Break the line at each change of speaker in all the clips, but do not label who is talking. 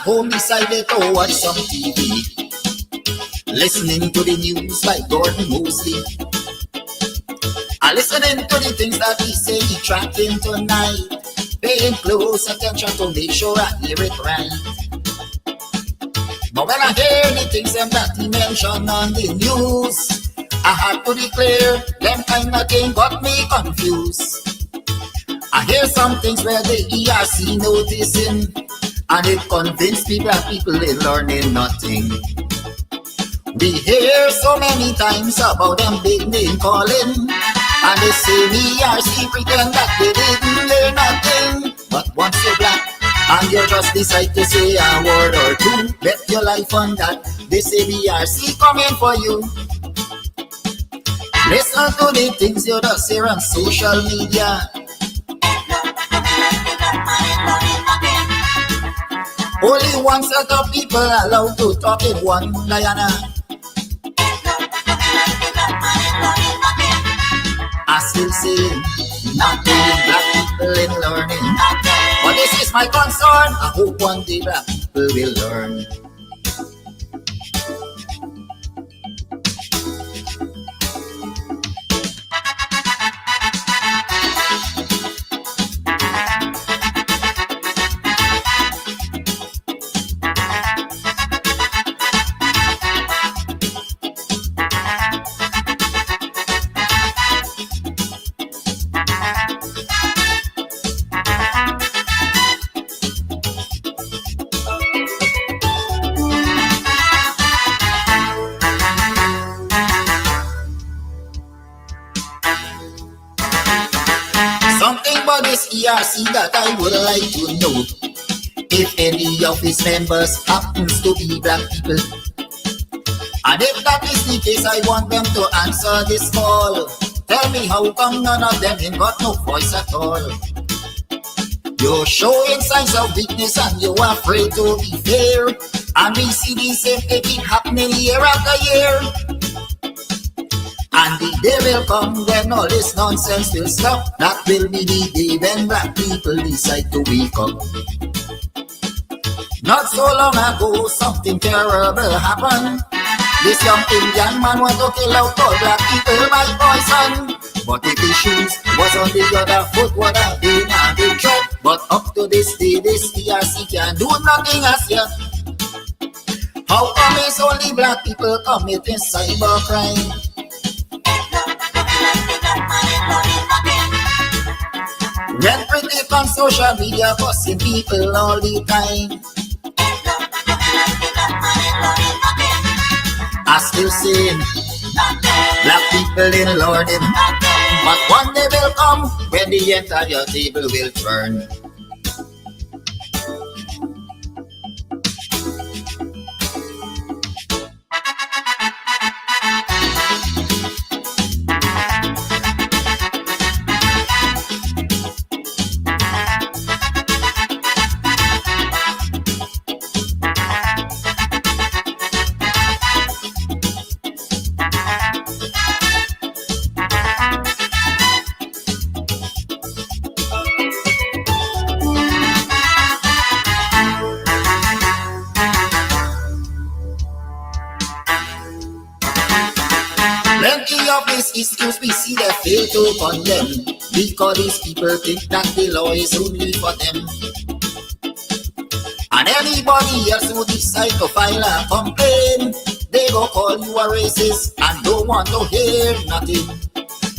At home decided to watch some TV, listening to the news by Gordon Mosley. And listening to the things that he say he tracking tonight, paying close attention to make sure I hear it right. But when I hear the things that he mentioned on the news, I had to declare them kind of thing got me confused. I hear some things where the ERC noticing, and it convinced people that people ain't learning nothing. We hear so many times about them big name calling, and they say ERC pretend that they didn't learn nothing. But once you're black and you just decide to say a word or two, bet your life on that, they say ERC coming for you. Listen to the things you just hear on social media. Only one set of people allowed to talk in one Guyana. I still say nothing, black people in learning. But this is my concern. I hope one day black people will learn. ERC that I would like to know, if any of its members happens to be black people. And if that is the case, I want them to answer this call. Tell me how come none of them ain't got no voice at all. You're showing signs of weakness and you're afraid to be fair, and we see the same thing keep happening year after year. And the day will come when all this nonsense will stop. That will be the day when black people decide to wake up. Not so long ago, something terrible happened. This young Indian man want to kill out all black people by poison. But if his shoes was on the other foot, would have been a big threat. But up to this day, this ERC can't do nothing as yet. How come it's only black people committing cybercrime? When pretty on social media fussing people all the time, I still say black people in learning. But one day will come when the entire table will turn. Excuse me, see they fail to condemn, because these people think that the law is only for them. And anybody else who decide to file a complaint, they go call you a racist and don't want to hear nothing.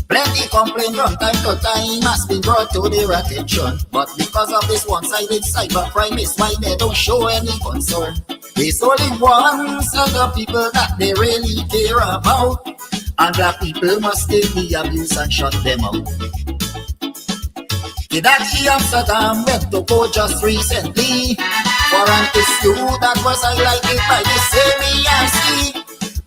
Plenty complaint from time to time has been brought to their attention, but because of this one-sided cybercrime is why they don't show any concern. There's only one set of people that they really care about, and black people must take the abuse and shut them out. Kidaki Amsterdam went to court just recently for an issue that was highlighted by the same ERC.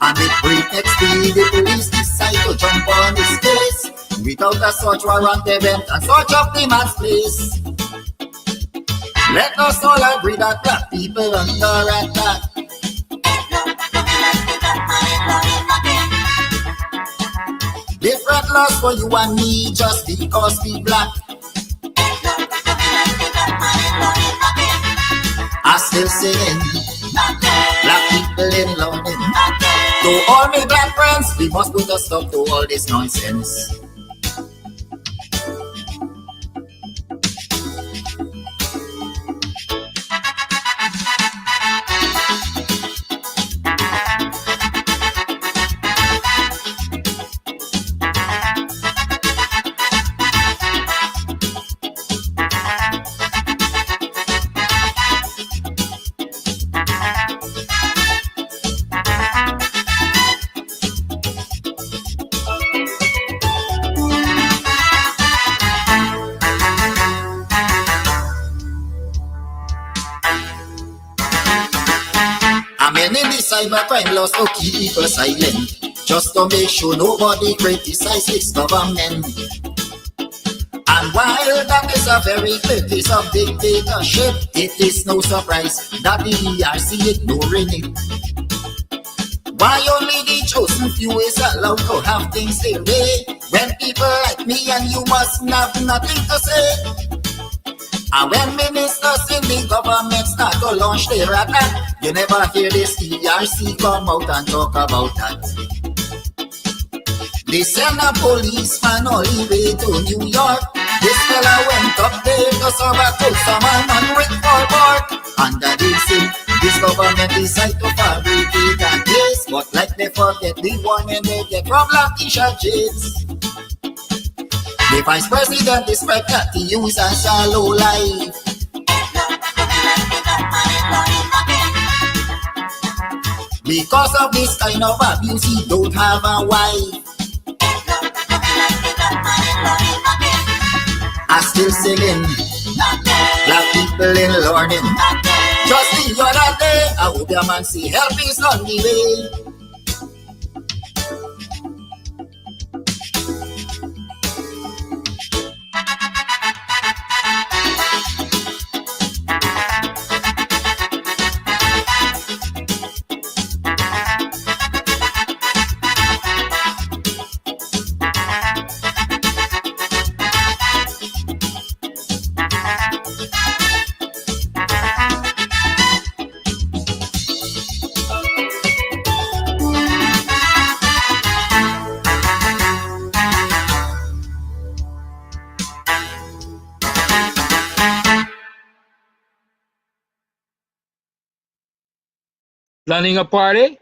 And with breakneck speed, the police decide to jump on his case without a search warrant event and search up the man's place. Let us all agree that black people under attack. Different laws for you and me just because we black. I still singing. Black people in London. To all my black friends, we must put a stop to all this nonsense. I'm in the cybercrime laws to keep people silent, just to make sure nobody criticizes this government. And while that is a very clear case of dictatorship, it is no surprise that the ERC ignoring it. Why only the chosen few is allowed to have things their way, when people like me and you must have nothing to say? And when ministers in the government start to launch their attack, you never hear this ERC come out and talk about that. They send a policeman all the way to New York. This fella went up there to serve a cold summer man with forward. Under this government decide to fabricate a case, but like they forget the warning they get from Black T-shirt jails. The vice president is prepared to use as a low life. Because of this kind of abuse, he don't have a wife. I still singing. Black people in learning. Just the other day, I hope your man see help is on the way.
Planning a party?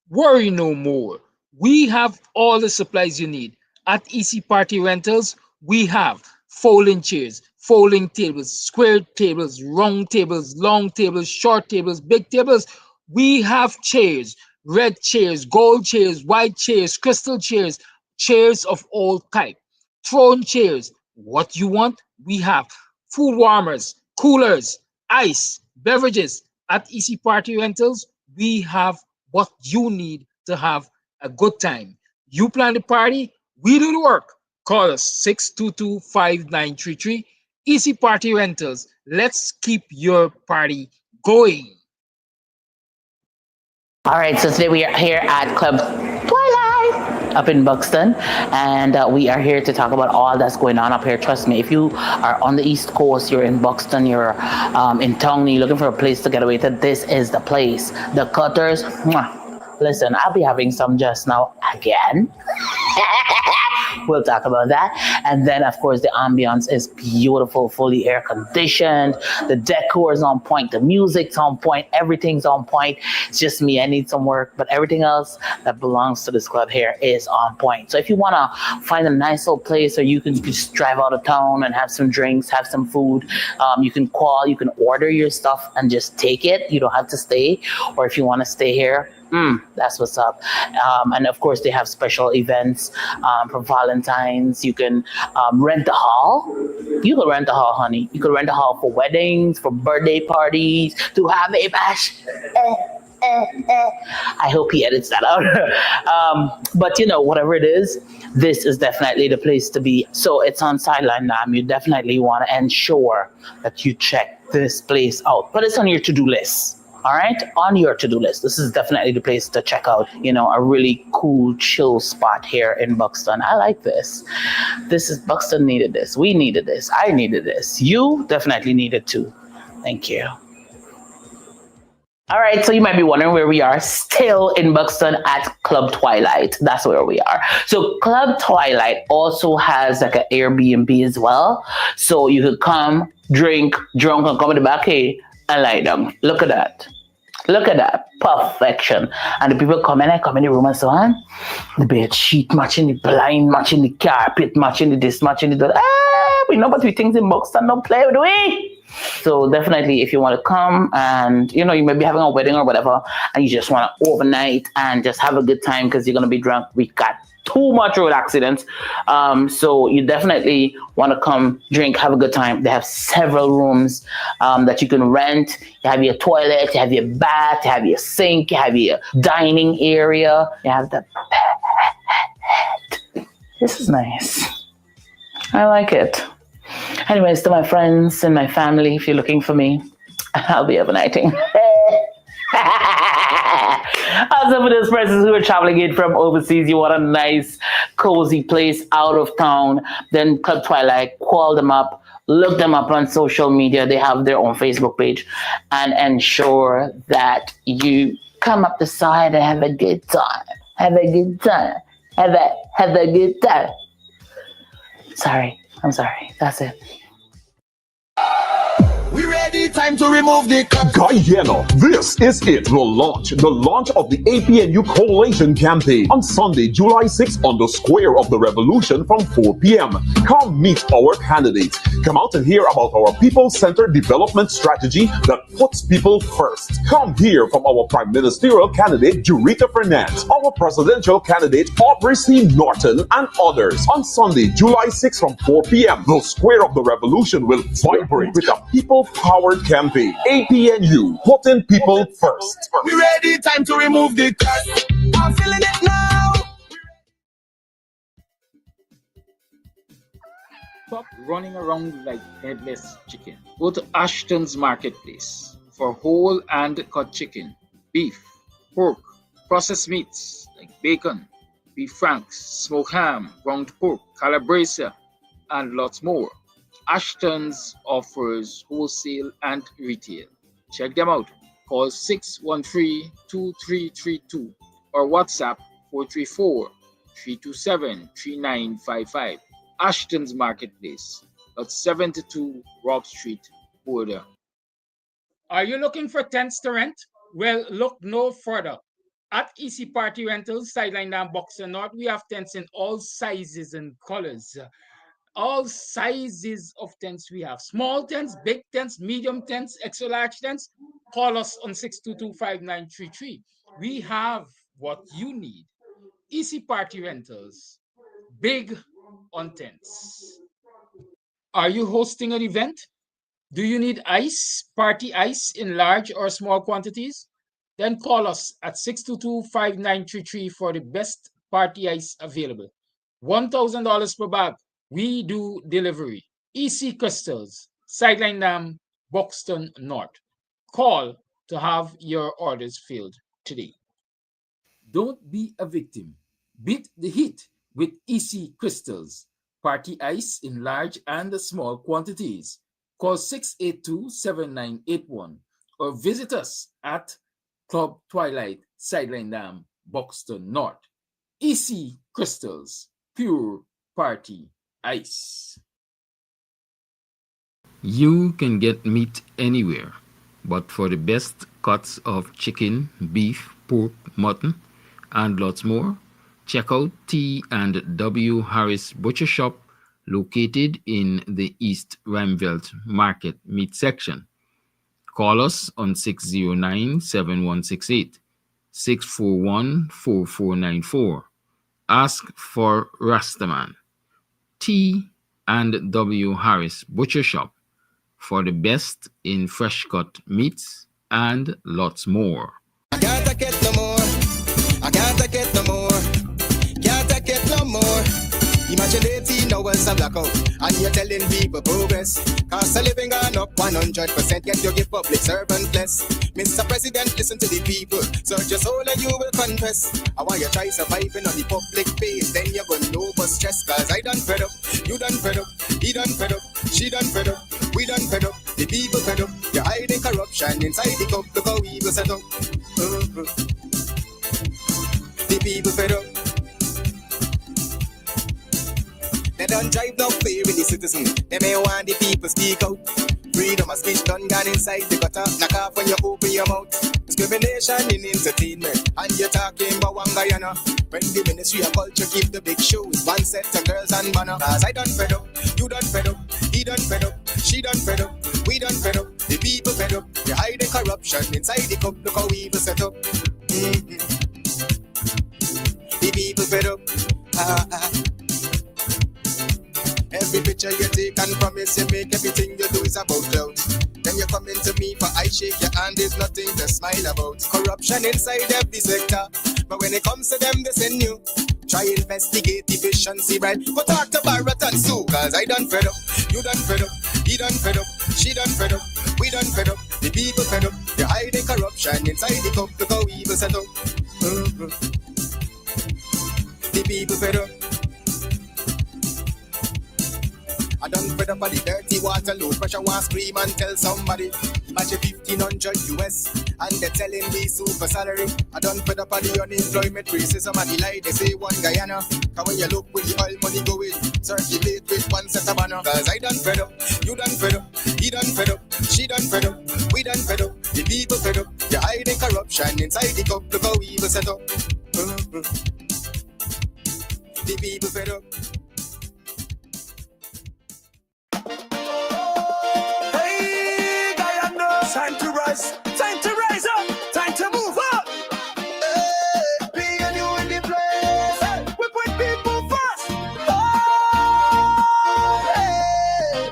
Worry no more. We have all the supplies you need. At EC Party Rentals, we have folding chairs, folding tables, square tables, round tables, long tables, short tables, big tables. We have chairs, red chairs, gold chairs, white chairs, crystal chairs, chairs of all type. Throne chairs. What you want, we have. Food warmers, coolers, ice, beverages. At EC Party Rentals, we have what you need to have a good time. You plan the party, we do the work. Call us 622-5933. Easy Party Rentals. Let's keep your party going.
All right, so today we are here at Club Twilight up in Buxton, and we are here to talk about all that's going on up here. Trust me, if you are on the East Coast, you're in Buxton, you're in town, you're looking for a place to get away to, this is the place. The Cutters, mwah. Listen, I'll be having some just now again. We'll talk about that. And then, of course, the ambience is beautiful, fully air conditioned. The decor is on point. The music's on point. Everything's on point. It's just me. I need some work. But everything else that belongs to this club here is on point. So if you want to find a nice little place where you can just drive out of town and have some drinks, have some food, you can call, you can order your stuff and just take it. You don't have to stay. Or if you want to stay here, that's what's up. And of course, they have special events for Valentine's. You can rent a hall. You can rent a hall, honey. You can rent a hall for weddings, for birthday parties, to have a bash. I hope he edits that out. But you know, whatever it is, this is definitely the place to be. So it's on Sideline Dam. You definitely want to ensure that you check this place out. But it's on your to-do list. All right, on your to-do list. This is definitely the place to check out, you know, a really cool, chill spot here in Buxton. I like this. This is Buxton needed this. We needed this. I needed this. You definitely needed too. Thank you. All right, so you might be wondering where we are. Still in Buxton at Club Twilight. That's where we are. So Club Twilight also has like an Airbnb as well. So you could come, drink, drunk, and come in the back here and lie down. Look at that. Look at that. Perfection. And the people come in the room and so on. The bed sheet matching the blind, matching the carpet, matching the this, matching the that. We know what we things in Buxton don't play with we. So definitely if you want to come and you may be having a wedding or whatever and you just want to overnight and just have a good time because you're going to be drunk. We got too much road accidents. So you definitely want to come, drink, have a good time. They have several rooms that you can rent. You have your toilet, you have your bath, you have your sink, you have your dining area, you have the bed. This is nice. I like it. Anyways, to my friends and my family, if you're looking for me, I'll be overnighting. Also for those persons who are traveling in from overseas, you want a nice, cozy place out of town, then Club Twilight, call them up, look them up on social media. They have their own Facebook page, and ensure that you come up the side and have a good time. Have a good time. Have a good time. I'm sorry. That's it.
We ready, time to remove the
Guyana, this is it, the launch of the APNU Coalition campaign on Sunday, July 6th on the Square of the Revolution from 4 p.m. Come meet our candidates. Come out and hear about our people-centered development strategy that puts people first. Come hear from our Prime Ministerial candidate, Jurita Fernandez, our presidential candidate, Aubrey C. Norton, and others. On Sunday, July 6th from 4 p.m., the Square of the Revolution will vibrate with a people-powered campaign. APNU, putting people first.
We ready, time to remove the cut. I'm feeling it now.
Stop running around like headless chicken. Go to Ashton's Marketplace for whole and cut chicken, beef, pork, processed meats like bacon, beef franks, smoked ham, ground pork, calabresa, and lots more. Ashton's offers wholesale and retail. Check them out. Call 613-2332 or WhatsApp 434-327-3955. Ashton's Marketplace at 72 Rob Street, Border. Are you looking for tents to rent? Well, look no further. At EC Party Rentals, Sideline and Buxton North, we have tents in all sizes and colors. All sizes of tents we have. Small tents, big tents, medium tents, extra large tents. Call us on 622-5933. We have what you need. EC Party Rentals. Big on tents. Are you hosting an event? Do you need ice, party ice in large or small quantities? Then call us at 622-5933 for the best party ice available. $1,000 per bag. We do delivery. EC Crystals, Sideline Dam, Buxton North. Call to have your orders filled today. Don't be a victim. Beat the heat with EC Crystals. Party ice in large and small quantities. Call 682-7981 or visit us at Club Twilight, Sideline Dam, Buxton North. EC Crystals, pure party ice. You can get meat anywhere, but for the best cuts of chicken, beef, pork, mutton, and lots more, check out T&W Harris Butcher Shop located in the East Ramvelt Market Meat Section. Call us on 609-7168, 641-4494. Ask for Rastaman. T&W Harris Butcher Shop for the best in fresh cut meats and lots more.
I can't take it no more. I can't take it no more. Can't take it no more. Imagine 18 hours of blackout and you're telling people progress. Cost of living gone up 100%, yet you give public servant less. Mr. President, listen to the people. Search your soul and you will confess. I want you try surviving on the public face. Then you're gonna know but stress. Cause I done fed up, you done fed up, he done fed up, she done fed up, we done fed up, the people fed up. You're hiding corruption. corruption inside the cup. Look how evil set up. The people fed up. They don't drive no fear in the citizen. They may want the people speak out. Freedom of speech done gone inside the gutter. Knock off when you open your mouth. Discrimination in entertainment. And you're talking about one Guyana. When the Ministry of Culture keep the big shows. One set of girls and banner. Cause I done fed up. You done fed up. He done fed up. She done fed up. We done fed up. The people fed up. They hide the corruption inside the cup. Look how evil set up. The people fed up. Every picture you take and promise you make, everything you do is about clout. Then you come into me for I shake your hand, there's nothing to smile about. Corruption inside every sector, but when it comes to them, they send you. Try investigate efficiency, right? Go talk to Barrett and Sue, cause I done fed up. You done fed up, he done fed up, she done fed up, we done fed up, the people fed up. They hiding corruption inside the cup, look how evil set up. The people fed up. I done fed up on the dirty water, low pressure, want scream and tell somebody. Imagine 1,500 US, and they're telling me super salary. I done fed up on the unemployment racism and the lie they say one Guyana. Cause when you look with the oil money going, circulate with one set of banner. Cause I done fed up, you done fed up, he done fed up, she done fed up, we done fed up, the people fed up. You're hiding corruption inside the cup, look how evil set up. The people fed up.
Time to rise up, time to move up. Hey, me and you in the place. Hey, we put people first. Oh, hey.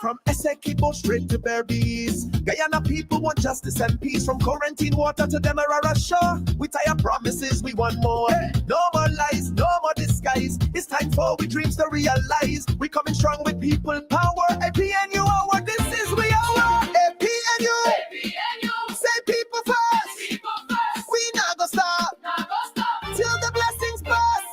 From Essequibo straight to Berbice, Guyana people want justice and peace. From quarantine water to Demerara shore, we tie up promises, we want more. Hey. No more lies, no more disguise. It's time for we dreams to realize. We coming strong with people power. APNU our, this is we our. Say people first. We not gonna stop till the blessings burst.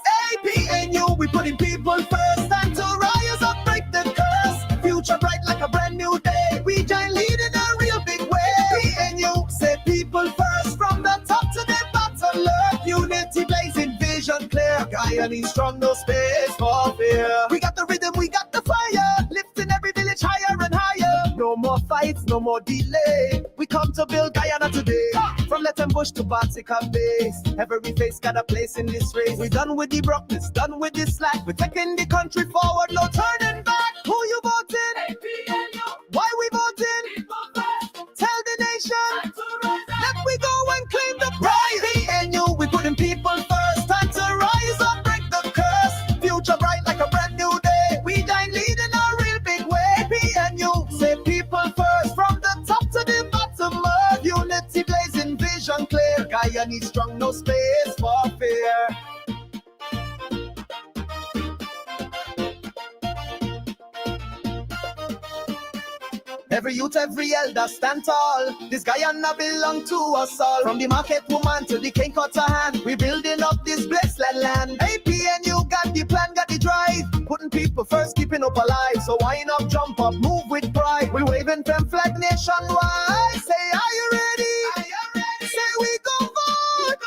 APNU, we putting people first. Time to rise up, break the curse. Future bright like a brand new day. We giant lead in a real big way. APNU, say people first. From the top to the bottom, love, unity blazing, vision clear. Guyanese strong, no space for fear. We got the rhythm, we got the fire. Lifting every village higher and higher. No more fights, no more delay. We come to build Guyana today. From Lettenbush to Bartica Base, every face got a place in this race. We done with the brokenness, done with the slack. We're taking the country forward, no turning back. Who you voting? APNU. Why we voting? Tell the nation. Let we go and claim the prize. APNU, we putting people first. Time to rise up, break the curse. Future bright like a brand new day. We dine leading a real big way. APNU, say people first. From the top to the bottom, of unity blazing, vision clear. Guyanese strong, no space for fear. Every youth, every elder stand tall. This Guyana belong to us all. From the market woman to the king cutter hand, we building up this blessed land. APNU got the plan, got the drive. Putting people first, keeping up alive. So wind up, jump up, move with pride. We waving them flag nationwide. Say, are you ready? Are you ready? Say, we go vote.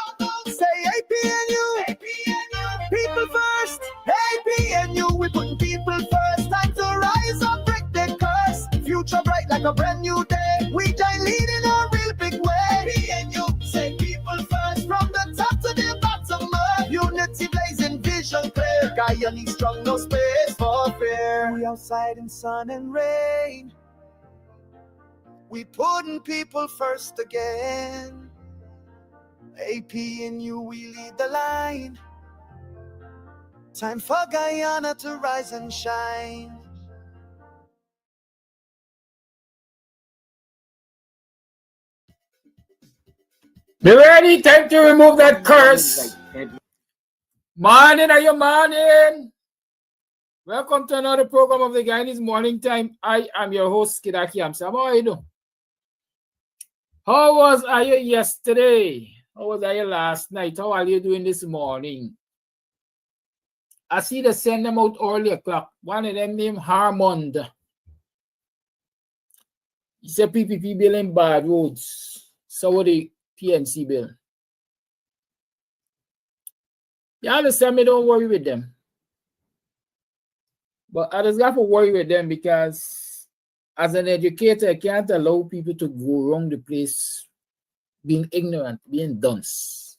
Say, APNU. APNU. People first. APNU, we putting people first. Time to rise up, break the curse. Future bright like a brand new day. We giant leading a real big way. APNU, say people first. From the top to the bottom, of unity blazing, vision clear. Guyanese strong, no space for fear. We outside in sun and rain. We putting people first again. APNU, we lead the line. Time for Guyana to rise and shine.
Be ready, time to remove that curse. Morning, are you morning? Welcome to another program of the Guyanese Morning Time. I am your host, Kidaki Amsam. How are you doing? How was you yesterday? How was you last night? How are you doing this morning? I see they send them out early o'clock. One of them named Harmond. He said PPP building bad roads. So what the PNC bill. You understand me? Don't worry with them. But I just got to worry with them because as an educator, I can't allow people to go wrong the place being ignorant, being dunce.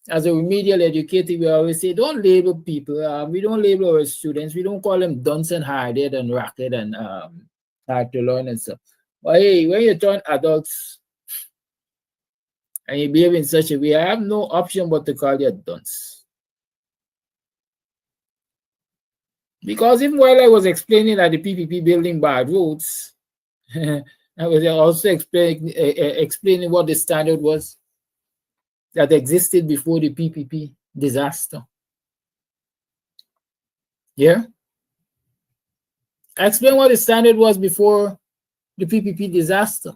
As a remedial educator, we always say, don't label people. We don't label our students. We don't call them dunce and hard-headed and racket and hard to learn and stuff. But hey, when you turn adults and you behave in such a way, I have no option but to call you a dunce. Because even while I was explaining that the PPP building bad roads, I was also explaining what the standard was that existed before the PPP disaster. Yeah? I explained what the standard was before the PPP disaster.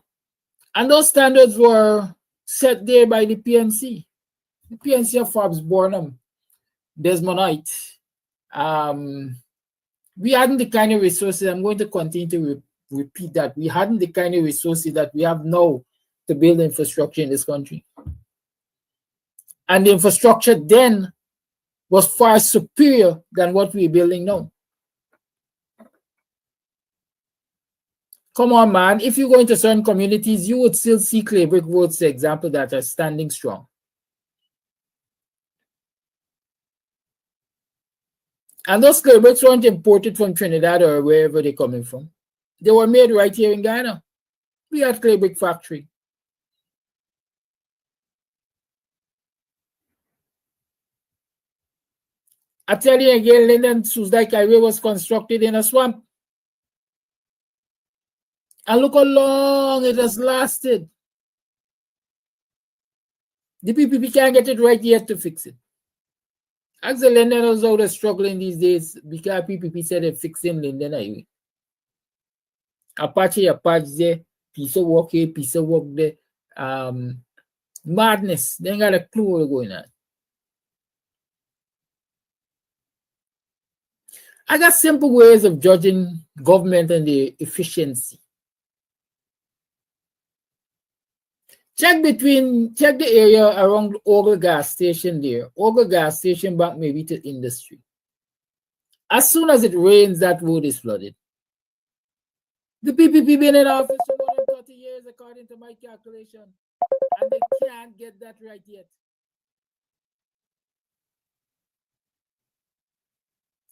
And those standards were set there by the PNC. The PNC of Forbes Burnham, Desmond Knight. We hadn't the kind of resources. I'm going to continue to repeat that. We hadn't the kind of resources that we have now to build infrastructure in this country. And the infrastructure then was far superior than what we're building now. Come on, man. If you go into certain communities, you would still see clay brick roads, for example, that are standing strong. And those clay bricks weren't imported from Trinidad or wherever they're coming from. They were made right here in Ghana. We had clay brick factory. I tell you again, Linden Susdike Highway was constructed in a swamp. And look how long it has lasted. The PPP can't get it right yet to fix it. Ask the Londoners how they're struggling these days because PPP said they're fixing Linden Highway. Apache there, piece of work here, piece of work there. Madness. They ain't got a clue what's going on. I got simple ways of judging government and the efficiency. Check the area around Ogle gas station there. Ogle gas station back maybe to industry. As soon as it rains, that road is flooded. The PPP been in office for more than 30 years, according to my calculation, and they can't get that right yet.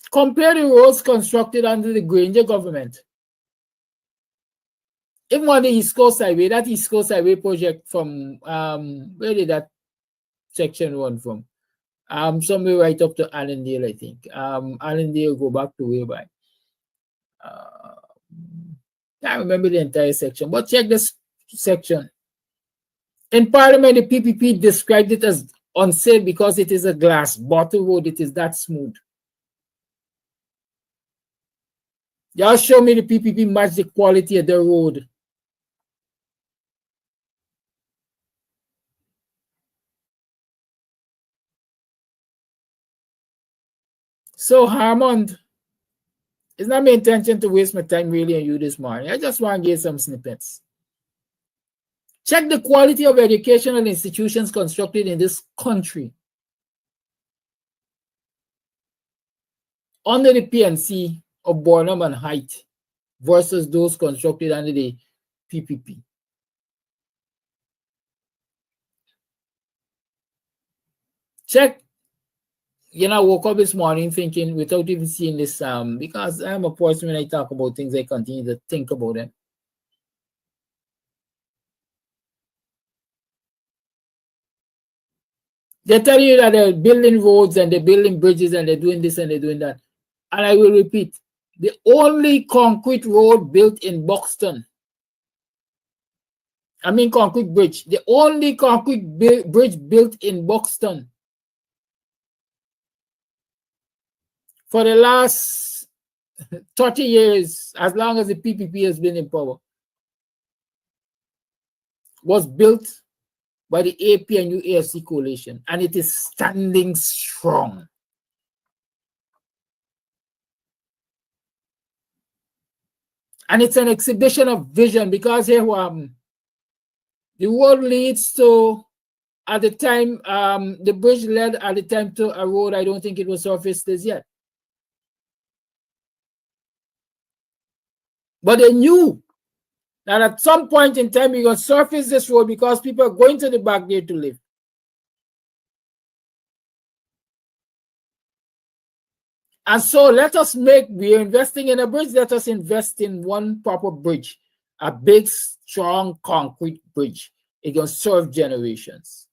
Compare the roads constructed under the Granger government. Even on the East Coast Highway, that East Coast Highway project from, where did that section run from? Somewhere right up to Allendale, I think. Allendale go back to way back. Can't remember the entire section, but check this section. In Parliament, the PPP described it as unsafe because it is a glass bottle road. It is that smooth. Y'all show me the PPP match the quality of the road. So, Harmond, it's not my intention to waste my time really on you this morning. I just want to give some snippets. Check the quality of educational institutions constructed in this country under the PNC of Burnham and Height versus those constructed under the PPP. Check. You know, I woke up this morning thinking, without even seeing this, because I'm a person, when I talk about things, I continue to think about them. They tell you that they're building roads and they're building bridges and they're doing this and they're doing that. And I will repeat, the only concrete road built in Buxton, concrete bridge, the only concrete bridge built in Buxton for the last 30 years, as long as the PPP has been in power, was built by the APNU AFC coalition, and it is standing strong. And it's an exhibition of vision, because here the road leads to, at the time, the bridge led at the time to a road, I don't think it was surfaced as yet. But they knew that at some point in time, we're going to surface this road because people are going to the back there to live. And so we're investing in a bridge, let us invest in one proper bridge, a big, strong concrete bridge. It's going to serve generations.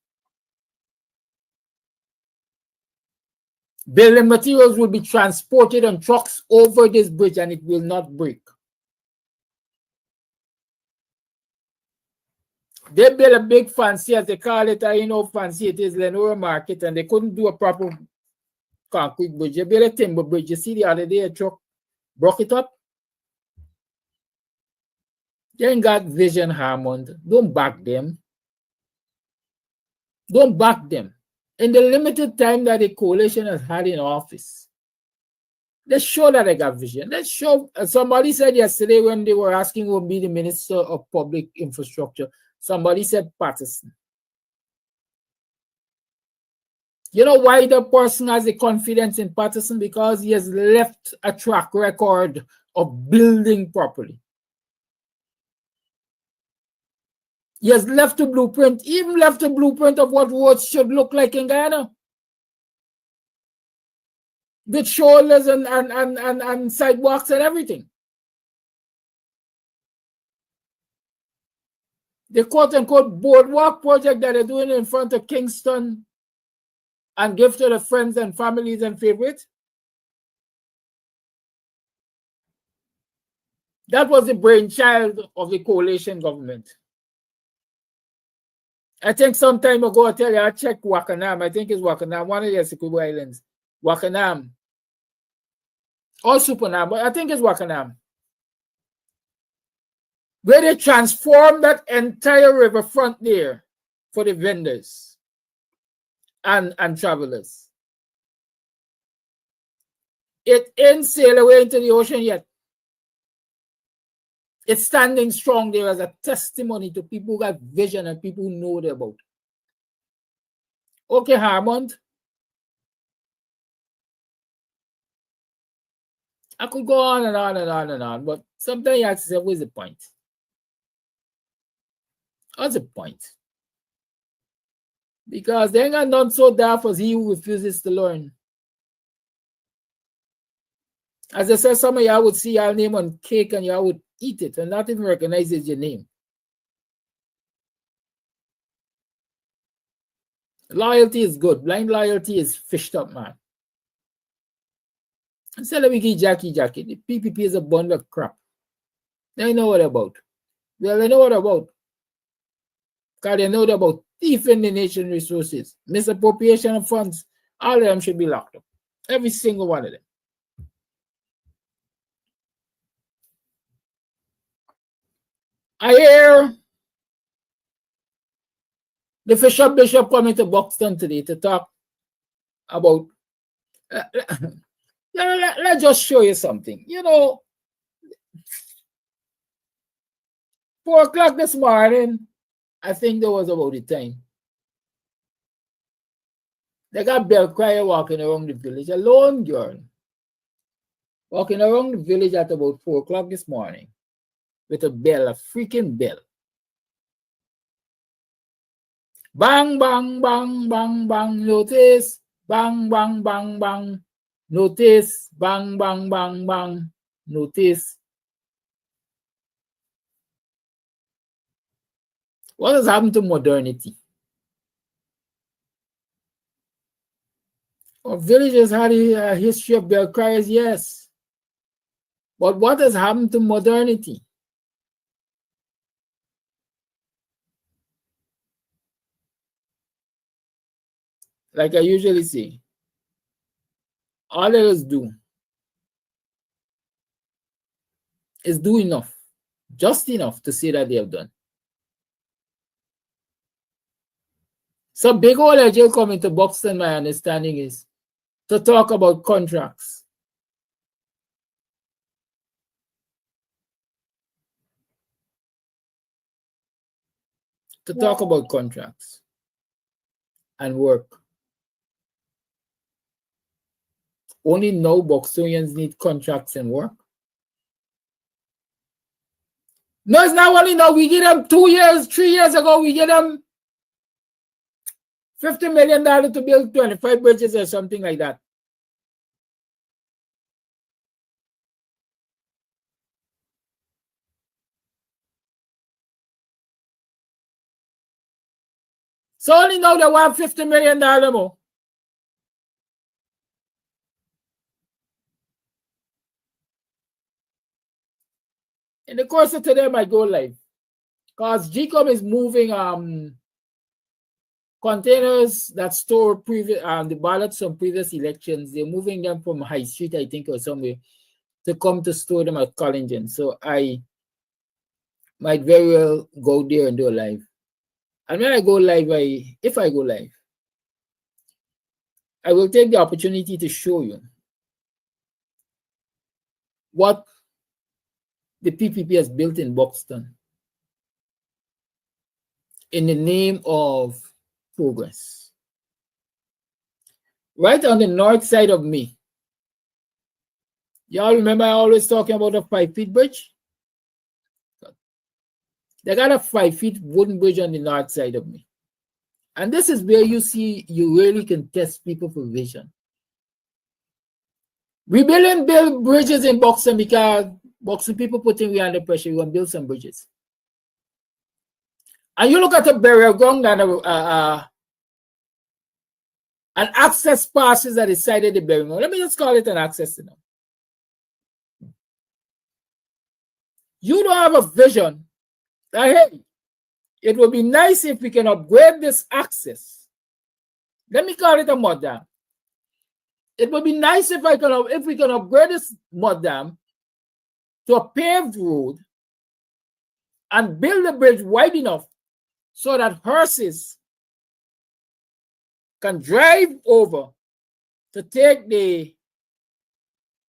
Building materials will be transported on trucks over this bridge and it will not break. They built a big fancy, as they call it, fancy it is, Lenora Market, and they couldn't do a proper concrete bridge. They built a timber bridge. You see the other day a truck broke it up. They ain't got vision, Hammond. Don't back them. Don't back them. In the limited time that the coalition has had in office, let's show that they got vision. Let's show. Somebody said yesterday when they were asking who would be the Minister of Public Infrastructure, somebody said Patterson. You know why the person has the confidence in Patterson? Because he has left a track record of building properly. He has left a blueprint, even left a blueprint of what roads should look like in Guyana. With shoulders and sidewalks and everything. The quote-unquote boardwalk project that they're doing in front of Kingston and give to the friends and families and favorites. That was the brainchild of the coalition government. I think some time ago, I tell you, I checked Wakanam. I think it's Wakanam, one of the Essequibo Islands. Wakanam. Or Supanam, but I think it's Wakanam. Where they transformed that entire riverfront there for the vendors and travelers. It ain't sailed away into the ocean yet. It's standing strong there as a testimony to people who got vision and people who know what they're about. Okay, Harmond. I could go on and on and on and on, but sometimes you ask yourself, what's the point? What's the point? Because they ain't got none so daft as he who refuses to learn. As I said, some of y'all would see your name on cake and y'all would eat it and not even recognize it's your name. Loyalty is good. Blind loyalty is fished up, man. Instead of Wiki Jackie, the PPP is a bundle of crap. They know what about. Well, they know what about. Because they know about thieving the nation resources, misappropriation of funds. All of them should be locked up. Every single one of them. I hear the Bishop coming to Buxton today to talk about. Let's just show you something. 4 o'clock this morning, I think there was about the time. They got bell crier walking around the village, a lone girl, walking around the village at about 4 o'clock this morning with a bell, a freaking bell. Bang, bang, bang, bang, bang, notice. Bang, bang, bang, bang, notice. Bang, bang, bang, bang, notice. What has happened to modernity? Our villages had a history of bell criers, yes. But what has happened to modernity? Like I usually say, all let us do is do enough, just enough to say that they have done. So big old LJ coming to Buxton, my understanding is to talk about contracts. to talk about contracts and work. Only now Buxtonians need contracts and work. No, it's not only now. We get them 2 years, 3 years ago, we get them $50 million to build 25 bridges or something like that. So only now they want $50 million more. In the course of today, I might go live. Because GCOM is moving containers that store previous the ballots from previous elections. They're moving them from High Street, I think, or somewhere, to come to store them at Collingen. So I might very well go there and do a live. And when I go live, if I go live, I will take the opportunity to show you what the PPP has built in Buxton in the name of progress. Right on the north side of me, y'all remember I always talking about a 5 feet bridge? They got a 5 feet wooden bridge on the north side of me. And this is where you see you really can test people for vision. We build bridges in Buxton because Buxton people putting we under pressure. We want to build some bridges. And you look at the burial ground and an access passes at the side of the burial ground. Let me just call it an access now. You don't have a vision that, hey, it would be nice if we can upgrade this access. Let me call it a mud dam. It would be nice if we can upgrade this mud dam to a paved road and build a bridge wide enough so that horses can drive over to take the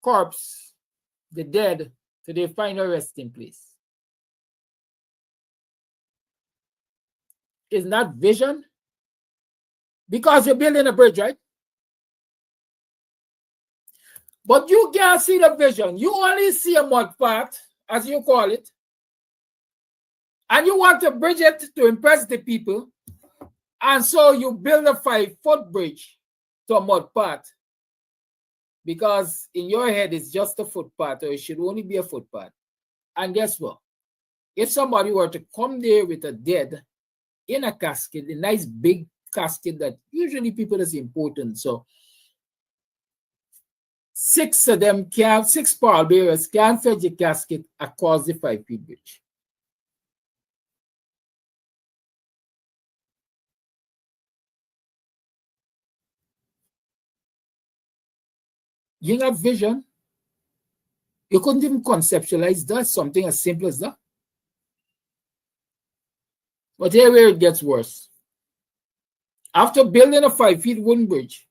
corpse, the dead, to their final resting place. Is not vision? Because you're building a bridge, right? But you can't see the vision. You only see a mud path, as you call it. And you want to bridge it to impress the people. And so you build a 5-foot bridge to a mud path. Because in your head, it's just a footpath, or it should only be a footpath. And guess what? If somebody were to come there with a dead in a casket, a nice big casket that usually people is important. So 6 of them can, 6 pallbearers can fetch the casket across the 5 feet bridge. You have vision. You couldn't even conceptualize that, something as simple as that. But here where it gets worse. After building a 5 feet wooden bridge,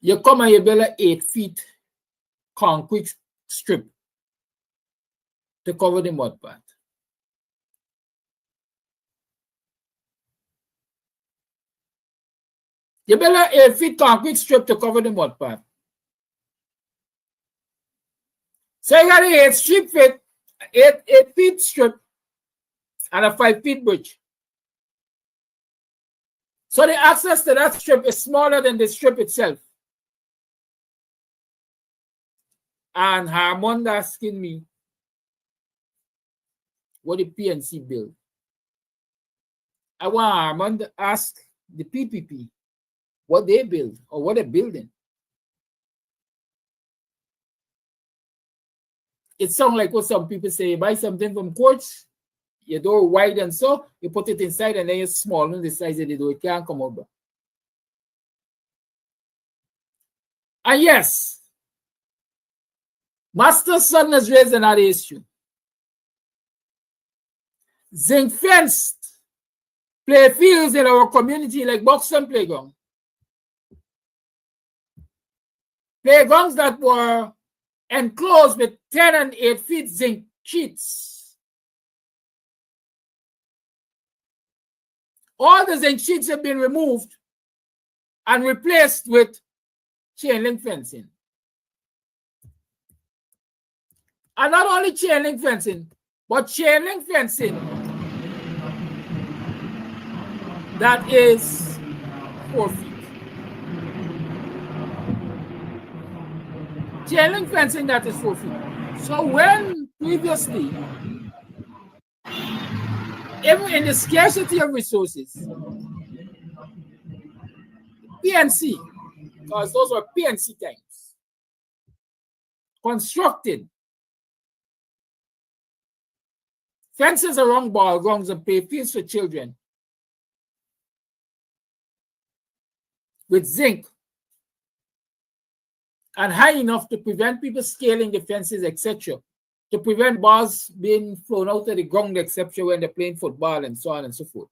you come and you build an 8 feet concrete strip to cover the mud path. You build an 8 feet concrete strip to cover the mud path. So you got an 8 feet strip and a 5 feet bridge. So the access to that strip is smaller than the strip itself. And Harmond asking me what the PNC build. I want Harmond to ask the PPP what they build or what they're building. It sounds like what some people say, you buy something from Courts, your door wide and so, you put it inside and then you small on the size of the door, it can't come over. And yes, Master Son has raised another issue. Zinc fenced play fields in our community like Buxton Playground. Playgrounds that were enclosed with 10 and 8 feet zinc sheets. All the zinc sheets have been removed and replaced with chain link fencing. And not only chain link fencing, but chain link fencing that is 4 feet. Chain link fencing that is 4 feet. So when previously, even in the scarcity of resources, PNC, because those were PNC times, constructed fences around ball grounds and play fields for children with zinc and high enough to prevent people scaling the fences, etc., to prevent balls being thrown out of the ground, etc., when they're playing football and so on and so forth.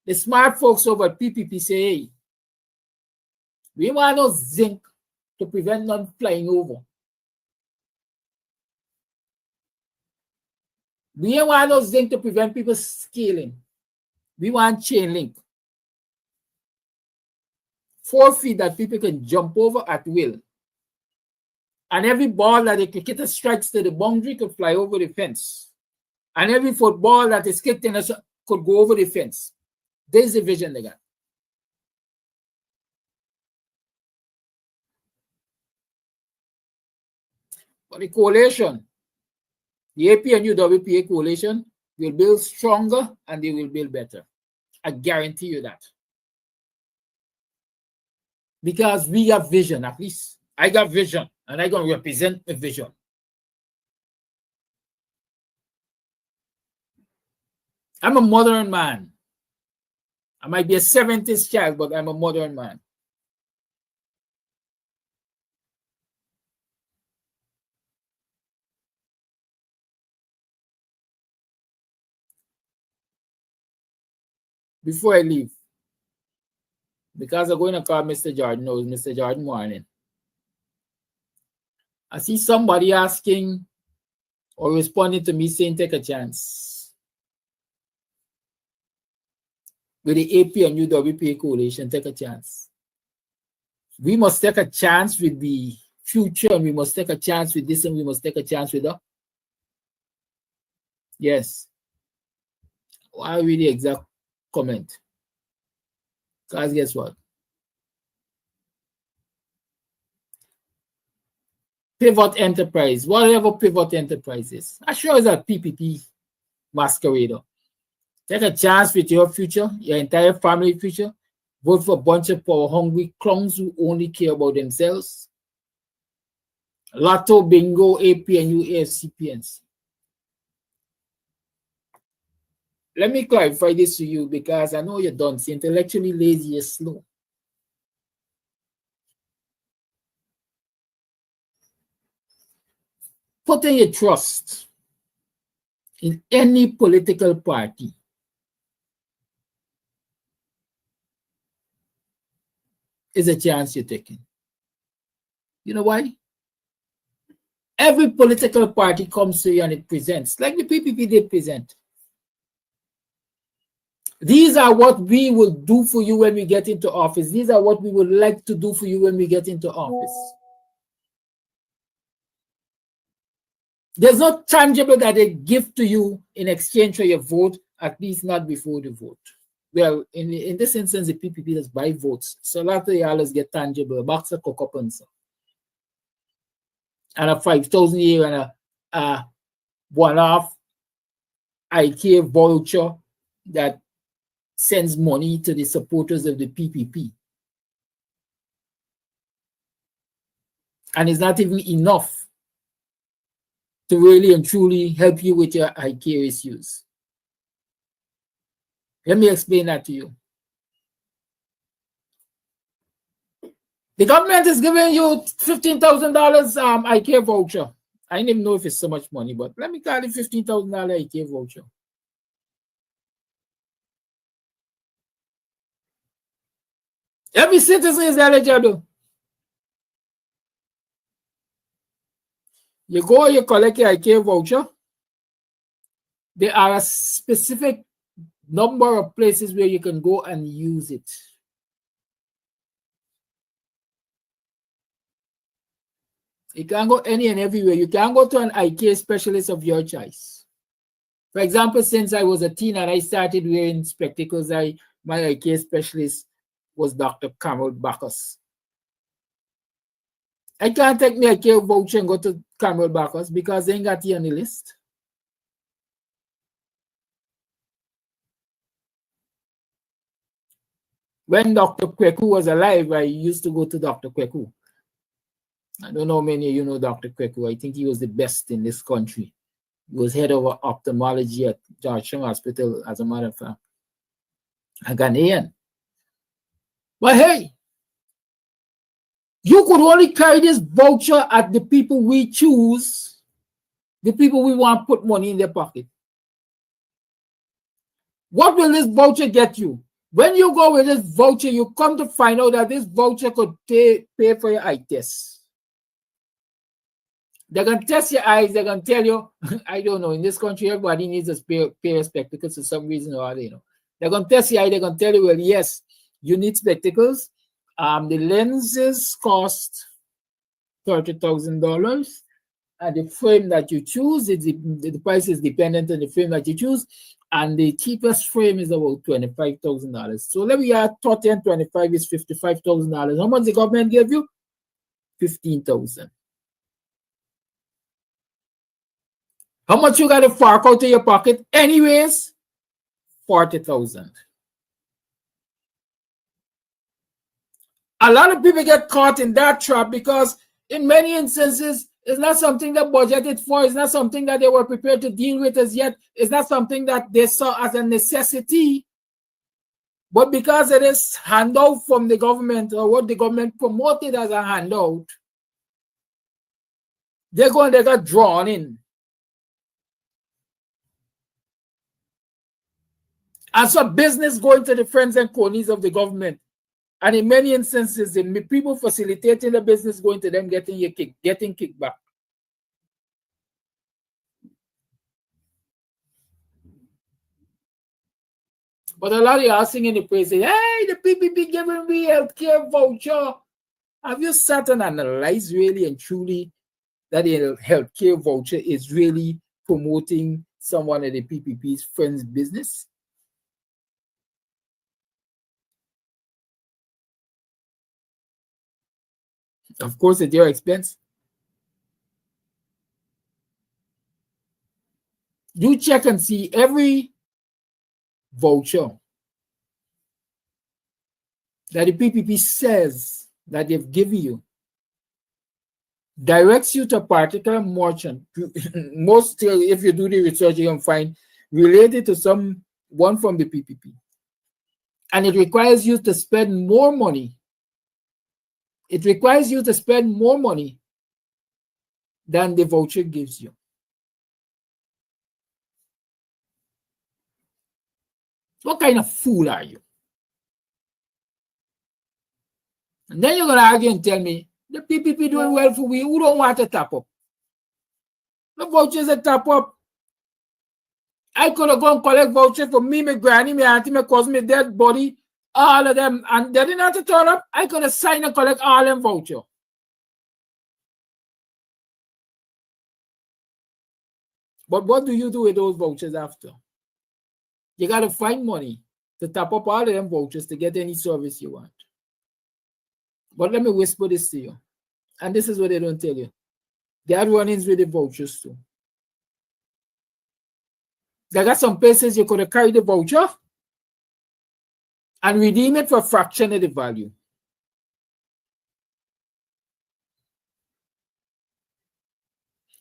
The smart folks over at PPP say, hey, we want no zinc to prevent them flying over. We don't want no zinc to prevent people scaling. We want chain link. 4 feet that people can jump over at will. And every ball that a cricketer strikes to the boundary could fly over the fence. And every football that is kicked in could go over the fence. There's the vision they got. But the coalition, the AP and UWPA coalition, will build stronger and they will build better. I guarantee you that. Because we have vision, at least. I got vision, and I'm going to represent the vision. I'm a modern man. I might be a 70s child, but I'm a modern man. Before I leave, because I'm going to call Mr. Jordan, no, Mr. Jordan morning. I see somebody asking or responding to me saying, take a chance. With the AP and UWPA coalition, take a chance. We must take a chance with the future, and we must take a chance with this, and we must take a chance with that. Yes. Why read the exact comment? Because guess what? Pivot enterprise, whatever pivot enterprise is. I sure is a PPP masquerader. Take a chance with your future, your entire family future. Vote for a bunch of power-hungry clowns who only care about themselves. Lotto, bingo, AP, and UAFC, PNC. Let me clarify this to you because I know you're done. See, intellectually lazy, you're slow. Putting your trust in any political party is a chance you're taking. You know why? Every political party comes to you and it presents, like the PPP did present. These are what we will do for you when we get into office. These are what we would like to do for you when we get into office. There's no tangible that they give to you in exchange for your vote, at least not before the vote. Well, in this instance, the PPP does buy votes. So a lot of y'all get tangible, a box of cocoa puns, and a 5,000 a year and a one-off IK voucher that sends money to the supporters of the PPP. And it's not even enough to really and truly help you with your IK issues. Let me explain that to you. The government is giving you $15,000 IK voucher. I didn't even know if it's so much money, but let me call it $15,000 IK voucher. Every citizen is eligible. You go, you collect your IK voucher. There are a specific number of places where you can go and use it. You can go any and everywhere. You can go to an eye care specialist of your choice. For example, since I was a teen and I started wearing spectacles, my eye care specialist was Dr. Carol Bacchus. I can't take my eye care voucher and go to Carol Bacchus because they ain't got you on the list. When Dr. Kweku was alive, I used to go to Dr. Kweku. I don't know how many of you know Dr. Kweku. I think he was the best in this country. He was head of ophthalmology at Georgetown Hospital, as a matter of fact. A Ghanaian. But hey, you could only carry this voucher at the people we choose, the people we want to put money in their pocket. What will this voucher get you? When you go with this voucher, you come to find out that this voucher could pay for your eye test. They're going to test your eyes. They're going to tell you, I don't know, in this country, everybody needs a pair of spectacles for some reason or other, you know. They're going to test your eye. They're going to tell you, well, yes, you need spectacles. The lenses cost $30,000. And the frame that you choose, the price is dependent on the frame that you choose. And the cheapest frame is about $25,000. So let me add 30 and 25 is $55,000. How much the government gave you? $15,000. How much you got to fork out of your pocket anyways? $40,000. A lot of people get caught in that trap because in many instances, it's not something that budgeted for. It's not something that they were prepared to deal with as yet. It's not something that they saw as a necessity. But because it is handout from the government, or what the government promoted as a handout, they got drawn in. And so business going to the friends and cronies of the government. And in many instances, the people facilitating the business going to them getting kickback. But a lot of you are singing the praise, saying, hey, the PPP giving me healthcare voucher. Have you sat and analyzed really and truly that a healthcare voucher is really promoting someone of the PPP's friend's business? Of course, at your expense. You check and see every voucher that the PPP says that they've given you directs you to a particular merchant. Most, if you do the research, you can find related to someone from the PPP. And it requires you to spend more money. It requires you to spend more money than the voucher gives you. What kind of fool are you? And then you're going to argue and tell me, the PPP doing well for we who don't want to tap up. The vouchers are tap up. I could have gone collect voucher for me, my granny, my auntie, my cousin, my dead body, all of them, and they didn't have to turn up. I could have signed and collect all them voucher. But what do you do with those vouchers after? You got to find money to tap up all of them vouchers to get any service you want. But let me whisper this to you. And this is what they don't tell you. They are run-ins with the vouchers too. They got some places you could have carried the voucher and redeem it for a fraction of the value.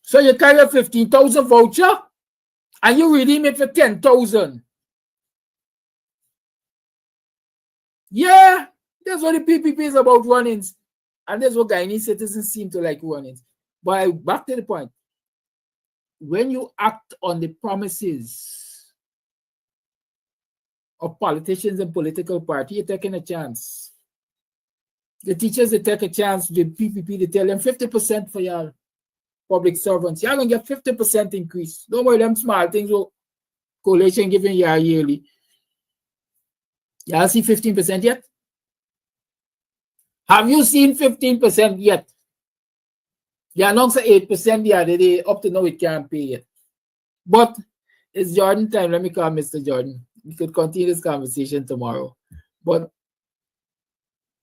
So you carry a 15,000 voucher and you redeem it for 10,000. Yeah, that's what the PPP is about, run-ins. And that's what Guyanese citizens seem to like, run-ins. But back to the point. When you act on the promises of politicians and political parties, you're taking a chance. The teachers, they take a chance. The PPP, they tell them 50% for your public servants. You're going to get 50% increase. Don't worry, them small things will coalition giving you yearly.
Y'all see 15% yet? Have you seen 15% yet? They announced 8% the other day. Up to now, it can't pay yet. But it's Jordan time. Let me call Mr. Jordan. We could continue this conversation tomorrow. But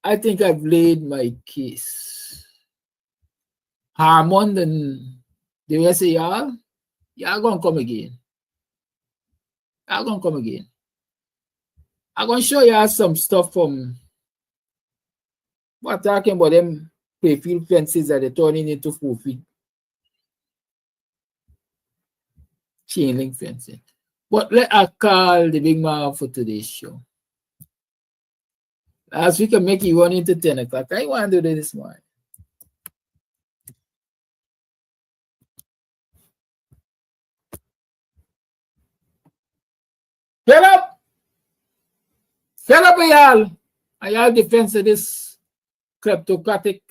I think I've laid my case. Harmon and the rest of y'all gonna come again. Y'all gonna come again. I'm gonna show y'all some stuff from we're talking about them playfield fences that they're turning into 4 feet chain link fencing. But let us call the big man for today's show. Last week I make you run into 10 o'clock. I want to do this morning. Fed up, y'all. I have defense of this kleptocratic.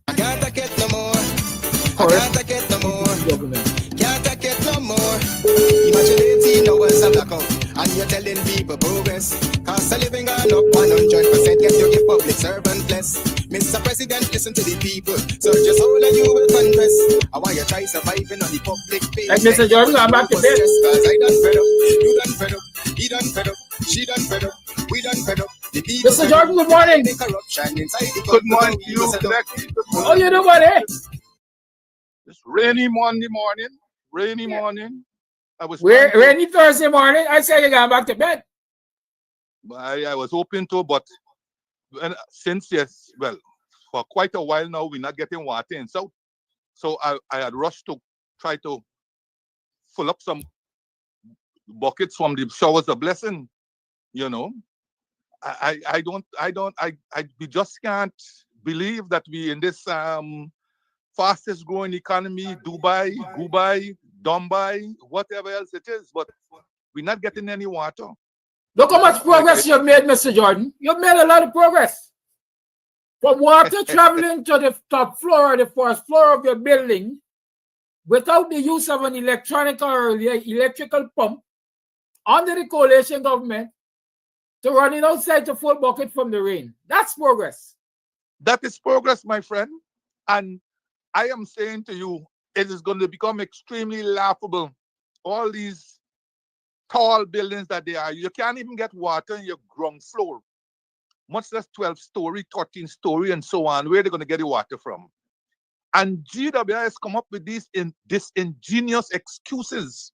I can't take it no more. I can't take it no more.
Government.
Can't take it no more. Imagine 18 hours of blackout, and you're telling people progress. Cost of living gone up 100%. Get you give public servant less. Mr. President, listen to the people. Search your soul and you will confess. I want you try surviving on the public page.
Hey, Mr. Jordan, I'm back to bed.
Cause I done fed up. You done fed up. He done fed up. She done fed up. We done fed up. The people
Mr. Jordan, good morning.
the corruption inside the
Good morning to you,
government.
How you doing, buddy?
It's rainy Monday morning. Rainy morning. I was
Rainy Thursday morning. I said you got back to bed.
I was hoping to, but since for quite a while now we're not getting water in South. So I had rushed to try to fill up some buckets from the showers of blessing. You know, we just can't believe that we in this fastest growing economy, Dubai, Dumbai, whatever else it is, but we're not getting any water.
Look how much progress you've made, Mr. Jordan. You've made a lot of progress. From water traveling to the top floor or the first floor of your building without the use of an electronic or electrical pump under the coalition government to running outside to full bucket from the rain. That's progress.
That is progress, my friend. And I am saying to you, it is going to become extremely laughable. All these tall buildings that they are, you can't even get water in your ground floor, much less 12-story, 13-story, and so on. Where are they going to get the water from? And GWI has come up with these ingenious excuses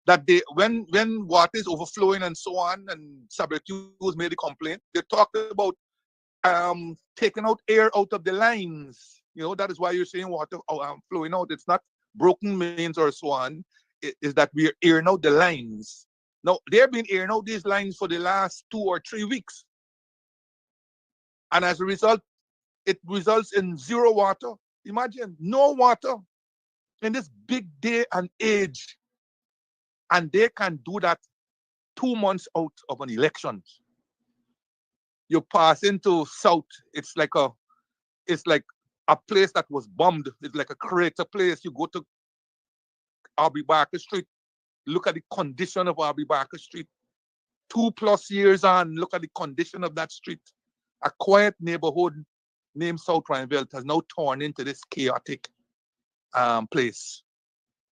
that when water is overflowing and so on, and Sabretu's made a complaint, they talked about taking out air out of the lines. You know, that is why you're seeing water flowing out. It's not broken mains or so on. It is that we're airing out the lines. Now, they've been airing out these lines for the last 2 or 3 weeks. And as a result, it results in zero water. Imagine, no water in this big day and age. And they can do that 2 months out of an election. You pass into South, it's like a place that was bombed. It's like a crater place. You go to Arby Barker Street, look at the condition of Arby Barker Street. 2+ years on, look at the condition of that street. A quiet neighborhood named South Rhineville has now turned into this chaotic place,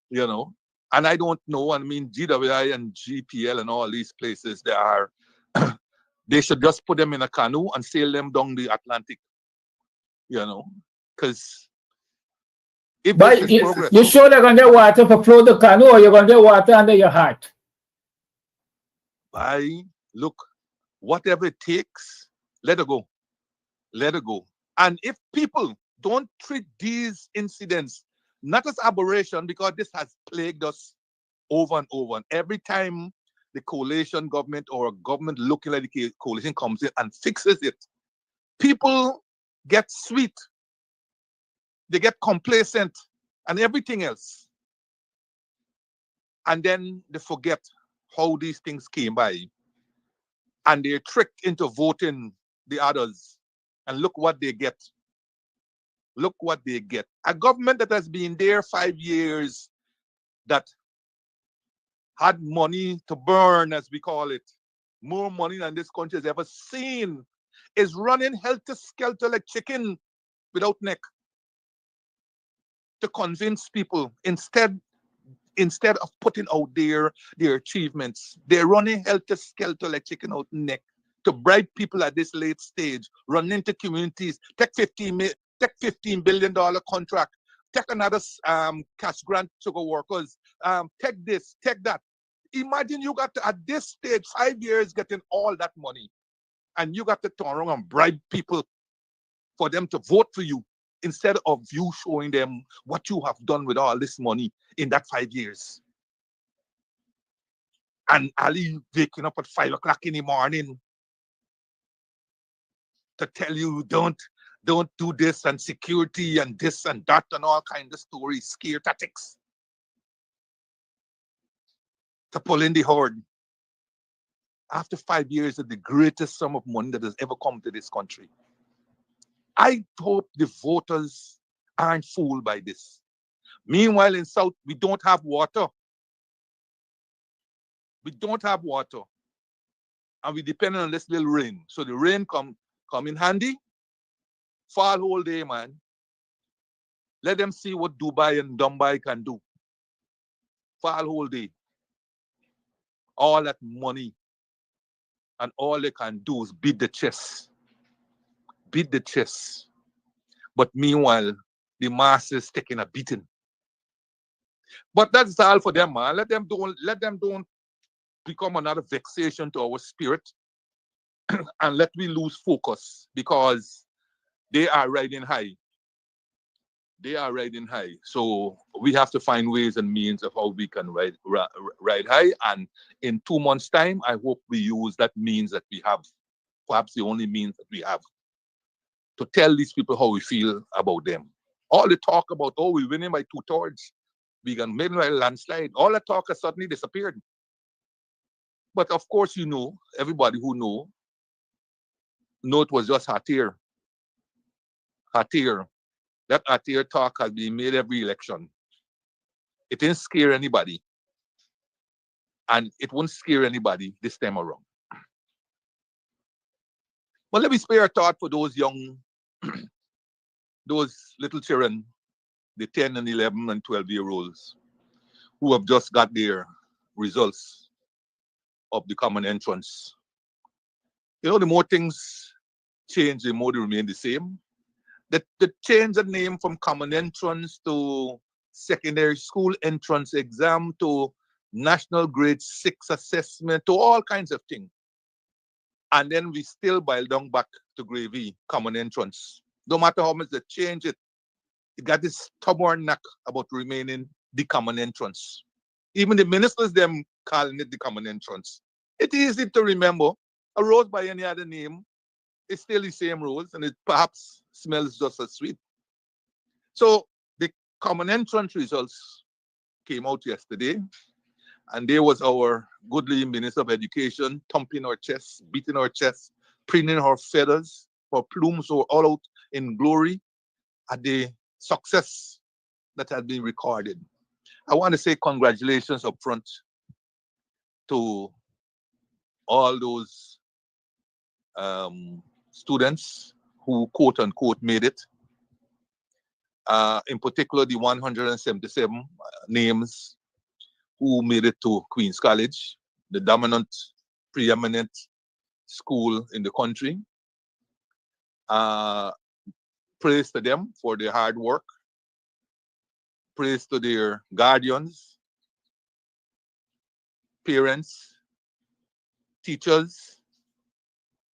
you know. And I don't know, I mean, GWI and GPL and all these places, they should just put them in a canoe and sail them down the Atlantic, you know, because
But you sure they're going to get water for flow the canoe, or you're going to get water under your heart?
Look, whatever it takes, let it go. Let it go. And if people don't treat these incidents not as aberration, because this has plagued us over and over, and every time the coalition government or a government looking like the coalition comes in and fixes it, people get sweet, they get complacent, and everything else. And then they forget how these things came by. And they're tricked into voting the others. And look what they get. Look what they get. A government that has been there 5 years, that had money to burn, as we call it, more money than this country has ever seen, is running helter-skelter like chicken without neck to convince people instead of putting out their achievements. They're running helter-skelter like chicken out neck to bribe people at this late stage, run into communities, take $15 billion contract, take another cash grant to go workers, take this, take that. Imagine you got to, at this stage, 5 years getting all that money, and you got to turn around and bribe people for them to vote for you instead of you showing them what you have done with all this money in that 5 years. And Ali waking up at 5 o'clock in the morning to tell you don't do this, and security and this and that and all kinds of stories, scare tactics to pull in the horde. After 5 years of the greatest sum of money that has ever come to this country. I hope the voters aren't fooled by this. Meanwhile, in South, we don't have water. We don't have water. And we depend on this little rain. So the rain come in handy, fall whole day, man. Let them see what Dubai and Mumbai can do. Fall whole day. All that money. And all they can do is beat the chest. Beat the chest. But meanwhile, the masses taking a beating. But that's all for them, man. Let them don't become another vexation to our spirit. And let me lose focus, because they are riding high. They are riding high. So we have to find ways and means of how we can ride high. And in 2 months' time, I hope we use that means that we have, perhaps the only means that we have, to tell these people how we feel about them. All the talk about, oh, we're winning by 2/3, we can maybe by a landslide, all the talk has suddenly disappeared. But of course, you know, everybody who know it was just hot air. Hot air. That hot air talk has been made every election. It didn't scare anybody. And it won't scare anybody this time around. But let me spare a thought for those young, those little children, the 10 and 11 and 12-year-olds, who have just got their results of the common entrance. You know, the more things change, the more they remain the same. The change the name from common entrance to secondary school entrance exam to national grade 6 assessment to all kinds of things. And then we still boil down back to gravy, common entrance. No matter how much they change it, it got this stubborn knack about remaining the common entrance. Even the ministers, them calling it the common entrance. It's easy to remember. A rose by any other name, it's still the same rose, and it perhaps smells just as sweet. So the common entrance results came out yesterday, and there was our goodly Minister of Education thumping our chests, beating our chests, preening our feathers, our plumes were all out in glory at the success that had been recorded. I want to say congratulations up front to all those students who quote unquote made it. In particular, the 177 names who made it to Queen's College, the dominant, preeminent school in the country. Praise to them for their hard work. Praise to their guardians, parents, teachers,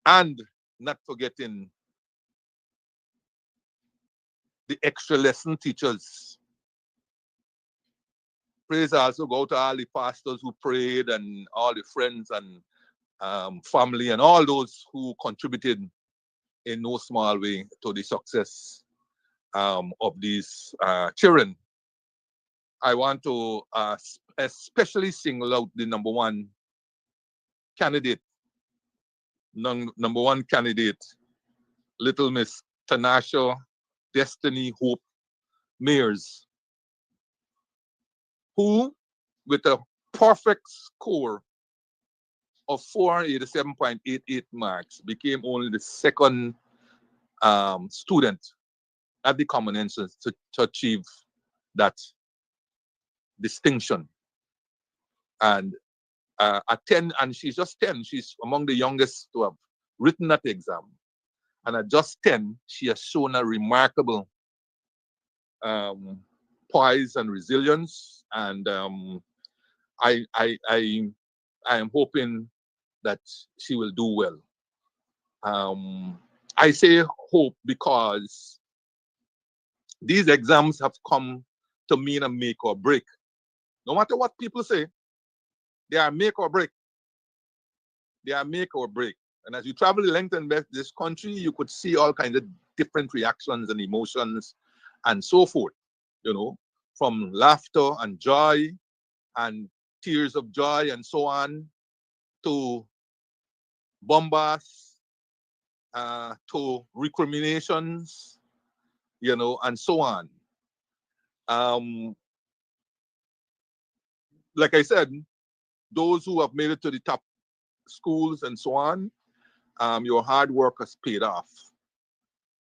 and not forgetting the extra lesson teachers. Praise also go to all the pastors who prayed, and all the friends and family and all those who contributed in no small way to the success of these children. I want to especially single out the number one candidate, Little Miss Tanasha Destiny Hope Mears, who, with a perfect score of 487.88 marks became only the second student at the Common Entrance to achieve that distinction. And at 10, and she's just 10, she's among the youngest to have written that exam. And at just 10, she has shown a remarkable poise and resilience. And I am hoping that she will do well. I say hope because these exams have come to mean a make or break. No matter what people say, they are make or break. They are make or break. And as you travel the length and breadth of this country, you could see all kinds of different reactions and emotions and so forth, you know, from laughter and joy and tears of joy and so on, to bombast, to recriminations, you know, and so on. Like I said, those who have made it to the top schools and so on, your hard work has paid off.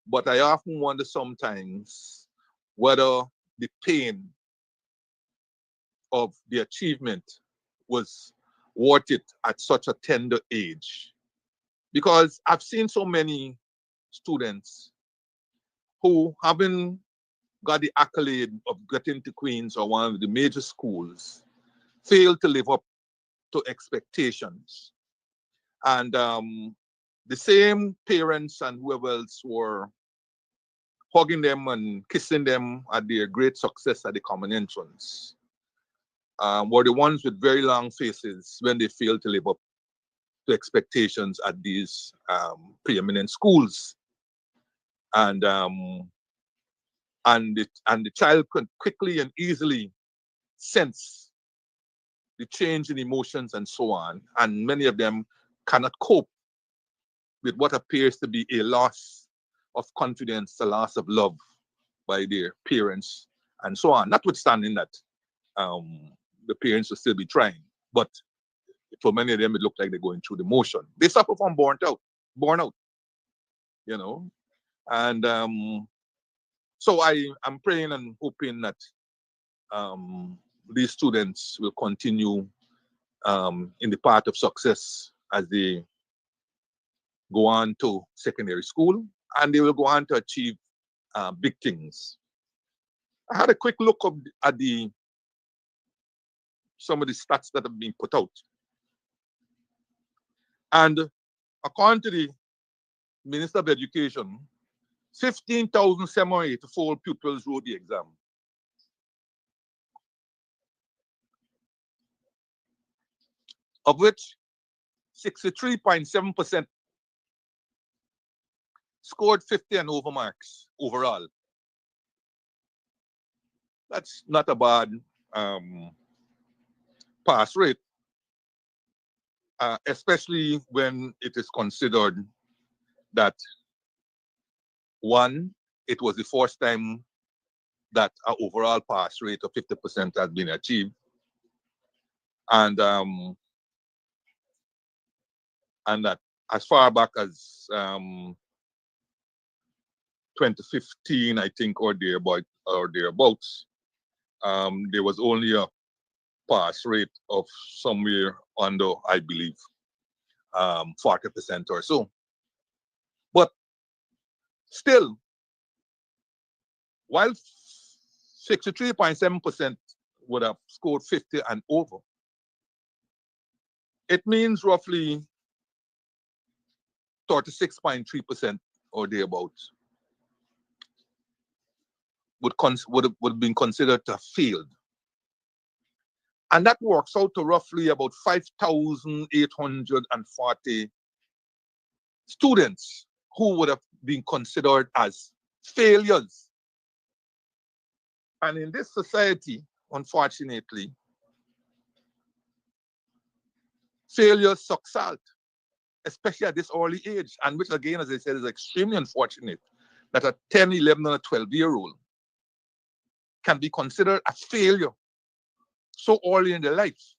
But I often wonder sometimes whether the pain of the achievement was worth it at such a tender age. Because I've seen so many students who haven't got the accolade of getting to Queens or one of the major schools fail to live up to expectations. And the same parents and whoever else were hugging them and kissing them at their great success at the Common Entrance were the ones with very long faces when they failed to live up to expectations at these preeminent schools. And the child could quickly and easily sense the change in emotions and so on. And many of them cannot cope with what appears to be a loss of confidence, a loss of love by their parents and so on. Notwithstanding that the parents will still be trying, but for many of them, it looked like they're going through the motion. They suffer from burnt out, you know. And so I'm praying and hoping that these students will continue in the path of success as they go on to secondary school, and they will go on to achieve big things. I had a quick look at some of the stats that have been put out. And according to the Minister of Education, 15,784 pupils wrote the exam. Of which 63.7% scored 50 and over marks overall. That's not a bad pass rate, especially when it is considered that, one, it was the first time that an overall pass rate of 50% has been achieved. And that as far back as 2015, I think, or thereabouts, there was only a pass rate of somewhere under, I believe, 40% or so. But still, while 63.7% would have scored 50 and over, it means roughly 36.3% or thereabouts would have been considered to have failed. And that works out to roughly about 5,840 students who would have been considered as failures. And in this society, unfortunately, failures suck salt, especially at this early age, and which again, as I said, is extremely unfortunate that a 10, 11, and a 12-year-old can be considered a failure so early in their life.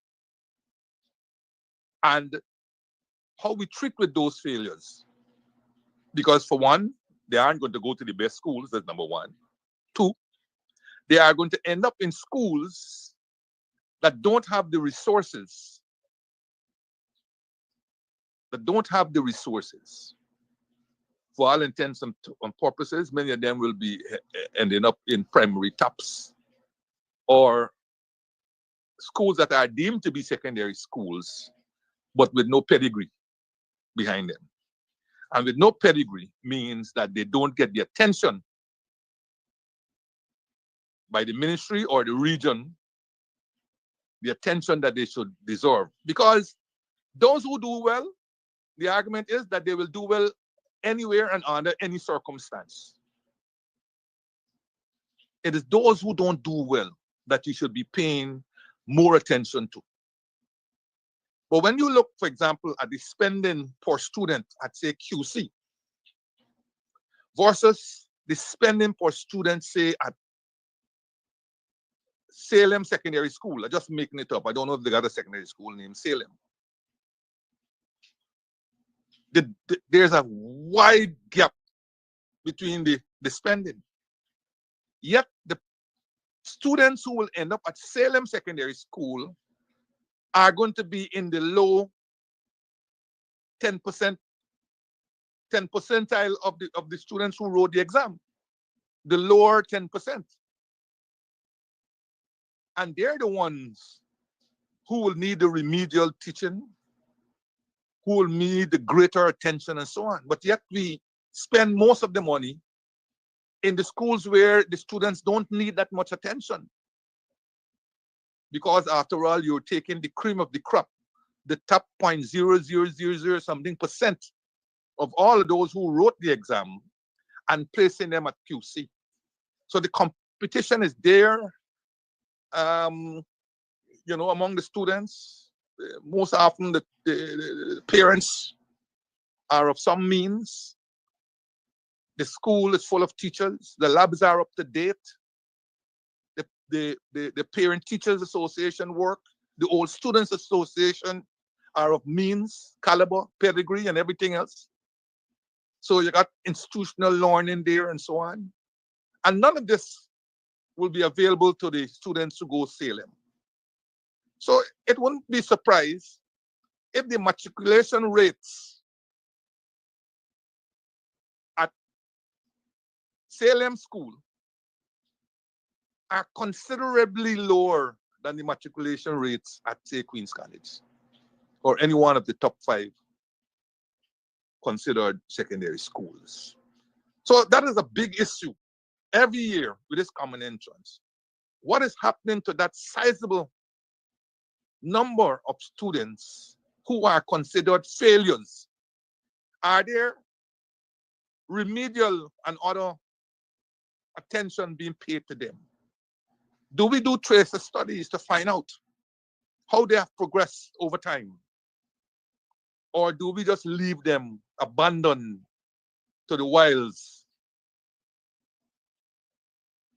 And how we treat with those failures. Because for one, they aren't going to go to the best schools, that's number one. Two, they are going to end up in schools that don't have the resources. For all intents and purposes, many of them will be ending up in primary tops or schools that are deemed to be secondary schools, but with no pedigree behind them. And with no pedigree means that they don't get the attention by the ministry or the region, the attention that they should deserve. Because those who do well, the argument is that they will do well anywhere and under any circumstance. It is those who don't do well that you should be paying more attention to. But when you look, for example, at the spending per student at, say, QC, versus the spending per student, say, at Salem Secondary School. I'm just making it up. I don't know if they got a secondary school named Salem. There's a wide gap between the spending. Yet the students who will end up at Salem Secondary School are going to be in the low 10% percentile of the students who wrote the exam, the lower 10%. And they're the ones who will need the remedial teaching, who will need the greater attention and so on. But yet we spend most of the money in the schools where the students don't need that much attention. Because after all, you're taking the cream of the crop, the top 0.0000 something percent of all of those who wrote the exam and placing them at QC. So the competition is there, among the students. Most often the parents are of some means. The school is full of teachers. The labs are up to date. The Parent Teachers Association work, the Old Students Association are of means, caliber, pedigree, and everything else. So you got institutional learning there and so on. And none of this will be available to the students who go Salem. So it wouldn't be surprised if the matriculation rates at Salem School are considerably lower than the matriculation rates at, say, Queen's College or any one of the top 5 considered secondary schools. So that is a big issue every year with this common entrance. What is happening to that sizable number of students who are considered failures? Are there remedial and other attention being paid to them? Do we do trace studies to find out how they have progressed over time? Or do we just leave them abandoned to the wilds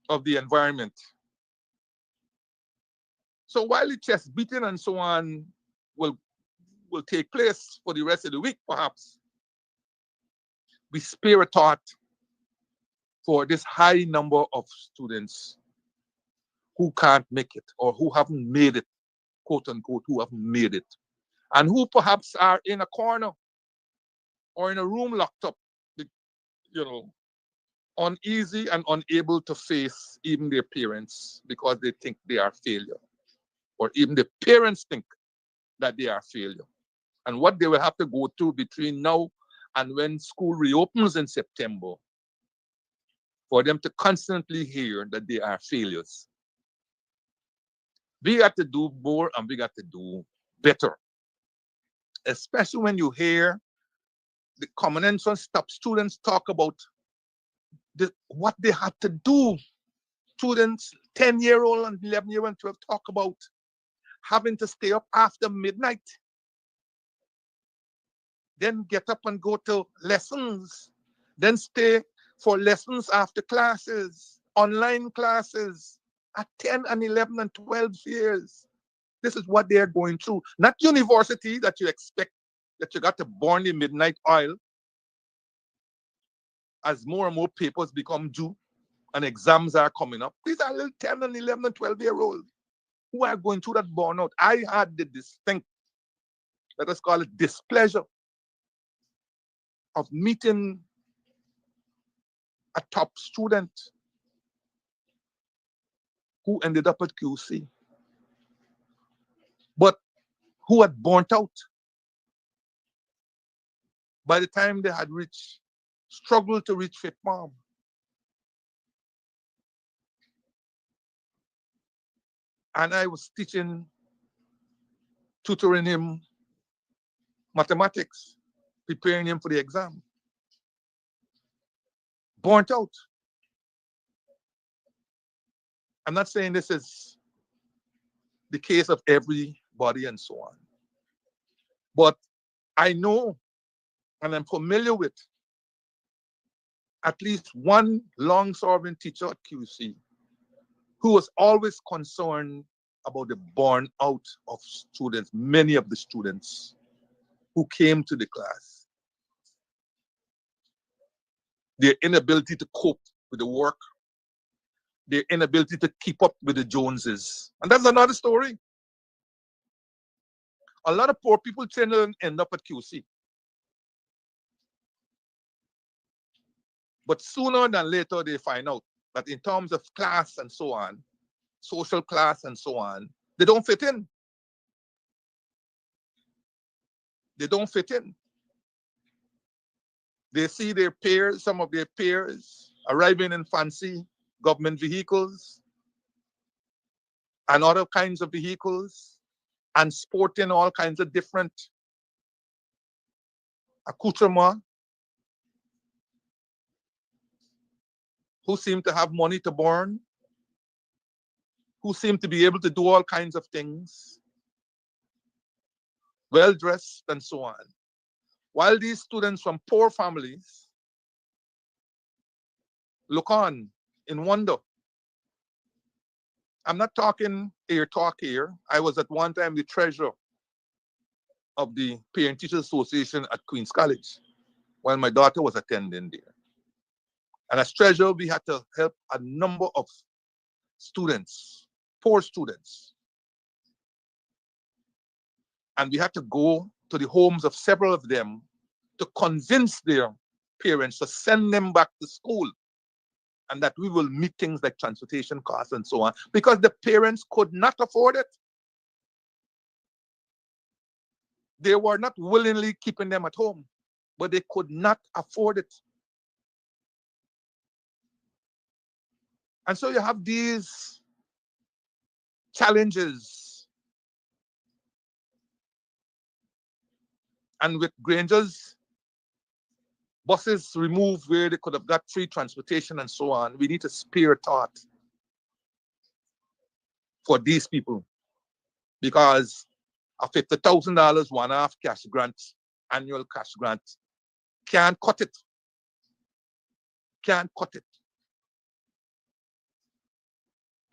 of the environment? So while the chest beating and so on will take place for the rest of the week, perhaps, we spare a thought for this high number of students who can't make it or who haven't made it, quote unquote, who haven't made it, and who perhaps are in a corner or in a room locked up, uneasy and unable to face even their parents because they think they are failure, or even the parents think that they are failure. And what they will have to go through between now and when school reopens in September for them to constantly hear that they are failures. We got to do more and we got to do better. Especially when you hear the common entrance top students talk about what they had to do. Students, 10-year-old and 11-year-old and 12 talk about having to stay up after midnight, then get up and go to lessons, then stay for lessons after classes, online classes at 10 and 11 and 12 years. This is what they're going through. Not university that you expect that you got to burn the midnight oil as more and more papers become due and exams are coming up. These are little 10 and 11 and 12-year-olds who are going through that burnout. I had the distinct, let us call it displeasure, of meeting a top student who ended up at QC, but who had burnt out by the time they had struggled to reach fifth form. And I was tutoring him mathematics, preparing him for the exam. Burnt out. I'm not saying this is the case of everybody and so on. But I know and I'm familiar with at least one long-serving teacher at QC who was always concerned about the burnout of students, many of the students who came to the class. Their inability to cope with the work, their inability to keep up with the Joneses. And that's another story. A lot of poor people tend to end up at QC. But sooner than later, they find out that in terms of class and so on, social class and so on, they don't fit in. They don't fit in. They see their peers, some of their peers, arriving in fancy government vehicles and other kinds of vehicles and sporting all kinds of different accoutrements, who seem to have money to burn, who seem to be able to do all kinds of things, well-dressed and so on. While these students from poor families look on in wonder. I'm not talking air talk here. I was at one time the treasurer of the Parent Teachers Association at Queen's College while my daughter was attending there. And as treasurer, we had to help a number of students, poor students. And we had to go to the homes of several of them to convince their parents to send them back to school, and that we will meet things like transportation costs and so on, because the parents could not afford it. They were not willingly keeping them at home, but they could not afford it. And so you have these challenges. And with Granger's buses removed where they could have got free transportation and so on, we need to spare thought for these people, because a $50,000 one-off cash grant, annual cash grant, can't cut it. Can't cut it.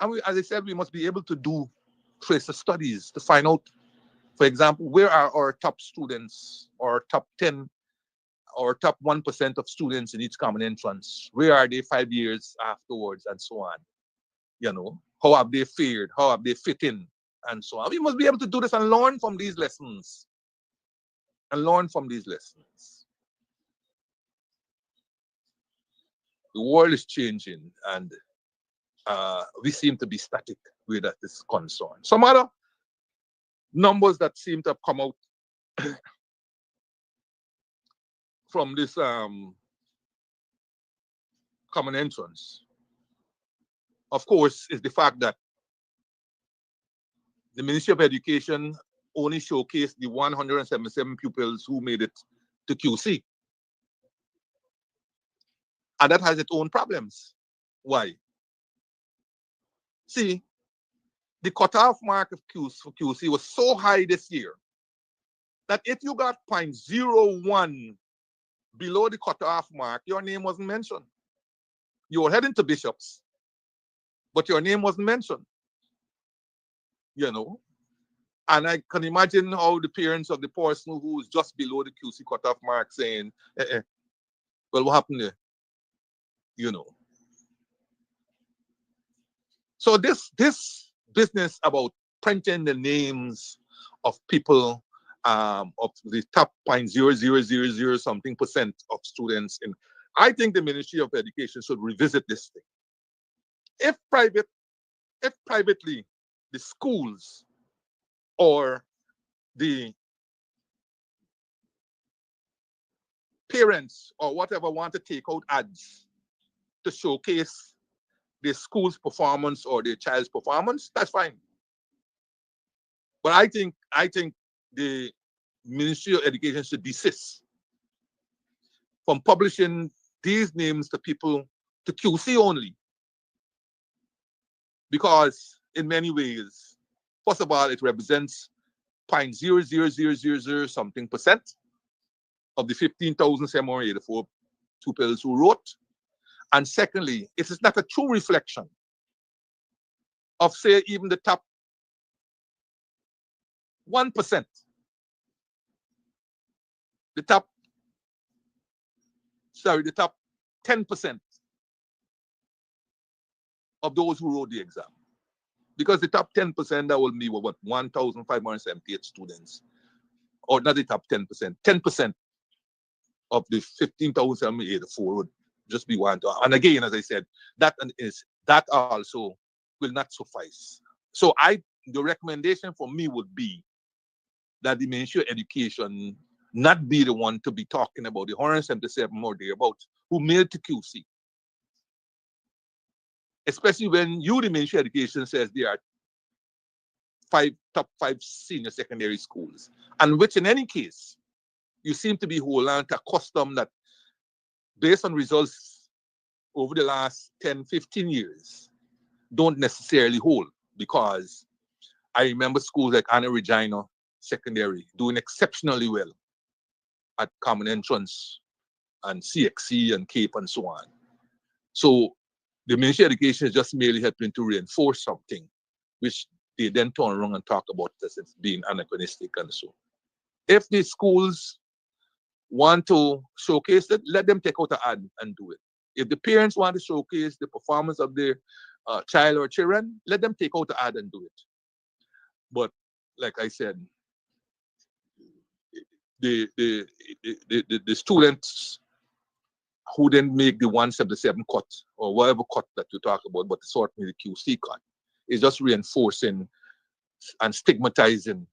And we, as I said, we must be able to do tracer studies to find out, for example, where are our top students, or top 10, or top 1% of students in each common entrance? Where are they 5 years afterwards, and so on? You know, how have they fared? How have they fit in? And so on. We must be able to do this and learn from these lessons. And learn from these lessons. The world is changing, and we seem to be static where that is concerned. Some other numbers that seem to have come out from this common entrance, of course, is the fact that the Ministry of Education only showcased the 177 pupils who made it to QC. And that has its own problems. Why? See, the cutoff mark of QC was so high this year that if you got 0.01 below the cutoff mark, your name wasn't mentioned. You were heading to Bishops, but your name wasn't mentioned. You know, And I can imagine how the parents of the person who is just below the QC cutoff mark saying, well, what happened there? You know. So this business about printing the names of people of the top 0.0000 something percent of students, and I think the Ministry of Education should revisit this thing. If privately the schools or the parents or whatever want to take out ads to showcase their school's performance or their child's performance, that's fine. But I think the Ministry of Education should desist from publishing these names to people, to QC only. Because in many ways, first of all, it represents 0.00000 something percent of the 15,784 pupils who wrote. And secondly, it is not a true reflection of, say, even the top 1%, the top 10% of those who wrote the exam. Because the top 10%, that will be what, 1,578 students. Or not the top 10%, 10% of the 15,784 would just be one. And again, as I said, that also will not suffice. So the recommendation for me would be that the Ministry of Education not be the one to be talking about the 177 or thereabouts who made to QC. Especially when you, the Ministry of Education, says there are top 5 senior secondary schools, and which in any case, you seem to be holding on to a custom that, based on results over the last 10, 15 years, don't necessarily hold. Because I remember schools like Anna Regina Secondary doing exceptionally well at Common Entrance and CXC and Cape and so on. So the Ministry of Education is just merely helping to reinforce something, which they then turn around and talk about as it's being anachronistic and so. If the schools want to showcase it, let them take out an ad and do it. If the parents want to showcase the performance of their child or children, let them take out the ad and do it. But like I said, the students who then make the 177 cut or whatever cut that you talk about, but certainly the QC cut, is just reinforcing and stigmatizing,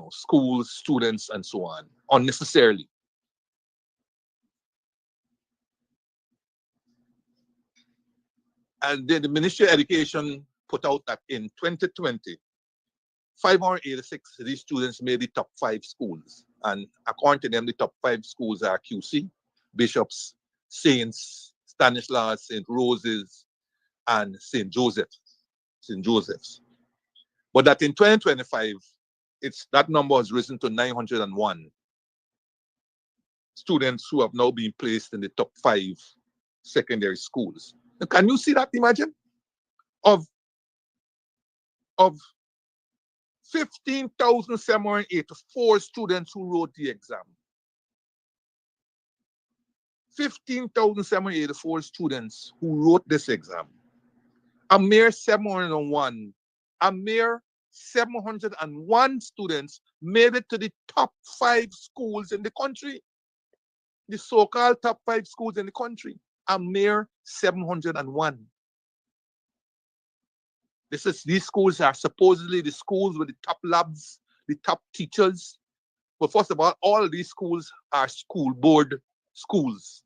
schools, students, and so on, unnecessarily. And then the Ministry of Education put out that in 2020, 586 of these students made the top 5 schools. And according to them, the top 5 schools are QC, Bishops, Saints, Stanislaus, St. Roses, and St. Joseph's. But that in 2025, that number has risen to 901 students who have now been placed in the top 5 secondary schools. Now, can you see that? Imagine of 15,784 students who wrote the exam. 15,784 students who wrote this exam. A mere 701 students made it to the top 5 schools in the country. The so-called top 5 schools in the country. A mere 701. These schools are supposedly the schools with the top labs, the top teachers. But first of all of these schools are school board schools.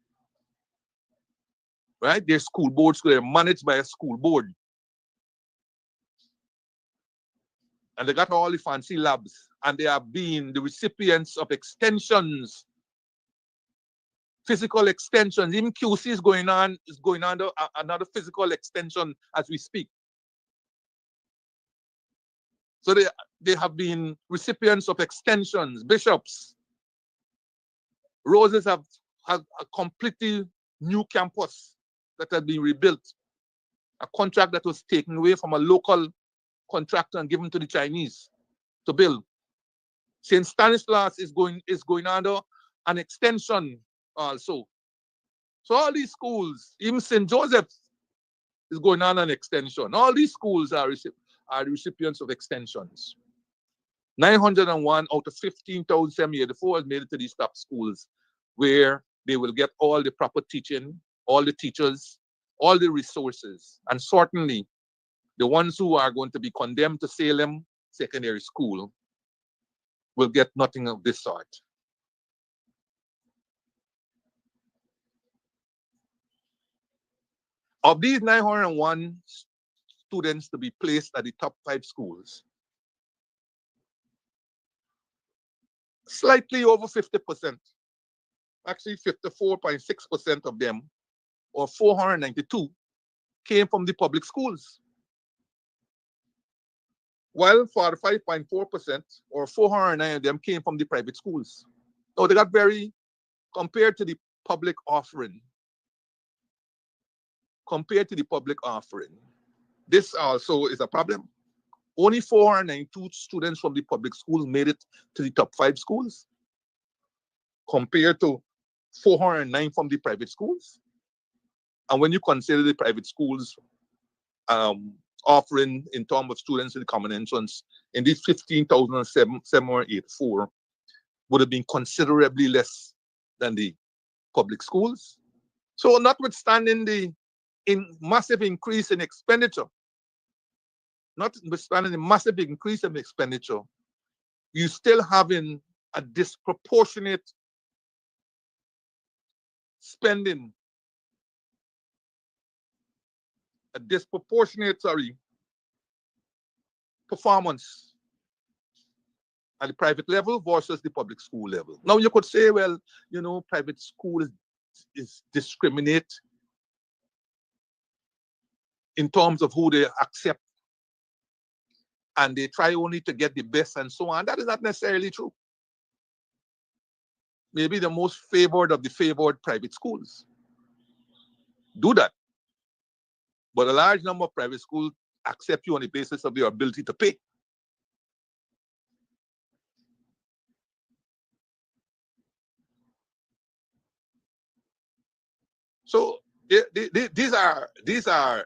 Right? They're school board schools. They're managed by a school board. And they got all the fancy labs. And they have been the recipients of extensions, physical extensions. Even QC is going on another physical extension as we speak. So they have been recipients of extensions. Bishops, Roses have a completely new campus that has been rebuilt. A contract that was taken away from a local contractor and given to the Chinese to build. St. Stanislaus is going under an extension also. So all these schools, even St. Joseph's is going on an extension. All these schools are the recipients of extensions. 901 out of 15,784 has made it to these top schools where they will get all the proper teaching, all the teachers, all the resources. And certainly the ones who are going to be condemned to Salem Secondary School will get nothing of this sort. Of these 901 students to be placed at the top 5 schools, slightly over 50%, actually 54.6% of them, or 492, came from the public schools, while 45.4%, or 409 of them, came from the private schools. So they got very, compared to the public offering, this also is a problem. Only 492 students from the public schools made it to the top 5 schools, compared to 409 from the private schools. And when you consider the private schools offering in terms of students in the common entrance, in these 15,784 would have been considerably less than the public schools. So notwithstanding the massive increase in expenditure, you still having a disproportionate spending, performance at the private level versus the public school level. Now you could say, well, you know, private school is discriminate in terms of who they accept, and they try only to get the best and so on. That is not necessarily true. Maybe the most favored of the favored private schools do that. But a large number of private schools accept you on the basis of your ability to pay. So these are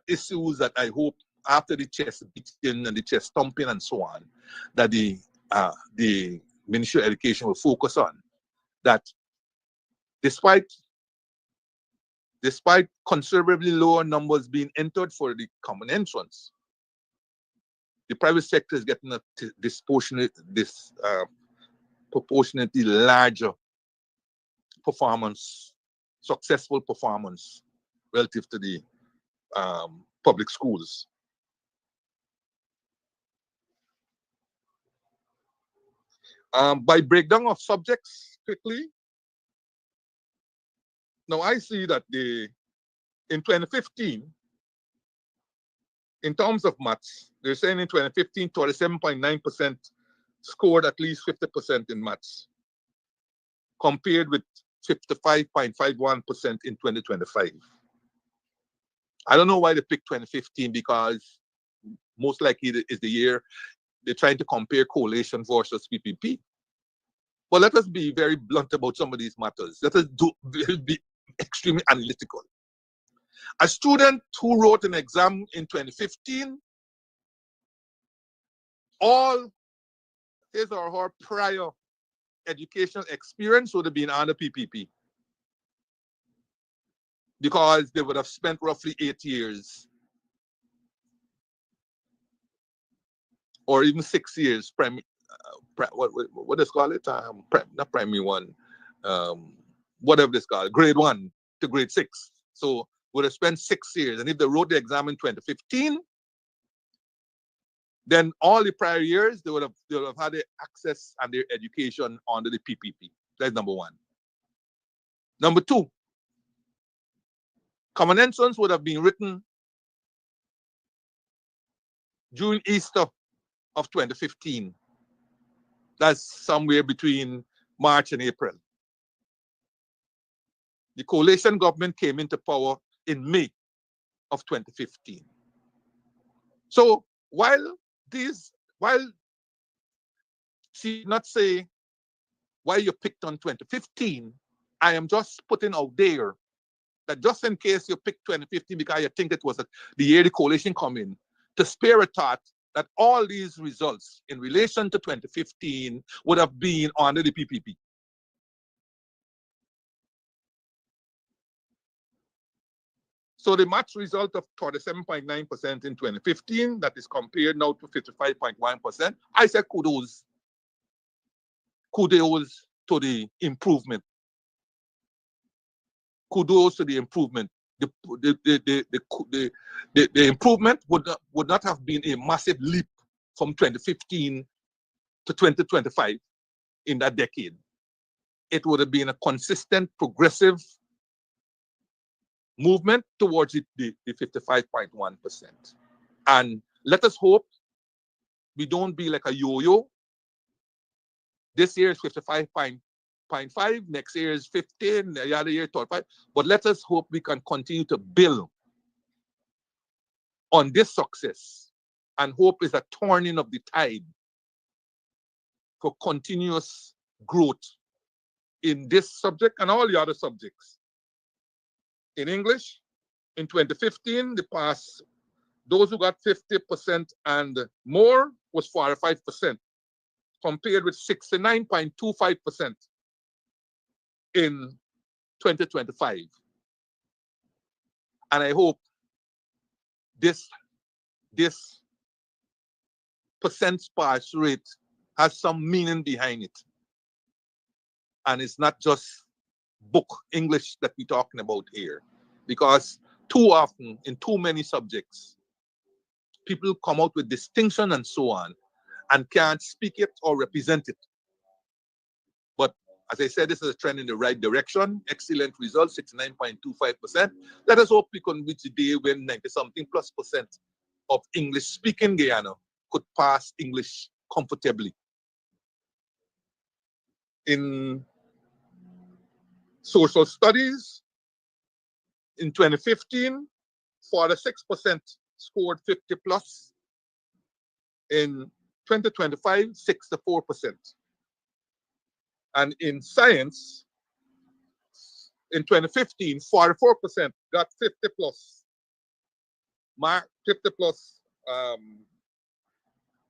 issues that I hope after the chest beating and the chest thumping and so on, that the Ministry of Education will focus on. That despite considerably lower numbers being entered for the common entrance, the private sector is getting a proportionately larger performance, successful performance relative to the public schools. By breakdown of subjects quickly, now I see that in 2015, in terms of maths, they're saying in 2015, 27.9% scored at least 50% in maths, compared with 55.51% in 2025. I don't know why they picked 2015, because most likely it is the year they're trying to compare collation versus PPP. But let us be very blunt about some of these matters. Let us be extremely analytical. A student who wrote an exam in 2015, all his or her prior educational experience would have been under PPP, because they would have spent roughly 8 years or even 6 years, what does call it? Not primary one, whatever this called, grade 1 to grade 6. So would have spent 6 years. And if they wrote the exam in 2015, then all the prior years, they would have had their access and their education under the PPP. That's number one. Number two, common entrance would have been written during Easter of 2015. That's somewhere between March and April. The coalition government came into power in May of 2015. So while these, while she did not say why you picked on 2015, I am just putting out there that just in case you picked 2015 because you think it was the year the coalition come in, to spare a thought that all these results in relation to 2015 would have been under the PPP. So the match result of 47.9% in 2015, that is compared now to 55.1%, I said kudos. Kudos to the improvement. Kudos to the improvement. The improvement would not have been a massive leap from 2015 to 2025 in that decade. It would have been a consistent, progressive movement towards the 55.1%. And let us hope we don't be like a yo-yo. This year is 55.5, next year is 15, the other year 25. But let us hope we can continue to build on this success, and hope is a turning of the tide for continuous growth in this subject and all the other subjects. In English, in 2015, the pass, those who got 50% and more was 45%, compared with 69.25% in 2025. And I hope this percent pass rate has some meaning behind it. And it's not just book English that we're talking about here. Because too often, in too many subjects, people come out with distinction and so on, and can't speak it or represent it. But as I said, this is a trend in the right direction. Excellent results, 69.25%. Let us hope we can reach the day when 90-something plus percent of English-speaking Guyana could pass English comfortably. In social studies, in 2015, 46% scored 50 plus. In 2025, 64%. And in science, in 2015, 44% got 50 plus. 50 plus,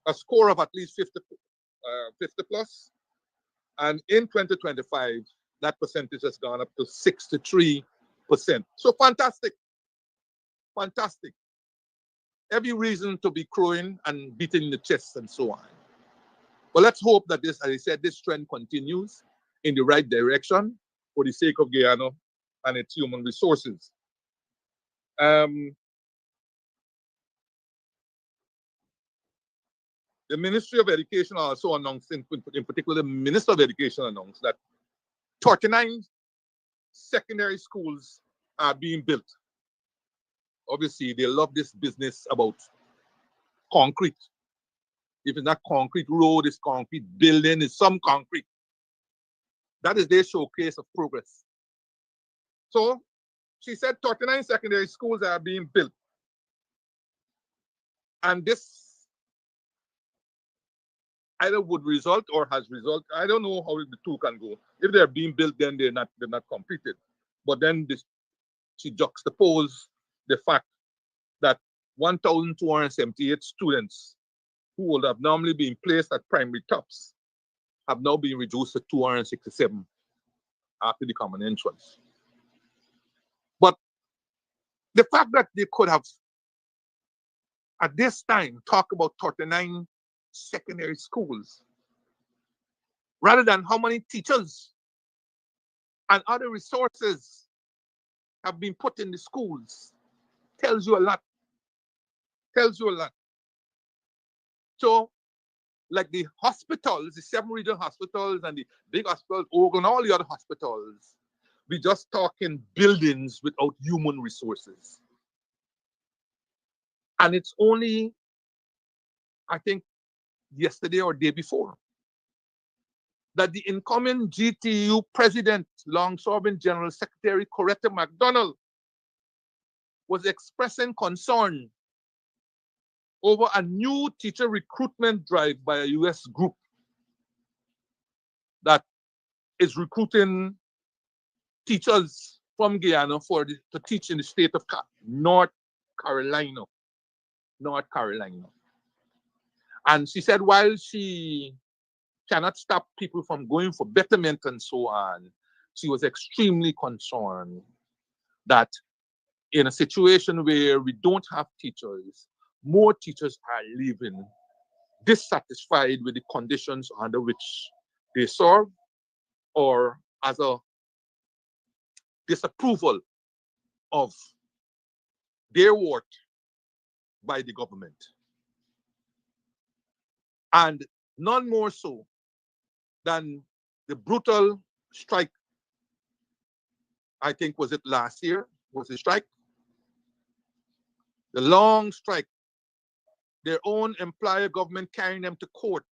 a score of at least 50 plus. And in 2025, that percentage has gone up to 63%. So fantastic. Fantastic. Every reason to be crowing and beating the chest and so on. But let's hope that this, as I said, this trend continues in the right direction for the sake of Guyana and its human resources. The Ministry of Education also announced, in particular, the Minister of Education announced that 39 secondary schools are being built. Obviously, they love this business about concrete. If it's not concrete road, it's concrete building, it's some concrete. That is their showcase of progress. So she said 39 secondary schools are being built. And this either would result or has resulted. I don't know how the two can go. If they're being built, then they're not completed. But then she juxtaposed the fact that 1,278 students who would have normally been placed at primary tops have now been reduced to 267 after the common entrance. But the fact that they could have, at this time, talk about 39 secondary schools, rather than how many teachers and other resources have been put in the schools, tells you a lot. Tells you a lot. So, like the hospitals, the 7 regional hospitals and the big hospitals, Oregon, all the other hospitals, we just talking buildings without human resources. And it's only, I think, yesterday or day before, that the incoming GTU president, long-serving General Secretary Coretta McDonald, was expressing concern over a new teacher recruitment drive by a US group that is recruiting teachers from Guyana to teach in the state of North Carolina. North Carolina. And she said while she cannot stop people from going for betterment and so on, she was extremely concerned that in a situation where we don't have teachers, more teachers are leaving dissatisfied with the conditions under which they serve, or as a disapproval of their work by the government. And none more so than the brutal strike, I think was it last year, was the strike? The long strike, their own employer government carrying them to court,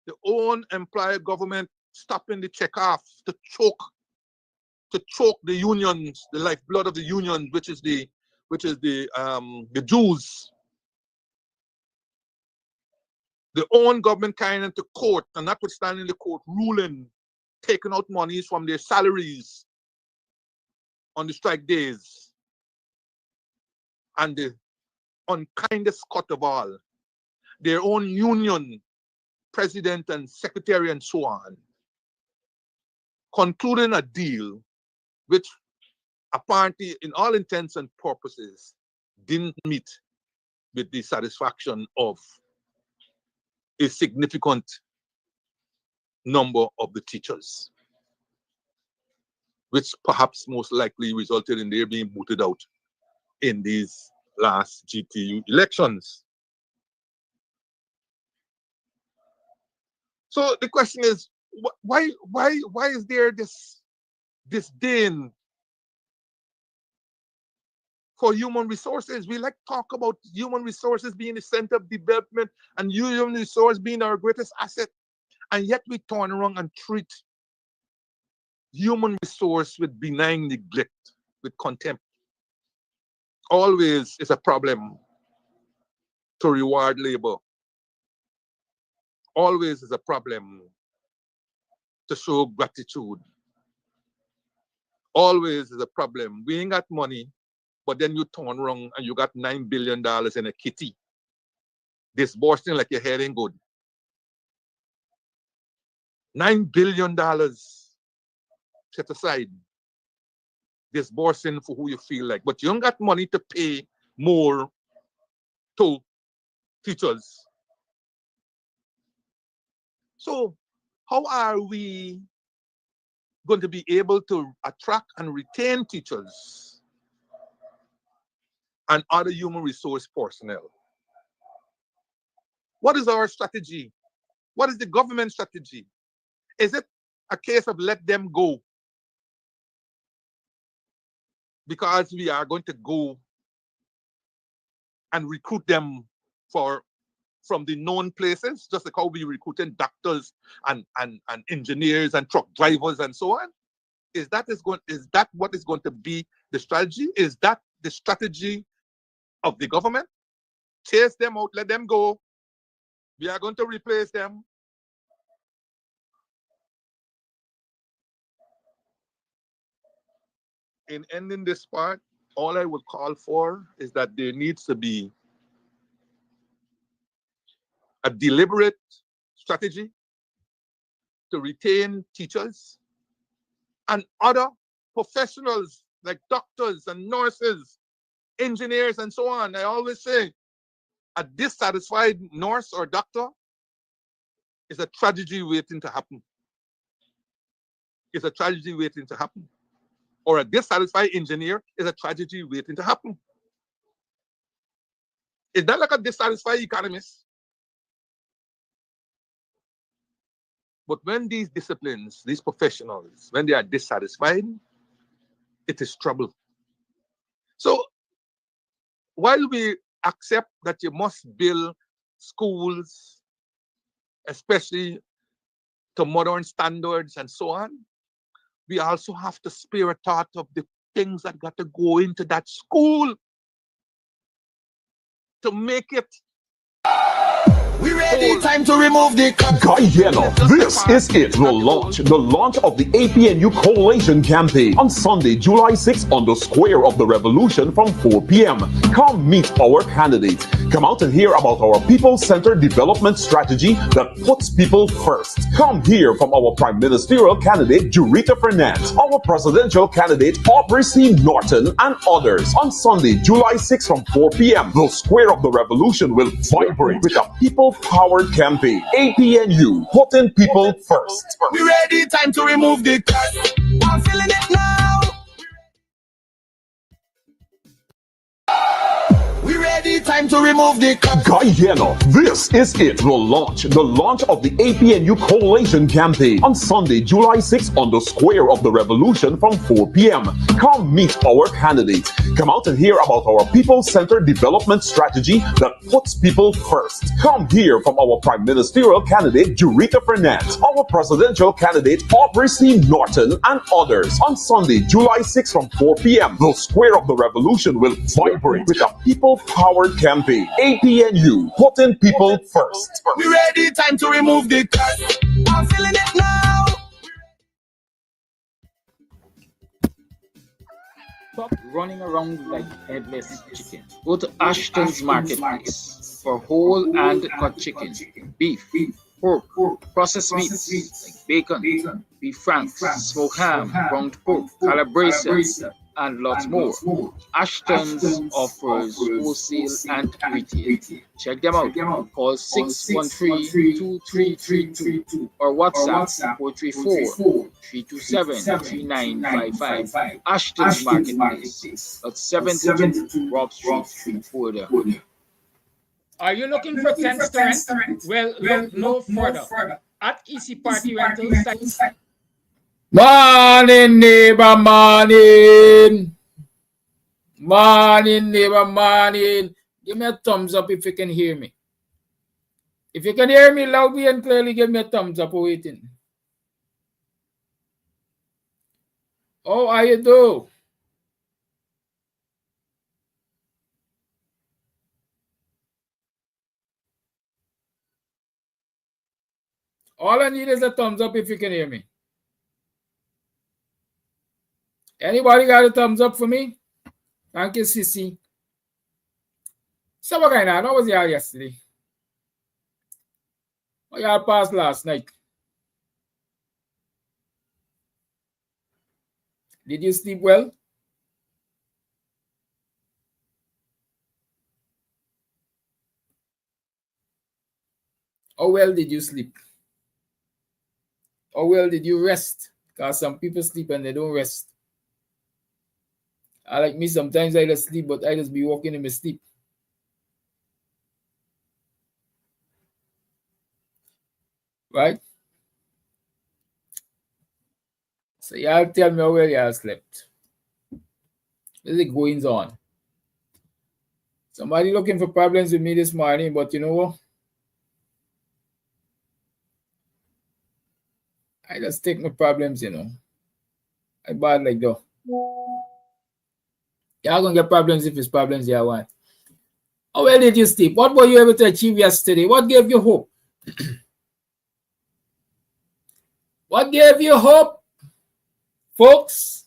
their own employer government stopping the check off to choke the unions, the lifeblood of the union, which is the Jews. The own government carrying them to court, and notwithstanding the court ruling, taking out monies from their salaries on the strike days. And the unkindest cut of all, their own union president and secretary and so on, concluding a deal which apparently, in all intents and purposes, didn't meet with the satisfaction of a significant number of the teachers, which perhaps most likely resulted in their being booted out in these last GTU elections. So the question is, why is there this disdain for human resources? We like talk about human resources being the center of development and human resource being our greatest asset, and yet we turn around and treat human resource with benign neglect, with contempt. Always is a problem to reward labor. Always is a problem to show gratitude. Always is a problem. We ain't got money, but then you turn around and you got $9 billion in a kitty, disbursing like your head ain't good. $9 billion set aside, disbursing for who you feel like, but you don't got money to pay more to teachers. So how are we going to be able to attract and retain teachers and other human resource personnel? What is our strategy? What is the government strategy? Is it a case of let them go because we are going to go and recruit them from the known places, just like how we recruiting doctors and engineers and truck drivers and so on? Is that what is going to be the strategy? Is that the strategy of the government? Chase them out, let them go. We are going to replace them. In ending this part, all I would call for is that there needs to be a deliberate strategy to retain teachers and other professionals like doctors and nurses, engineers, and so on. I always say a dissatisfied nurse or doctor is a tragedy waiting to happen. It's a tragedy waiting to happen. Or a dissatisfied engineer is a tragedy waiting to happen. It's not like a dissatisfied economist. But when these disciplines, these professionals, when they are dissatisfied, it is trouble. So while we accept that you must build schools, especially to modern standards and so on, we also have to spare a thought of the things that got to go into that school to make it
We ready, time to remove the
Guyana, this is it, the launch of the APNU Coalition campaign on Sunday, July 6th on the Square of the Revolution from 4 p.m. Come meet our candidates. Come out and hear about our people-centered development strategy that puts people first. Come hear from our Prime Ministerial candidate, Jurita Fernandez, our presidential candidate, Aubrey C. Norton, and others on Sunday, July 6th from 4 p.m. The Square of the Revolution will vibrate with a people-powered campaign. APNU, putting people first.
We ready, time to remove the curse. I'm feeling it now. We ready, time to remove the curse.
Guyana, this is it, the launch of the APNU Coalition campaign on Sunday, July 6th on the Square of the Revolution from 4 p.m. Come meet our candidates. Come out and hear about our people-centered development strategy that puts people first. Come hear from our Prime Ministerial candidate, Jurita Fernandez, our presidential candidate, Aubrey C. Norton, and others on Sunday, July 6th from 4 p.m. The Square of the Revolution will vibrate with a people-powered campaign. APNU, putting people first.
We ready, time to remove the curse. I'm feeling it now.
Stop running around like headless chicken. Go to Ashton's Marketplace for whole and cut chicken, beef, pork, processed meats like bacon, beef franks, smoked ham, ground pork, calabrese, and lots more. Ashton's offers wholesale and retail. Check them out. Call 613-2332 or WhatsApp 434-327-3955. Ashton's Marketplace. That's 72 Rob Street, Florida. Are you looking for tents to rent? Well, look no further. At Easy Party Rentals.
Morning, neighbor, morning. Morning, neighbor, morning. Give me a thumbs up if you can hear me. If you can hear me loudly and clearly, give me a thumbs up. Waiting. How are you doing? All I need is a thumbs up if you can hear me. Anybody got a thumbs up for me? Thank you, Sissy. So what kind of? How was y'all yesterday? What y'all passed last night? Did you sleep well? How well did you sleep? How well did you rest? Because some people sleep and they don't rest. I like me, sometimes I just sleep, but I just be walking in my sleep. Right? So y'all tell me how well y'all slept. What is it goings on? Somebody looking for problems with me this morning, but you know what? I just take my problems, you know. I bad like that. Y'all gonna get problems if it's problems y'all want. How well did you sleep? What were you able to achieve yesterday? What gave you hope? What gave you hope, folks?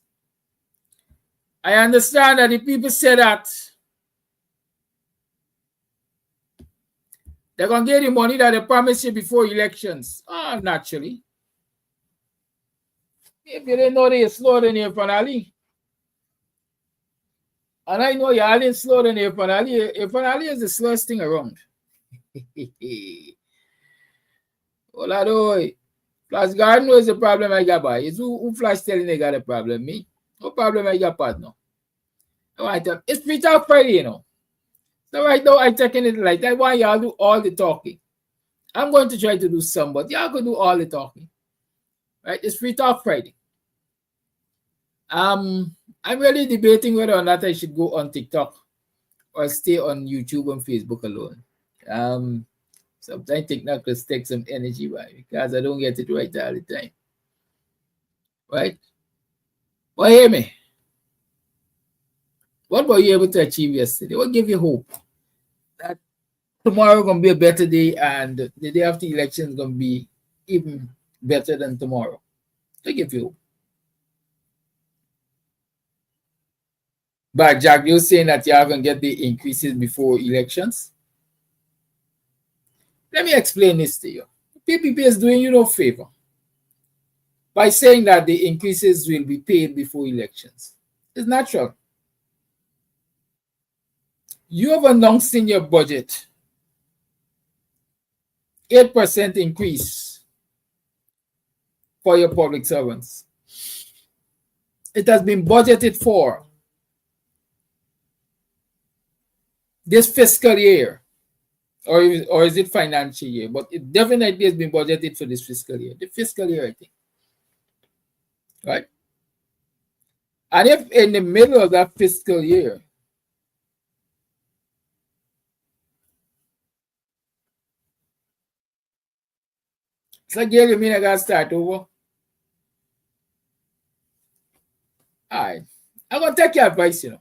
I understand that the people say that they're gonna get the money that they promised you before elections. Naturally. If you didn't know they slow than here for Ali. And I know y'all didn't slow than here for Ali. Ali is the slowest thing around. Hola, Flash God knows the problem I got by. It's who Flash telling they got a problem, me? No problem I got partner. It's Free Talk Friday, you know. So right now I'm taking it like that. Why y'all do all the talking? I'm going to try to do some, but y'all can do all the talking. Right? It's Free Talk Friday. I'm really debating whether or not I should go on TikTok or stay on YouTube and Facebook alone. Sometimes TikTok just takes some energy by because I don't get it right all the time. Right? But hear me. What were you able to achieve yesterday? What gave you hope? That tomorrow gonna be a better day, and the day after election is gonna be even better than tomorrow. To give you. But Jack, you're saying that you are gonna get the increases before elections. Let me explain this to you. PPP is doing you no favor by saying that the increases will be paid before elections. It's natural. You have announced in your budget 8% increase for your public servants. It has been budgeted for this fiscal year, or is it financial year? But it definitely has been budgeted for this fiscal year. The fiscal year, I think. Right? And if in the middle of that fiscal year, it's like, yeah, you mean I gotta start over? All right. I'm gonna take your advice, you know.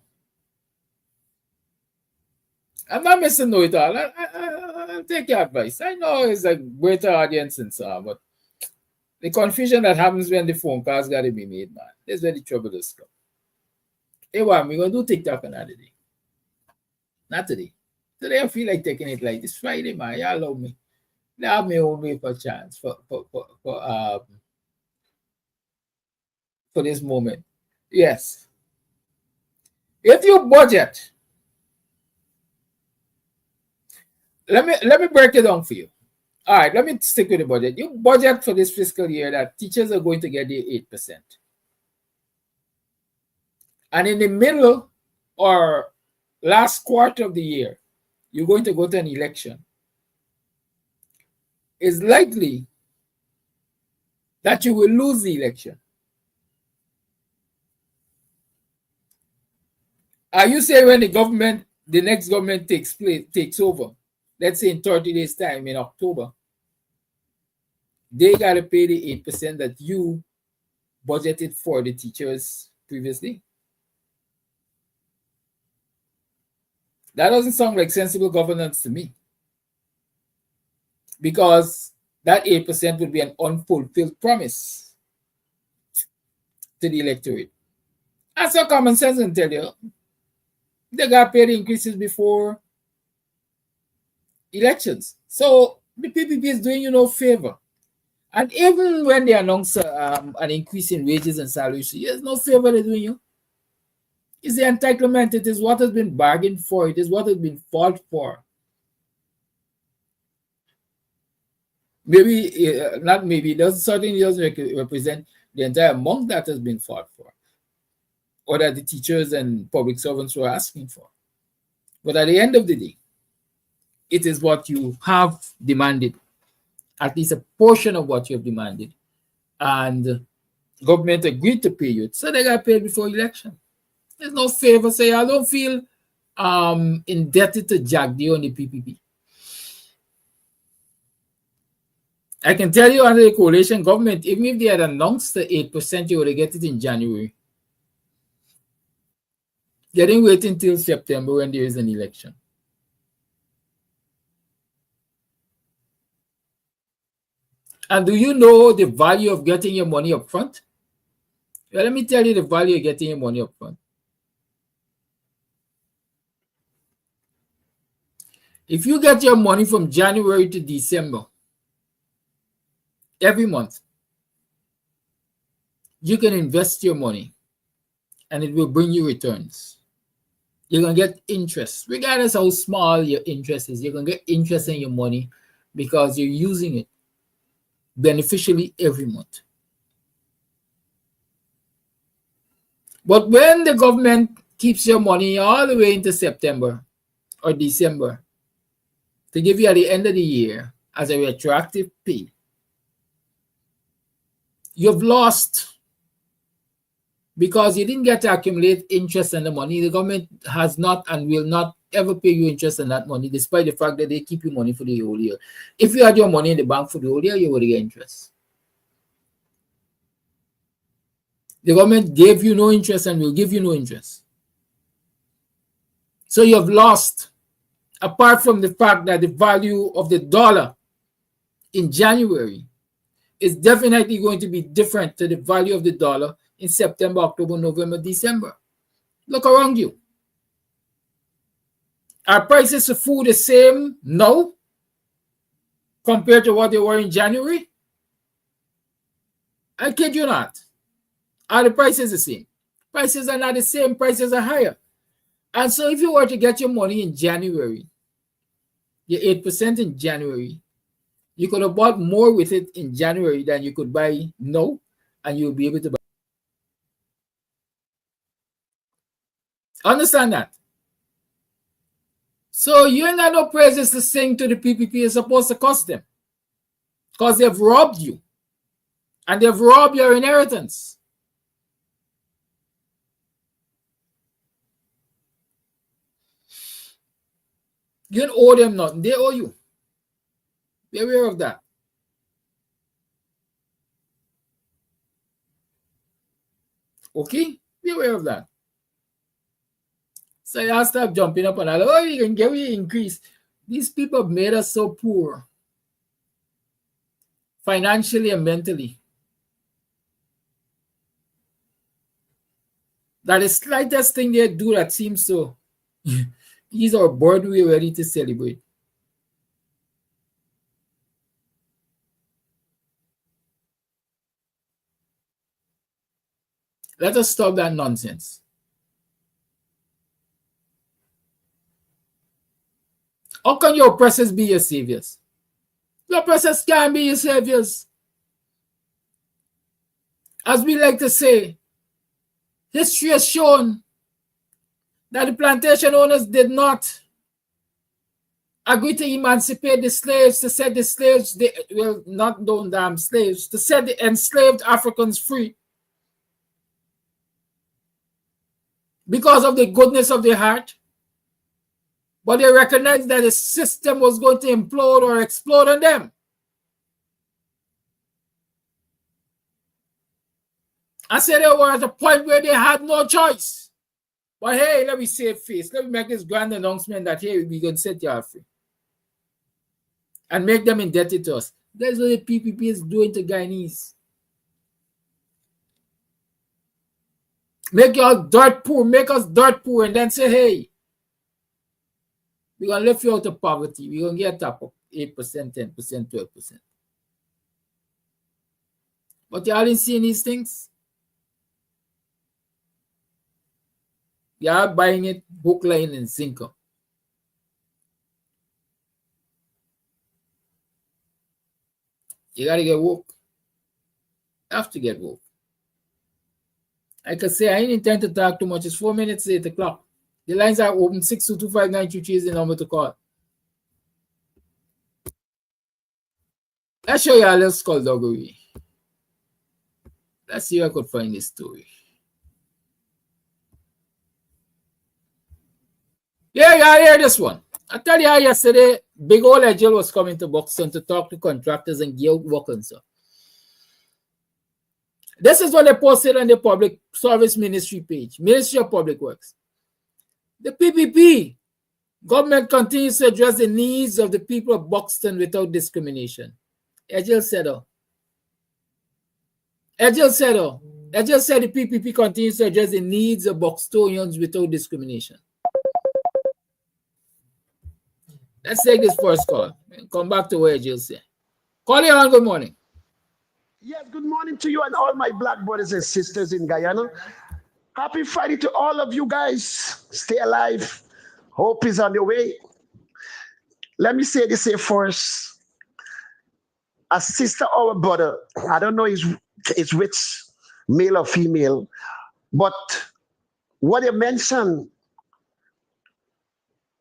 I'm not missing no it all. I'll take your advice. I know it's a greater audience and so on, but the confusion that happens when the phone calls gotta be made, man. That's where the trouble is come. Hey, what? We're gonna do TikTok another day. Not today. Today I feel like taking it like this Friday, man. Y'all love me. They have my own way for chance for this moment. Yes. If you budget, let me break it down for you. All right, let me stick with the budget. You budget for this fiscal year that teachers are going to get the 8%. And in the middle or last quarter of the year, you're going to go to an election. It's likely that you will lose the election. Are you saying when the next government takes over, let's say in 30 days' time in October, they gotta pay the 8% that you budgeted for the teachers previously? That doesn't sound like sensible governance to me. Because that 8% would be an unfulfilled promise to the electorate. And so common sense can tell you they got paid increases before elections. So the PPP is doing you no favor. And even when they announce an increase in wages and salaries, there's no favor they're doing you. It's the entitlement. It is what has been bargained for. It is what has been fought for. Maybe, not maybe, it certainly doesn't represent the entire amount that has been fought for, or that the teachers and public servants were asking for. But at the end of the day, it is what you have demanded, at least a portion of what you have demanded, and government agreed to pay you, so they got paid before election. There's no favor. Say, I don't feel indebted to Jack D on the PPP. I can tell you under the coalition government, even if they had announced the 8%, you would get it in January. They didn't wait until September when there is an election. And do you know the value of getting your money up front? Well, let me tell you the value of getting your money up front. If you get your money from January to December, every month, you can invest your money and it will bring you returns. You're going to get interest. Regardless how small your interest is, you're going to get interest in your money because you're using it beneficially every month. But when the government keeps your money all the way into September or December to give you at the end of the year as a retroactive pay, you've lost because you didn't get to accumulate interest on the money. The government has not and will not ever pay you interest on that money, despite the fact that they keep you money for the whole year. If you had your money in the bank for the whole year, you would get interest. The government gave you no interest and will give you no interest. So you have lost apart from the fact that the value of the dollar in January is definitely going to be different to the value of the dollar in September, October, November, December. Look around you. Are prices of food the same now compared to what they were in January? I kid you not. Are the prices the same? Prices are not the same. Prices are higher. And so if you were to get your money in January, your 8% in January, you could have bought more with it in January than you could buy now, and you'll be able to buy. Understand that? So you ain't got no praises to sing to the PPP is supposed to cost them, because they've robbed you, and they've robbed your inheritance. You don't owe them nothing. They owe you. Be aware of that. Okay? Be aware of that. So y'all stop jumping up and all, oh, you can get your increase. These people have made us so poor, financially and mentally, that the slightest thing they do that seems so ease our burden, we're ready to celebrate. Let us stop that nonsense. How can your oppressors be your saviors? Your oppressors can't be your saviors. As we like to say, history has shown that the plantation owners did not agree to emancipate the slaves, to set the slaves, well, not those damn slaves, to set the enslaved Africans free because of the goodness of their heart. But they recognized that the system was going to implode or explode on them. I said they were at a point where they had no choice. But hey, let me save face. Let me make this grand announcement that, hey, we're going to set you free. And make them indebted to us. That's what the PPP is doing to Guyanese. Make y'all dirt poor, make us dirt poor, and then say, hey, we're going to lift you out of poverty. We're going to get up 8%, 10%, 12%. But y'all didn't see these things? Y'all buying it hook, line, and sinker. You got to get woke. You have to get woke. I could say I ain't intend to talk too much. It's 4 minutes, 8 o'clock. The lines are open. 6225923 is the number to call. Let's show you a little skullduggery. Let's see if I could find this story. Yeah, y'all hear this one. I tell you how yesterday, big old Agile was coming to Buxton to talk to contractors and give workers. This is what they posted on the Public Service Ministry page, Ministry of Public Works. The PPP, government continues to address the needs of the people of Buxton without discrimination. Agile said, Agile said the PPP continues to address the needs of Buxtonians without discrimination. Let's take this first call and come back to what Agile said. Call you on, good morning.
Yes, good morning to you and all my black brothers and sisters in Guyana. Happy Friday to all of you guys. Stay alive. Hope is on the way. Let me say this here first. A sister or a brother, I don't know is which, male or female, but what you mentioned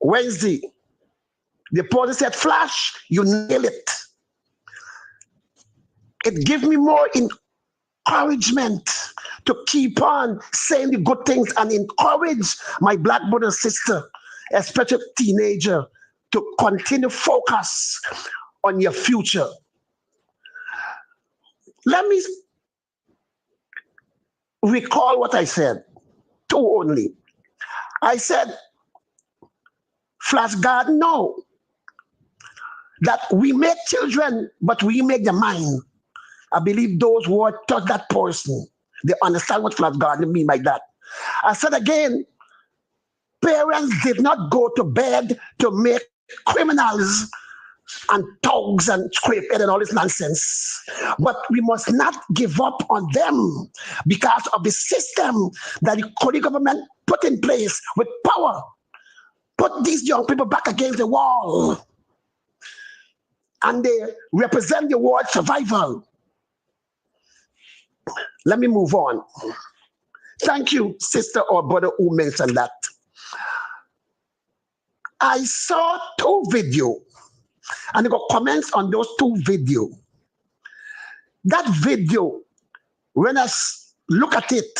Wednesday, the person said, Flash, you nail it. It gives me more encouragement to keep on saying the good things and encourage my black brother and sister, especially teenager, to continue focus on your future. Let me recall what I said, two only. I said, Flash Garden know that we make children, but we make the mind. I believe those words touch that person. They understand what Flash Garden mean by that. I said again, parents did not go to bed to make criminals and thugs and scrapehead and all this nonsense. But we must not give up on them because of the system that the Cody government put in place with power. Put these young people back against the wall. And they represent the word survival. Let me move on. Thank you, sister or brother who mentioned that. I saw 2 videos, and I got comments on those 2 videos. That video, when I look at it,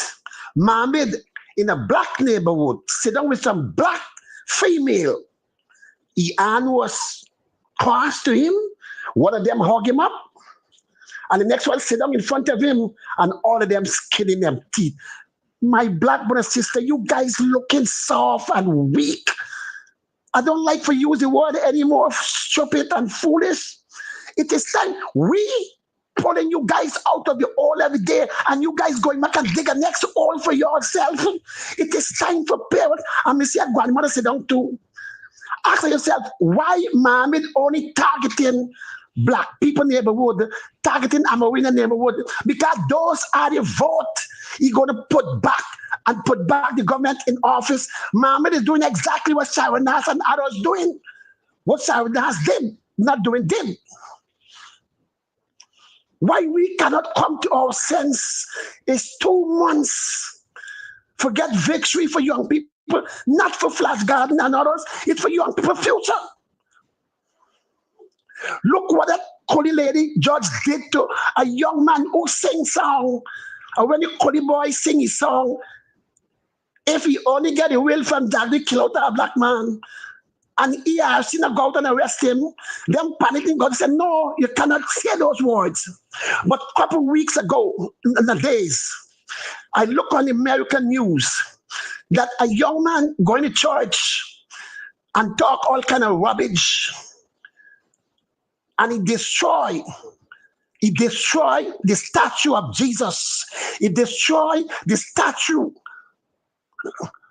Mohammed in a black neighborhood, sit down with some black female. Ian was close to him. One of them hug him up, and the next one sit down in front of him, and all of them skinning them teeth. My black brother, sister, you guys looking soft and weak. I don't like to use the word anymore, stupid and foolish. It is time we pulling you guys out of the hole every day, and you guys going back and dig a next hole for yourself. It is time for parents. And me see a grandmother sit down too. Ask yourself, why Mohammed only targeting black people neighborhood, targeting Amorina neighborhood? Because those are the vote he's going to put back and put back the government in office. Mohammed is doing exactly what Sharon Nass and others doing. What Sharon Nass did, not doing them. Why we cannot come to our sense is 2 months. Forget victory for young people, not for Flash Garden and others. It's for young people's future. Look what that Cody lady judge did to a young man who sings song. And when the Cody boy sing his song, if he only get a will from that, we kill out a black man. And he has seen a go out and arrest him. Them panicking, God said, no, you cannot say those words. But a couple weeks ago, in the days, I look on American news that a young man going to church and talk all kind of rubbish, and he destroy the statue of Jesus. He destroy the statue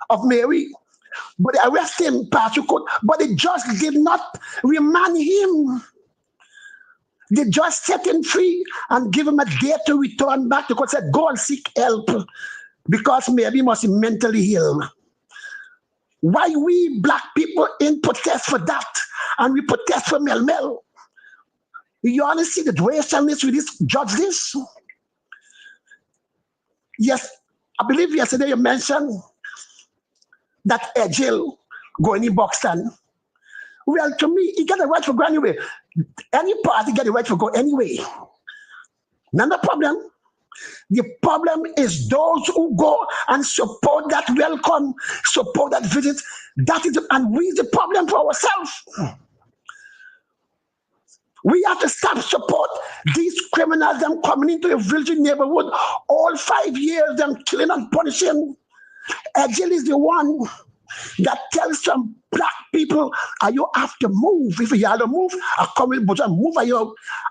of Mary. But they arrest him, Pastor Court, but the judge did not remand him. They just set him free and give him a day to return back to court. Said, go and seek help because maybe he must be mentally ill. Why we black people in protest for that and we protest for Mel Mel? You only see the racialness with this judge this? Yes, I believe yesterday you mentioned that Jill going in Buxton. Well, to me, he got the right to go anyway. Any party get the right to go anyway. Not the problem. The problem is those who go and support that welcome, support that visit. That is, and we the problem for ourselves. We have to stop support these criminals, them coming into the village neighborhood all 5 years, them killing and punishing. Jill is the one that tells some black people, you have to move. If you have to move, I come in, but I move.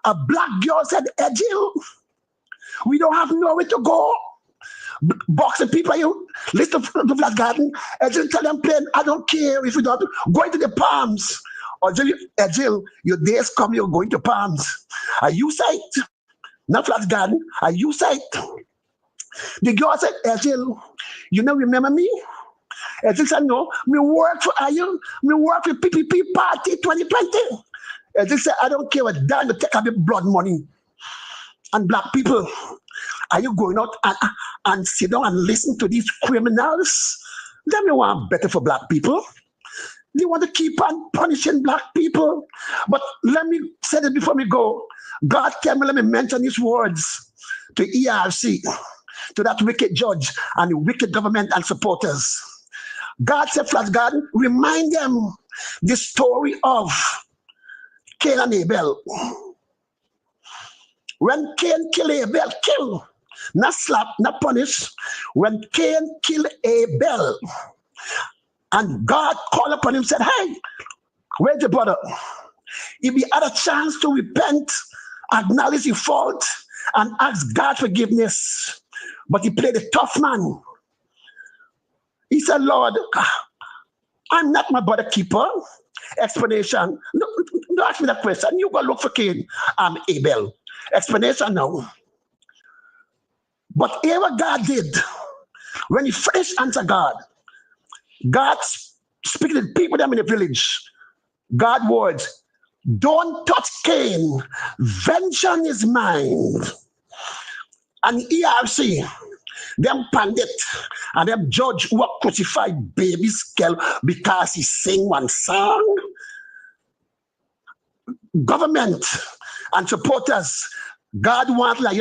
A black girl said, Jill, we don't have nowhere to go. Boxing people, you listen to the Flash Garden, Jill tell them plain, I don't care if you don't go into the palms. Or Jill, your days come, you're going to palms. Are you sight? Not Flash Garden, are you sight? The girl said, Jill, you know, remember me? Jill said, no, me work for you. Me work for PPP Party 2020. Jill said, I don't care what damn you take up your blood money. And black people, are you going out and sit down and listen to these criminals? They may want better for black people. They want to keep on punishing black people. But let me say this before we go. God tell me, let me mention these words to ERC, to that wicked judge and the wicked government and supporters. God said, Flash Garden, remind them the story of Cain and Abel. When Cain killed Abel, kill, not slap, not punish. When Cain killed Abel, And God called upon him and said, hey, where's your brother? If he had a chance to repent, acknowledge his fault, and ask God forgiveness, but he played a tough man. He said, Lord, I'm not my brother keeper. Explanation. No, don't ask me that question. You go look for Cain. I'm Abel. Explanation now. But here what God did, when he finished answer God, God speaking to the people them in the village, God words, don't touch Cain. Vengeance is mine. And ERC, them pandit and them judge who are crucified baby skull because he sing one song. Government and supporters, God wants like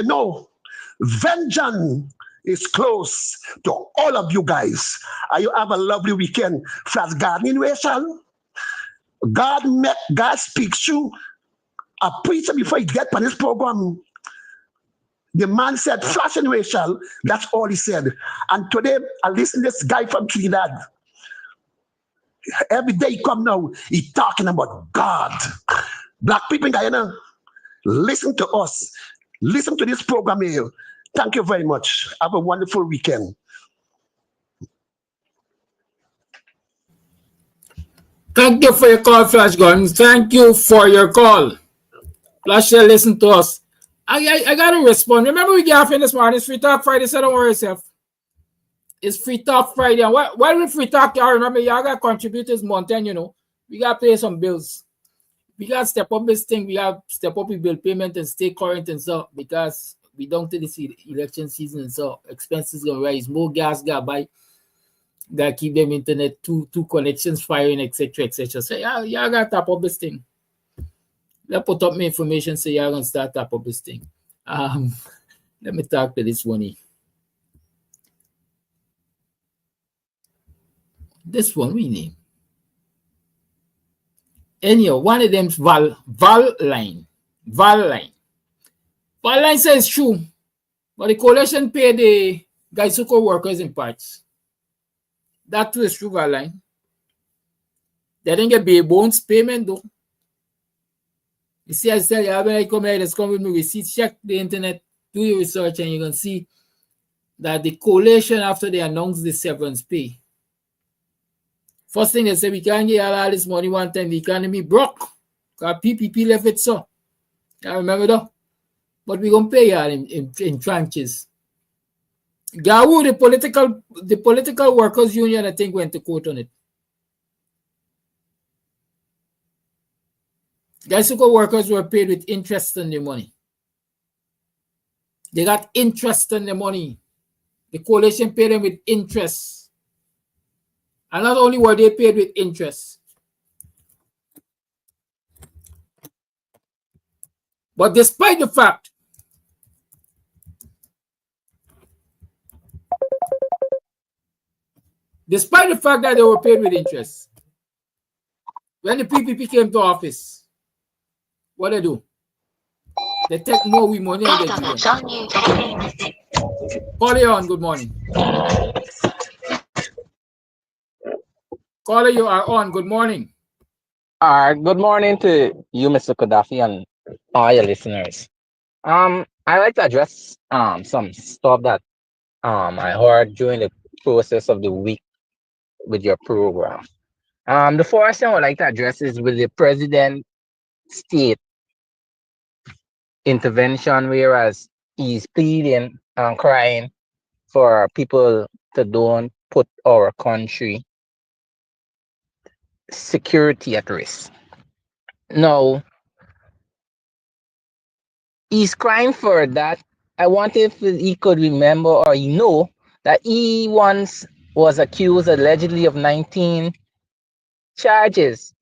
vengeance is close to all of you guys. And you have a lovely weekend. Flash gardening Rachel. God speaks to a preacher before he get on this program. The man said, flash and Rachel. That's all he said. And today, I listen to this guy from Trinidad. Every day he come now, he talking about God. Black people in Guyana, listen to us. Listen to this program here. Thank you very much. Have a wonderful weekend.
Thank you for your call, Flash Gordon. Thank you for your call. Flash, listen to us. I got to respond. Remember we got in this morning. It's Free Talk Friday, so don't worry yourself. It's Free Talk Friday. And why we Free Talk, y'all remember, y'all got contributors, Mountain, we got to pay some bills. We got to step up this thing. We got to step up with bill payment and stay current and so, because we don't take this election season and so expenses going to rise. More gas got to buy. Got to keep them internet, two connections firing, etc., etc. So y'all got to tap up this thing. Let put up my information so y'all going to start tap up this thing. Let me talk to this one here. This one we name. Anyhow, one of them's Val line. Val line says true, but the coalition paid the Gaisuko workers in parts. That too is true, Val line. They didn't get bare bones payment though. You see, I tell you, when I come here, just come with me receipts, check the internet, do your research, and you can see that the coalition, after they announced the severance pay, first thing they say, we can't get all this money one time, the economy broke. Because PPP left it so. I remember that. But we're going to pay y'all in tranches. GAWU, the political workers union, I think, went to court on it. Gaisuko workers were paid with interest on their money. They got interest on their money. The coalition paid them with interest. And not only were they paid with interest, but despite the fact that they were paid with interest, when the PPP came to office, what they do? They take more we money and they give them. Caller, on. Good morning. Caller, you are on. Good morning.
Good morning to you, Mr. Gaddafi, and all your listeners. I like to address some stuff that I heard during the process of the week with your program. The first thing I would like to address is with the president state intervention, whereas he's pleading and crying for people to don't put our country security at risk. No, he's crying for that. I wonder if he could remember or that he once was accused allegedly of 19 charges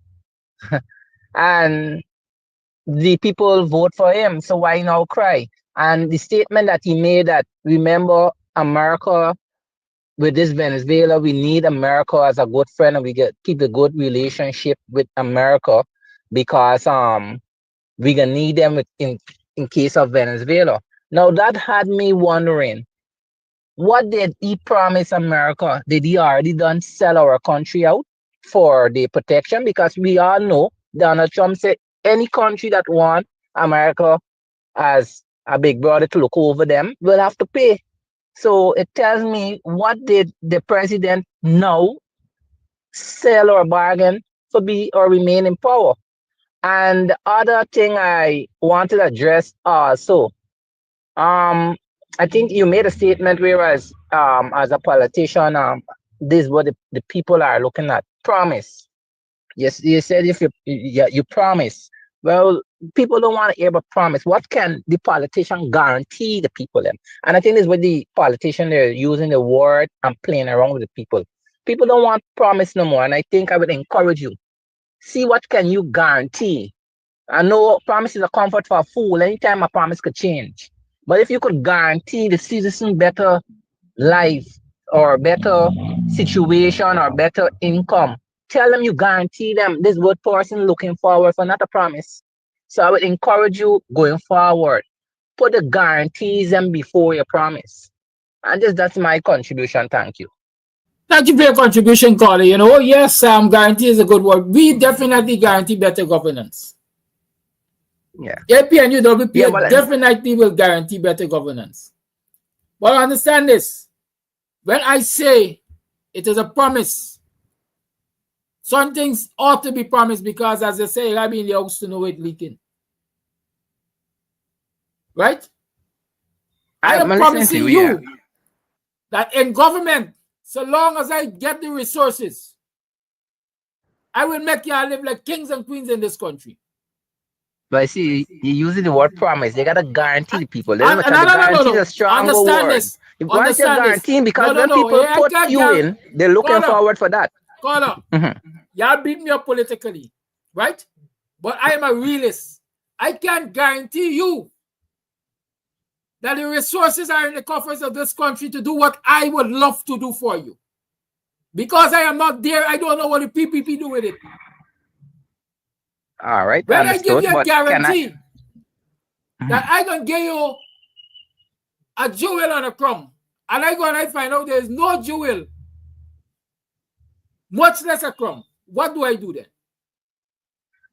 and the people vote for him. So why now cry? And the statement that he made that, remember America with this Venezuela, we need America as a good friend and we keep a good relationship with America because we gonna need them in case of Venezuela. Now that had me wondering, What did he promise America? Did he already done sell our country out for the protection? Because we all know Donald Trump said any country that want America as a big brother to look over them will have to pay. So it tells me, what did the president now sell or bargain for be or remain in power? And the other thing I want to address also, I think you made a statement, whereas as a politician, this is what the people are looking at. Promise. Yes, you said if you promise. Well, people don't want to hear about promise. What can the politician guarantee the people them? And I think this is what the politician, they're using the word and playing around with the people. People don't want promise no more. And I think I would encourage you. See what can you guarantee. I know promise is a comfort for a fool. Anytime a promise could change. But if you could guarantee the citizen better life or better situation or better income, tell them you guarantee them this good person looking forward for, not a promise. So I would encourage you going forward. Put the guarantees them before your promise. And just that's my contribution. Thank you.
Thank you for your contribution, Carly. You know, yes, guarantee is a good word. We definitely guarantee better governance.
Yeah.
AP and UWP definitely will guarantee better governance. But understand this. When I say it is a promise, some things ought to be promised, because as they say, I've been in the house to know it leaking. Right? I am promising you that in government, so long as I get the resources, I will make you all live like kings and queens in this country.
But see, you're using the word promise. They gotta guarantee the people. Guarantee is a stronger word. You want to guarantee, because when people put you in, they're looking forward for that.
Caller, y'all beat me up politically, right? But I am a realist. I can guarantee you that the resources are in the coffers of this country to do what I would love to do for you. Because I am not there, I don't know what the PPP do with it.
All right.
When I give you a guarantee that I can give you a jewel and a crumb, and I go and I find out there is no jewel, much less a crumb, what do I do then?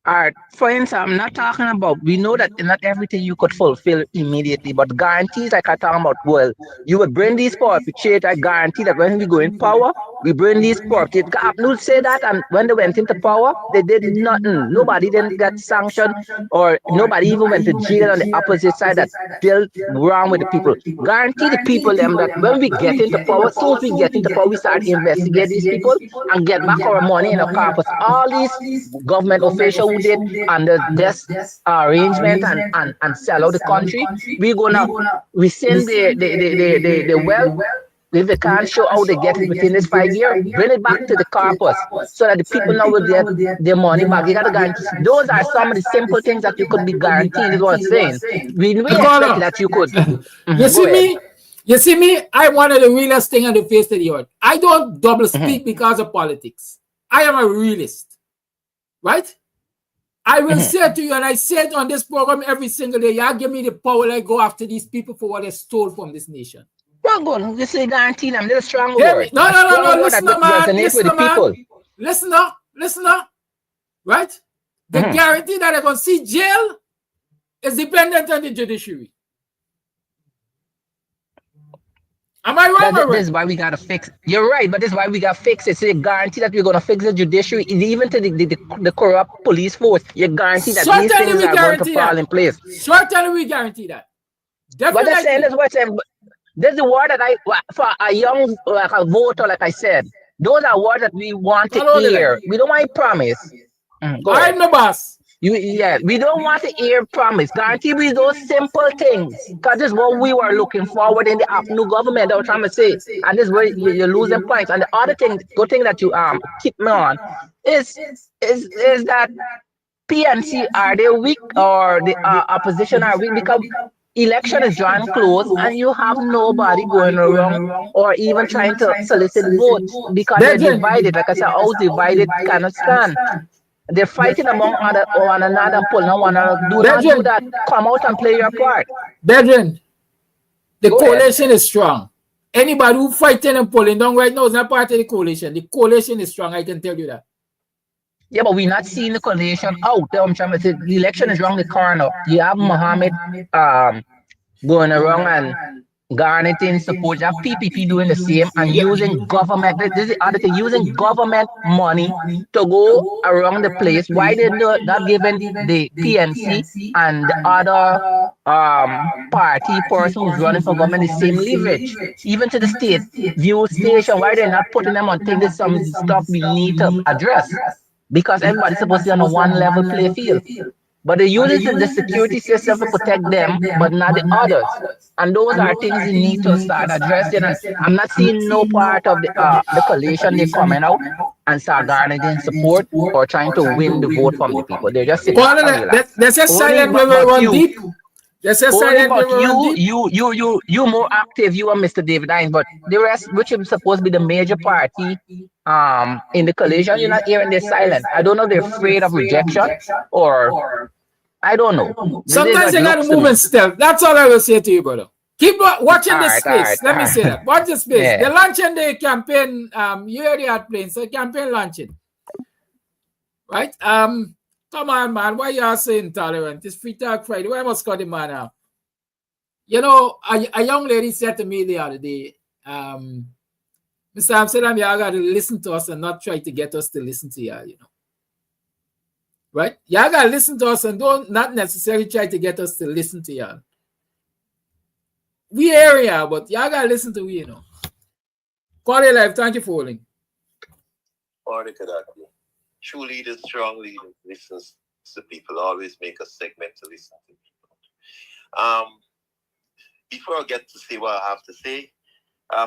All right. For instance, I'm not talking about, we know that not everything you could fulfill immediately, but guarantees like I talking about, well, you would bring these perpetuate. I guarantee that when we go in power, we bring these perpetuate. Abnul say that, and when they went into power, they did nothing. Nobody didn't get sanctioned, or nobody even went to jail on the opposite side that dealt wrong with the people. Guarantee the people them that when we get into power, soon as we get into power, we start investigate these people and get back our money in our corpus. All these government officials who did under this arrangement and sell out the country, we send the wealth. If they can't show how they get it within this 5 years, bring it back to the corpus so that the people now will get their money back. You gotta guarantee. Those are some of the simple things that you could be guaranteed, is what I'm saying. We expect that you could.
You see me, I wanted the realest thing on the face of the earth. I don't double speak because of politics. I am a realist. Right? I will say to you, and I say it on this program every single day, y'all give me the power, I go after these people for what they stole from this nation.
Well, good. You say guarantee them. There's a strong word.
No. Listen up, man. Listen up. Right? The guarantee that they're going to see jail is dependent on the judiciary. Am I wrong?
This is why we got to fix. You're right, but this is why we got to fix it. So you guarantee that we're going to fix the judiciary, even to the corrupt police force. You guarantee that these things are going to fall in place.
Certainly we guarantee that.
Definitely. But that's what I'm saying. There's the word that for a young like a voter, like I said, those are words that we want to hear. We don't want to promise.
I'm the boss.
We don't want to hear promise. Guarantee me those simple things. Because this is what we were looking forward in the new government. I was trying to say. And this is where you lose the points. And the other thing, good thing that you keep me on is that PNC, are they weak, or the opposition are weak? Because election is drawing close and you have nobody going around or even trying to solicit votes because they're divided. Like I said, all divided cannot stand. They're fighting among one another, pulling one another. Do not do that. Come out and play your part.
Brethren, the coalition is strong. Anybody who fighting and pulling down right now is not part of the coalition. The coalition is strong, I can tell you that.
Yeah, but we're not seeing the coalition out. I'm trying to say the election is around the corner. You have Mohammed going around and garnering support. You have PPP doing the same and using government. This is the other thing, using government money to go around the place. Why they not giving the PNC and the other party person who's running for government the same leverage? Even to the state view station, why they're not putting them on things? There's some stuff we need to address. Because everybody's supposed to be on a one level play field. But they use the security system to protect them, but not the others. And those are things you need to start addressing. And I'm not seeing no part of the coalition they coming out and start garnering support or trying to win the vote from the people. They're just sitting back and relax.
There's a silent river run deep. There's a silent river run deep.
You more active, you and Mr. David Hines, but the rest, which is supposed to be the major party in the coalition, you're not hearing their silent. I don't know if they're afraid of rejection or I don't know.
Sometimes they gotta move in stealth. That's all I will say to you, brother. Keep watching the space. Let me say that. Watch the space.
Yeah.
The luncheon day campaign, you hear the ad playing, so campaign luncheon. Right? Come on, man. Why you are so intolerant? It's Free Talk Friday. Why must cut the man out? You know, a young lady said to me the other day, Mr. Amsterdam, you got to listen to us and not try to get us to listen to you, you know. Right? You got to listen to us and don't not necessarily try to get us to listen to you. We area, but you got to listen to we, you know. Quality life, thank you for holding.
True leaders, strong leaders, listens to people, always make a segment to listen to people. Before I get to say what I have to say,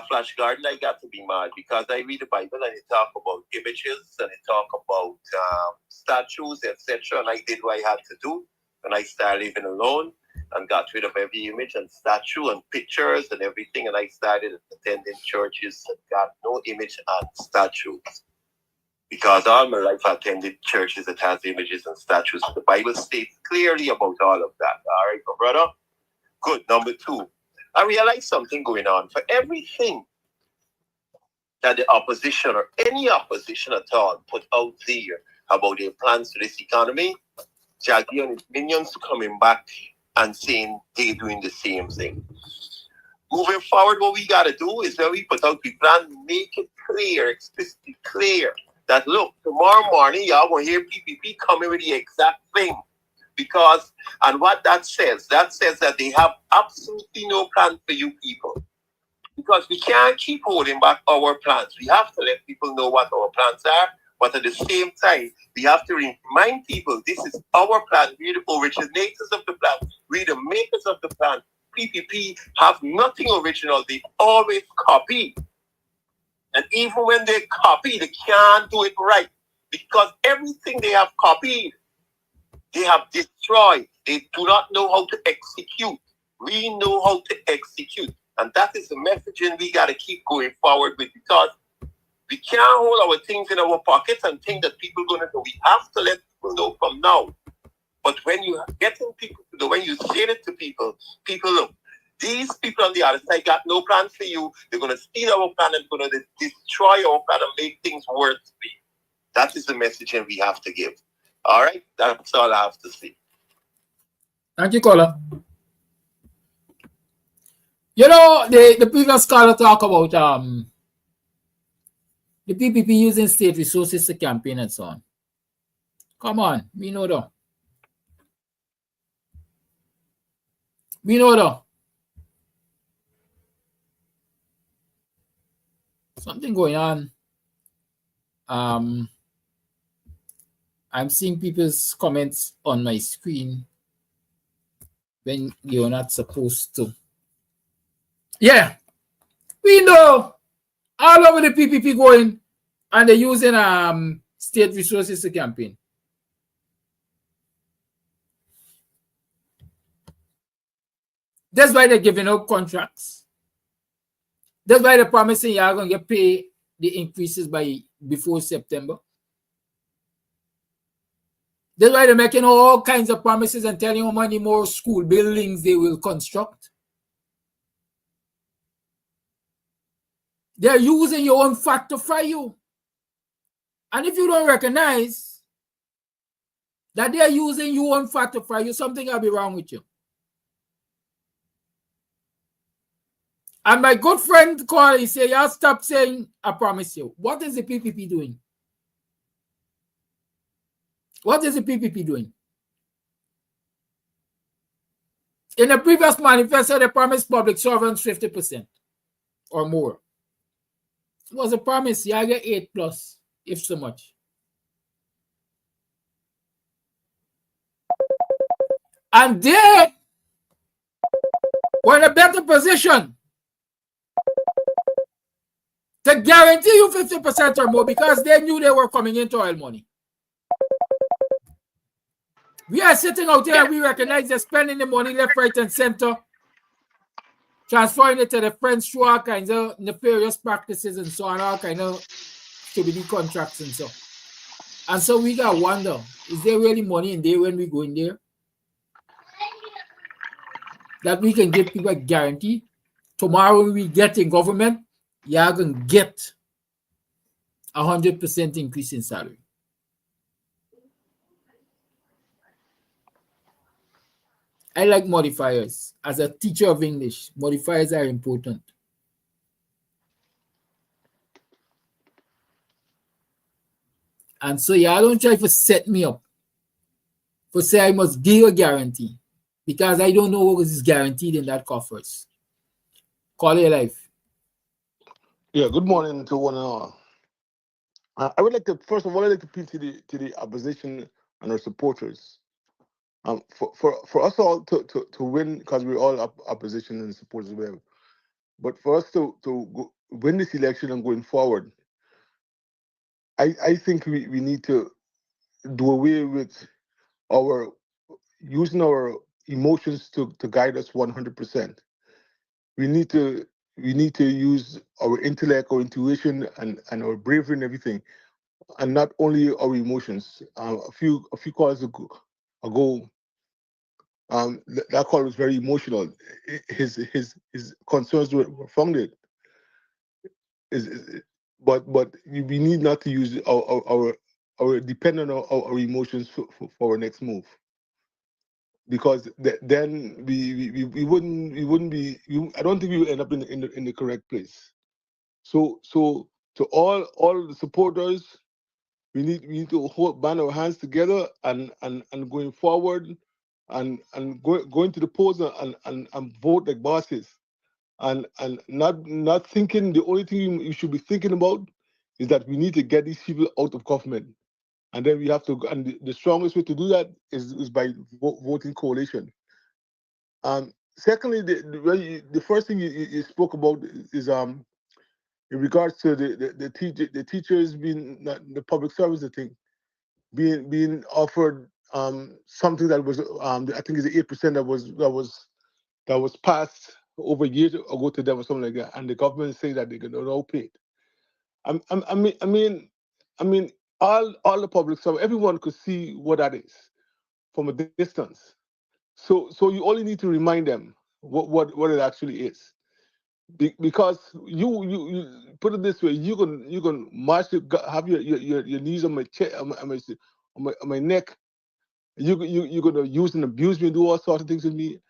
Flash Garden, I got to be mad because I read the Bible and it talk about images and it talk about statues, etc. And I did what I had to do and I started living alone and got rid of every image and statue and pictures and everything. And I started attending churches that got no image and statues. Because all my life I attended churches that has images and statues. The Bible states clearly about all of that. All right, my brother? Good. Number two, I realized something going on. For everything that the opposition or any opposition at all put out there about their plans for this economy, Jaggy and his minions coming back and saying they're doing the same thing. Moving forward, what we got to do is when we put out the plan, make it clear, explicitly clear, that look, tomorrow morning, y'all will hear PPP coming with the exact thing. Because, and what that says that they have absolutely no plan for you people. Because we can't keep holding back our plans. We have to let people know what our plans are, but at the same time, we have to remind people this is our plan. We're the originators of the plan. We're the makers of the plan. PPP have nothing original. They always copy. And even when they copy, they can't do it right. Because everything they have copied, they have destroyed. They do not know how to execute. We know how to execute. And that is the messaging we got to keep going forward with, because we can't hold our things in our pockets and think that people are going to know. We have to let people know from now. But when you get in people, when you say it to people, people look, these people on the other side got no plan for you. They're going to steal our plan and going to destroy our plan and make things worse for you. That is the messaging we have to give. All right? That's all I have to say.
Thank you, caller. You know, the previous caller talk about the PPP using state resources to campaign and so on. Come on, we know though. We know though. Something going on. I'm seeing people's comments on my screen when you're not supposed to. Yeah, we know all over the PPP going and they're using state resources to campaign. That's why they're giving out contracts. That's why they're promising you're going to get paid the increases before September. That's why they're making all kinds of promises and telling you how many more school buildings they will construct. They're using your own fat to fry you. And if you don't recognize that they're using your own fat to fry you, something will be wrong with you. And my good friend called, he said, y'all stop saying, I promise you. What is the PPP doing? What is the PPP doing? In the previous manifesto, they promised public servants 50% or more. It was a promise. You get 8+, if so much. And they were in a better position to guarantee you 50% or more because they knew they were coming into oil money. We are sitting out here and we recognize they're spending the money left, right, and center, transferring it to the French through all kinds of nefarious practices and so on, all kinds of CBD contracts and so. And so we got to wonder, is there really money in there when we go in there? That we can give people a guarantee. Tomorrow when we get in government, you're going to get 100% increase in salary. I like modifiers. As a teacher of English, modifiers are important. And so y'all don't try to set me up for say I must give a guarantee because I don't know what is guaranteed in that coffers. Call your life.
Yeah, good morning to one and all. I would like to, first of all, I'd like to appeal to the opposition and our supporters. For us all to win, because we're all opposition and supporters, whatever. But for us to win this election and going forward, I think we need to do away with our using our emotions to guide us 100%. We need to use our intellect, our intuition, and our bravery and everything, and not only our emotions. A few calls ago, that call was very emotional. His concerns were founded. But we need not to use our depend on our emotions for our next move, because then we wouldn't be. I don't think we would end up in the correct place. So to all the supporters, we need to band our hands together and going forward and going to the polls and vote like bosses, and not thinking. The only thing you should be thinking about is that we need to get these people out of government, and then we have to. And the strongest way to do that is by voting coalition. Secondly, the first thing you spoke about is in regards to the teachers being the public service thing being offered something that was I think is 8% that was passed over years ago to them or something like that, and the government say that they're gonna now pay it. I mean, all the public service, everyone could see what that is from a distance. So you only need to remind them what it actually is. Because you put it this way, you can march, have your knees on my chest, on my neck. You're gonna use and abuse me, and do all sorts of things with me.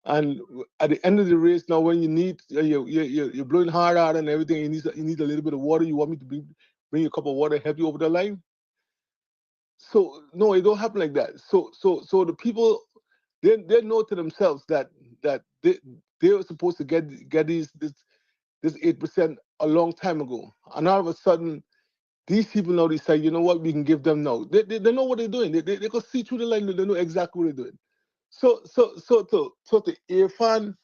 And at the end of the race, now when you need you're blowing hard out and everything, you need a little bit of water. You want me to bring you a cup of water, help you over the line. So no, it don't happen like that. So the people, they know to themselves that they were supposed to get this 8% a long time ago, and all of a sudden these people now decide, you know what, we can give them now. They know what they're doing. They can see through the line. They know exactly what they're doing. So to Irfan,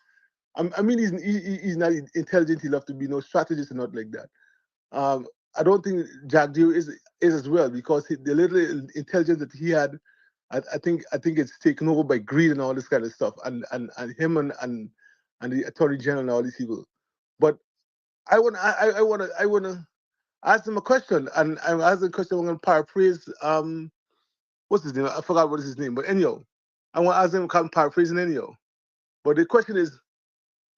I mean, he's not intelligent enough to be no strategist and not like that. I don't think Jack Deere is as well, because the little intelligence that he had, I think it's taken over by greed and all this kind of stuff, and him and the Attorney General and all these people. But I wanna ask him a question, and I'm asking a question. I'm gonna paraphrase. What's his name? I forgot what is his name, but anyhow, I want to ask him. I'm paraphrasing anyhow. But the question is,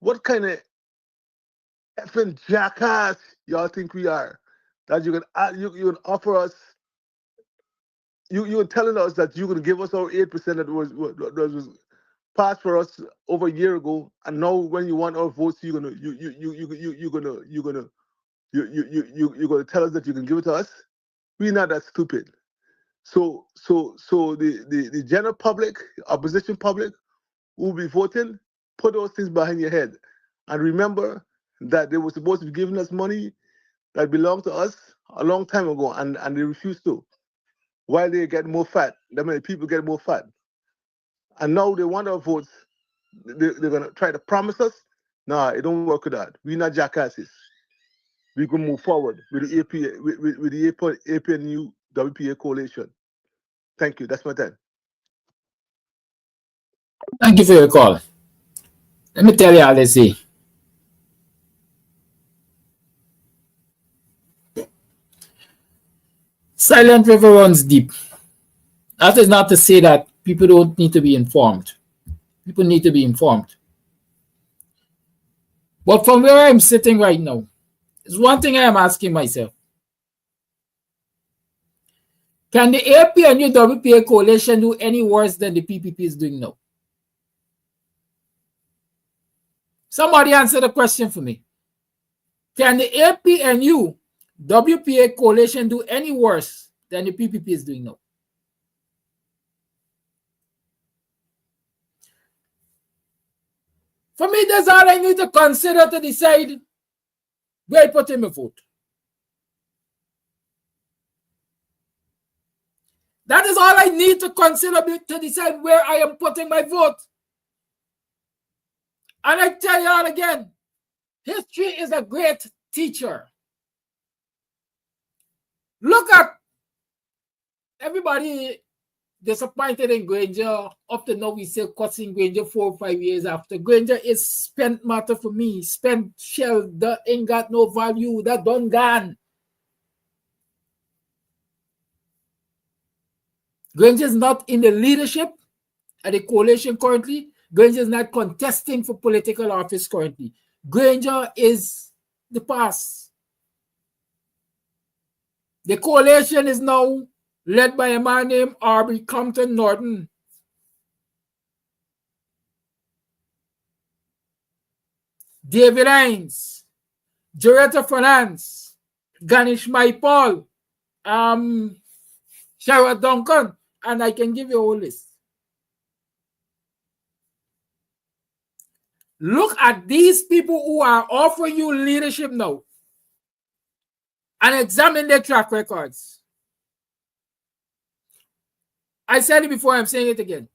what kind of effing jackass y'all think we are. That you can offer us, you're telling us that you're gonna give us our 8% that was passed for us over a year ago, and now when you want our votes, you're gonna you're gonna tell us that you can give it to us. We're not that stupid. So the general public, opposition public, who will be voting, put those things behind your head, and remember that they were supposed to be giving us money that belonged to us a long time ago, and they refused to. While they get more fat, that many people get more fat, and now they want our votes. They're gonna try to promise us. Nah, it don't work with that. We're not jackasses. We can move forward with the APA, with the APNU WPA coalition. Thank you. That's my time.
Thank you for your call. Let me tell you how they say. Silent river runs deep. That is not to say that people don't need to be informed. People need to be informed. But from where I'm sitting right now, there's one thing I am asking myself. Can the AP and UWPA coalition do any worse than the PPP is doing now? Somebody answer the question for me. Can the AP and UWPA coalition do any worse than the PPP is doing now? For me, that's all I need to consider to decide where I put in my vote. That is all I need to consider to decide where I am putting my vote. And I tell you all again, history is a great teacher. Look at everybody disappointed in Granger. Up to now, we still cussing Granger 4 or 5 years after. Granger is spent matter for me. Spent shell that ain't got no value. That done gone. Granger is not in the leadership at the coalition currently. Granger is not contesting for political office currently. Granger is the past. The coalition is now led by a man named Aubrey Compton Norton. David Hines, Joretta Finance, Ganesh Maipal, Shara Duncan, and I can give you a whole list. Look at these people who are offering you leadership now and examine their track records. I said it before, I'm saying it again.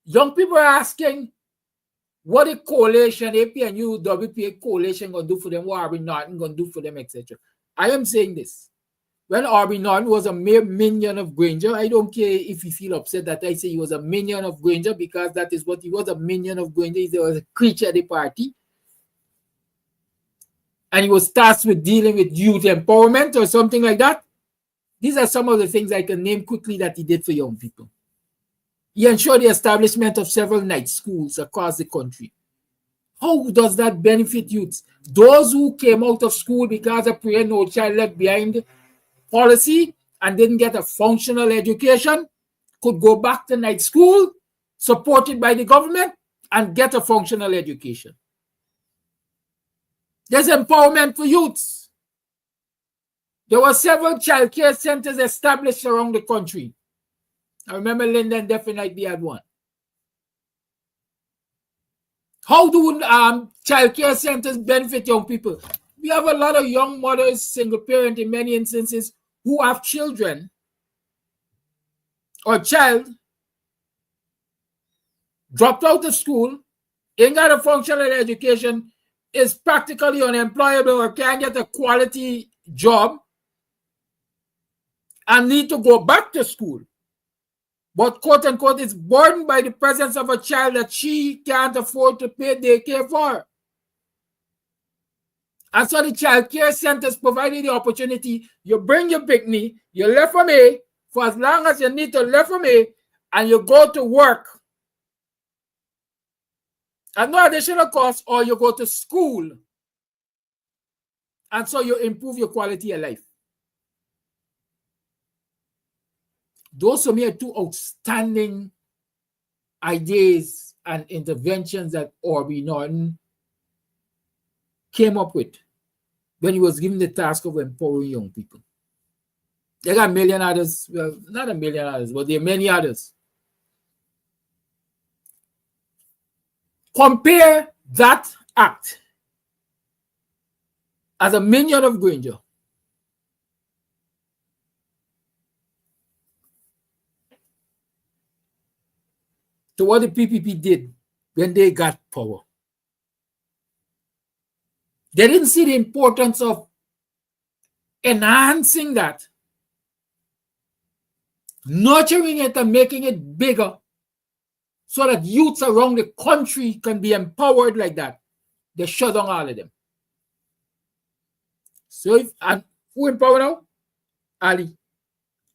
Young people are asking what a coalition, APNU, WPA coalition going to do for them, what Aubrey Norton going to do for them, etc. I am saying this. When Aubrey Norton was a mere minion of Granger, I don't care if you feel upset that I say he was a minion of Granger, because that is what he was, a minion of Granger. He was a creature of the party. And he was tasked with dealing with youth empowerment or something like that. These are some of the things I can name quickly that he did for young people. He ensured the establishment of several night schools across the country. How does that benefit youths? Those who came out of school because of Pray No Child Left Behind policy and didn't get a functional education could go back to night school, supported by the government, and get a functional education. There's empowerment for youths. There were several child care centers established around the country. I remember Linden definitely had one. How do child care centers benefit young people? We have a lot of young mothers, single parent in many instances, who have children or child dropped out of school, ain't got a functional education, is practically unemployable or can't get a quality job, and need to go back to school. But quote unquote is burdened by the presence of a child that she can't afford to pay daycare for. And so the child care centers provided the opportunity. You bring your picnic, you left from A for as long as you need to left from A, and you go to work at no additional cost, or you go to school And so you improve your quality of life. Those are mere two outstanding ideas and interventions that Aubrey Norton came up with when he was given the task of empowering young people. There are a million others, well, not a million others, but there are many others. Compare that act as a minion of Granger to what the PPP did when they got power. They didn't see the importance of enhancing that, nurturing it and making it bigger so that youths around the country can be empowered like that. They shut down all of them. So who in power now? Ali.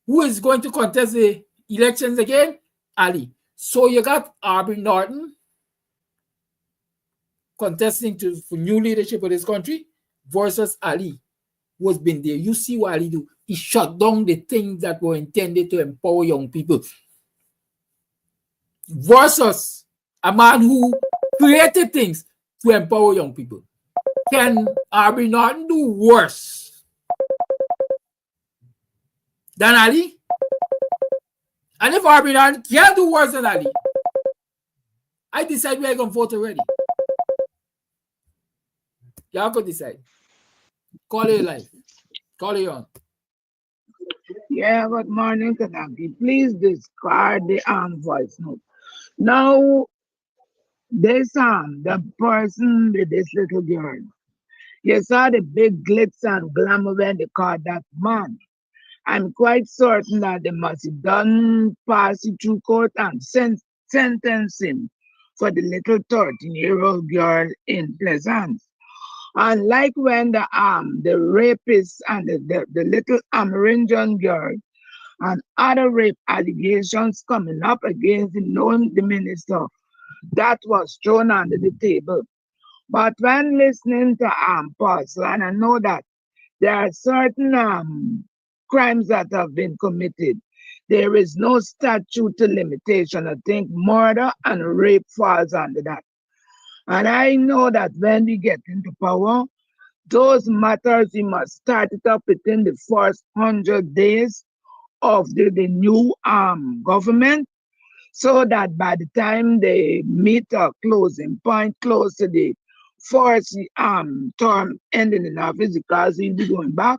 Who is going to contest the elections again? Ali. So you got Aubrey Norton contesting for new leadership of this country versus Ali, who has been there. You see what Ali do? He shut down the things that were intended to empower young people. Versus a man who created things to empower young people. Can Aubrey Norton do worse than Ali? And if Aubrey Norton can't do worse than Ali, I decide where I'm going to vote already. Y'all could decide. Call it live. Call it on.
Yeah, good morning, Kanaki. Please discard the voice note. Now, this the person with this little girl. You saw the big glitz and glamour when they called that man. I'm quite certain that they must have done pass it through court and sentencing for the little 13-year-old girl in Pleasance. And like when the rapist and the little Amerindian girl and other rape allegations coming up against the minister, that was thrown under the table. But when listening to Parcel, and I know that there are certain crimes that have been committed, there is no statute of limitation. I think murder and rape falls under that. And I know that when we get into power, those matters, we must start it up within the first 100 days of the new government, so that by the time they meet a closing point close to the first term ending in office, because we'll be going back,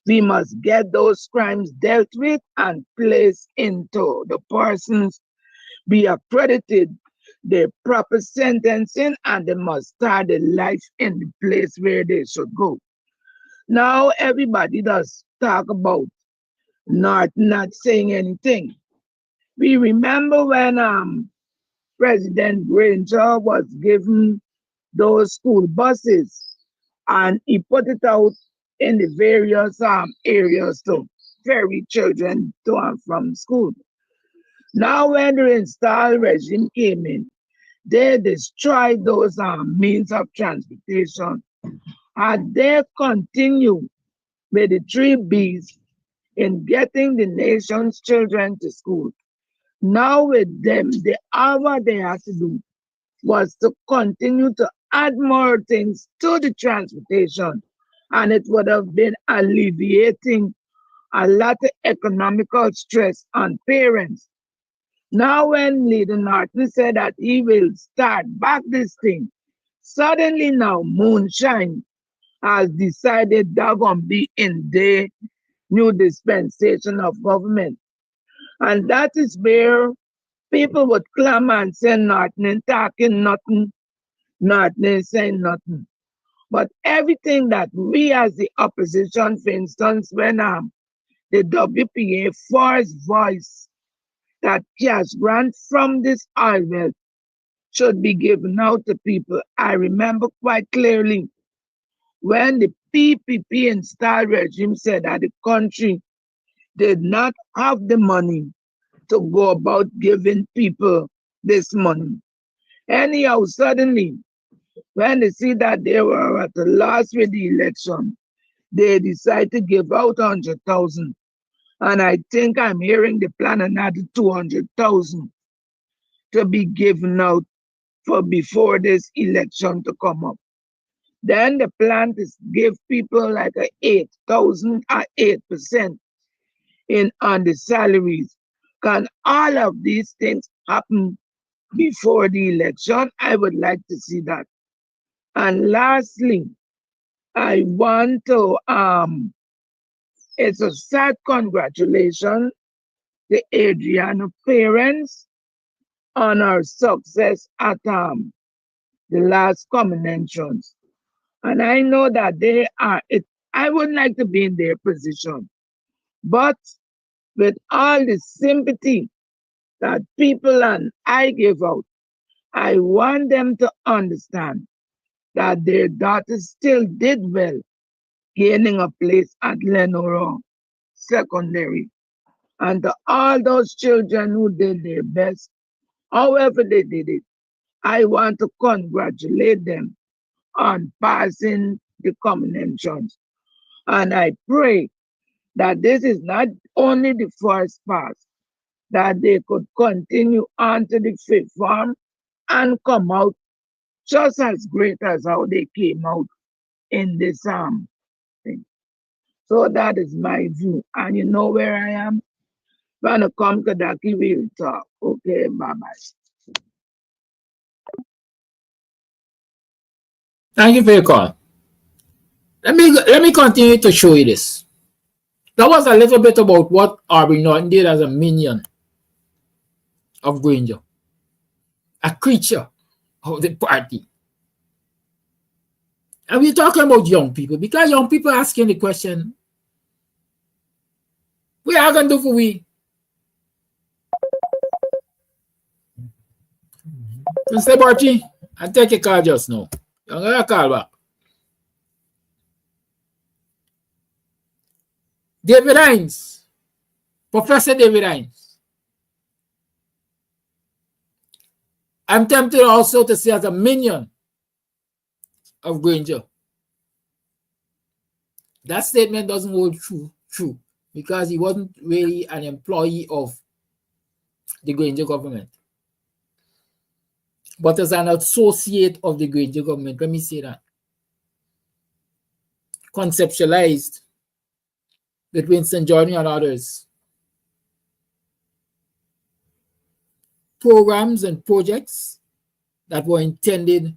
we must get those crimes dealt with and placed into the persons, be accredited the proper sentencing, and they must start their life in the place where they should go. Now everybody does talk about not saying anything. We remember when President Granger was given those school buses and he put it out in the various areas to ferry children to and from school. Now when the install regime came in, they destroyed those means of transportation, and they continue with the 3 Bs in getting the nation's children to school. Now with them, all what they had to do was to continue to add more things to the transportation, and it would have been alleviating a lot of economical stress on parents. Now when Leader Norton said that he will start back this thing, suddenly now Moonshine has decided they're going to be in their new dispensation of government. And that is where people would clamor and say nothing and talking nothing, nothing and saying nothing. But everything that we as the opposition, for instance, when the WPA first voice that cash grant from this oil well should be given out to people. I remember quite clearly when the PPP installed regime said that the country did not have the money to go about giving people this money. Anyhow, suddenly, when they see that they were at the loss with the election, they decide to give out 100,000. And I think I'm hearing the plan another 200,000 to be given out for before this election to come up. Then the plan is give people like a 8,000 or 8% in on the salaries. Can all of these things happen before the election? I would like to see that. And lastly, I want to it's a sad congratulations to Adriana parents on her success at the last conventions. And I know that they are it I would like to be in their position. But with all the sympathy that people and I give out, I want them to understand that their daughter still did well, gaining a place at Lenora Secondary. And to all those children who did their best, however they did it, I want to congratulate them on passing the comprehensions. And I pray that this is not only the first pass, that they could continue on to the fifth form and come out just as great as how they came out in this thing. So that is my view. And you know where I am? When I come to Daki, we'll talk. Okay, bye-bye.
Thank you for your call. Let me continue to show you this. That was a little bit about what Aubrey Norton did as a minion of Granger, a creature of the party. And we're talking about young people because young people asking the question, what are going to do for we? Mr. Barty, I take a call just now. I'm going to call back. David Hines, Professor David Hines. I'm tempted also to say as a minion of Granger. That statement doesn't hold true because he wasn't really an employee of the Granger government. But as an associate of the Granger government, let me say that, conceptualized with Winston Jordan and others, programs and projects that were intended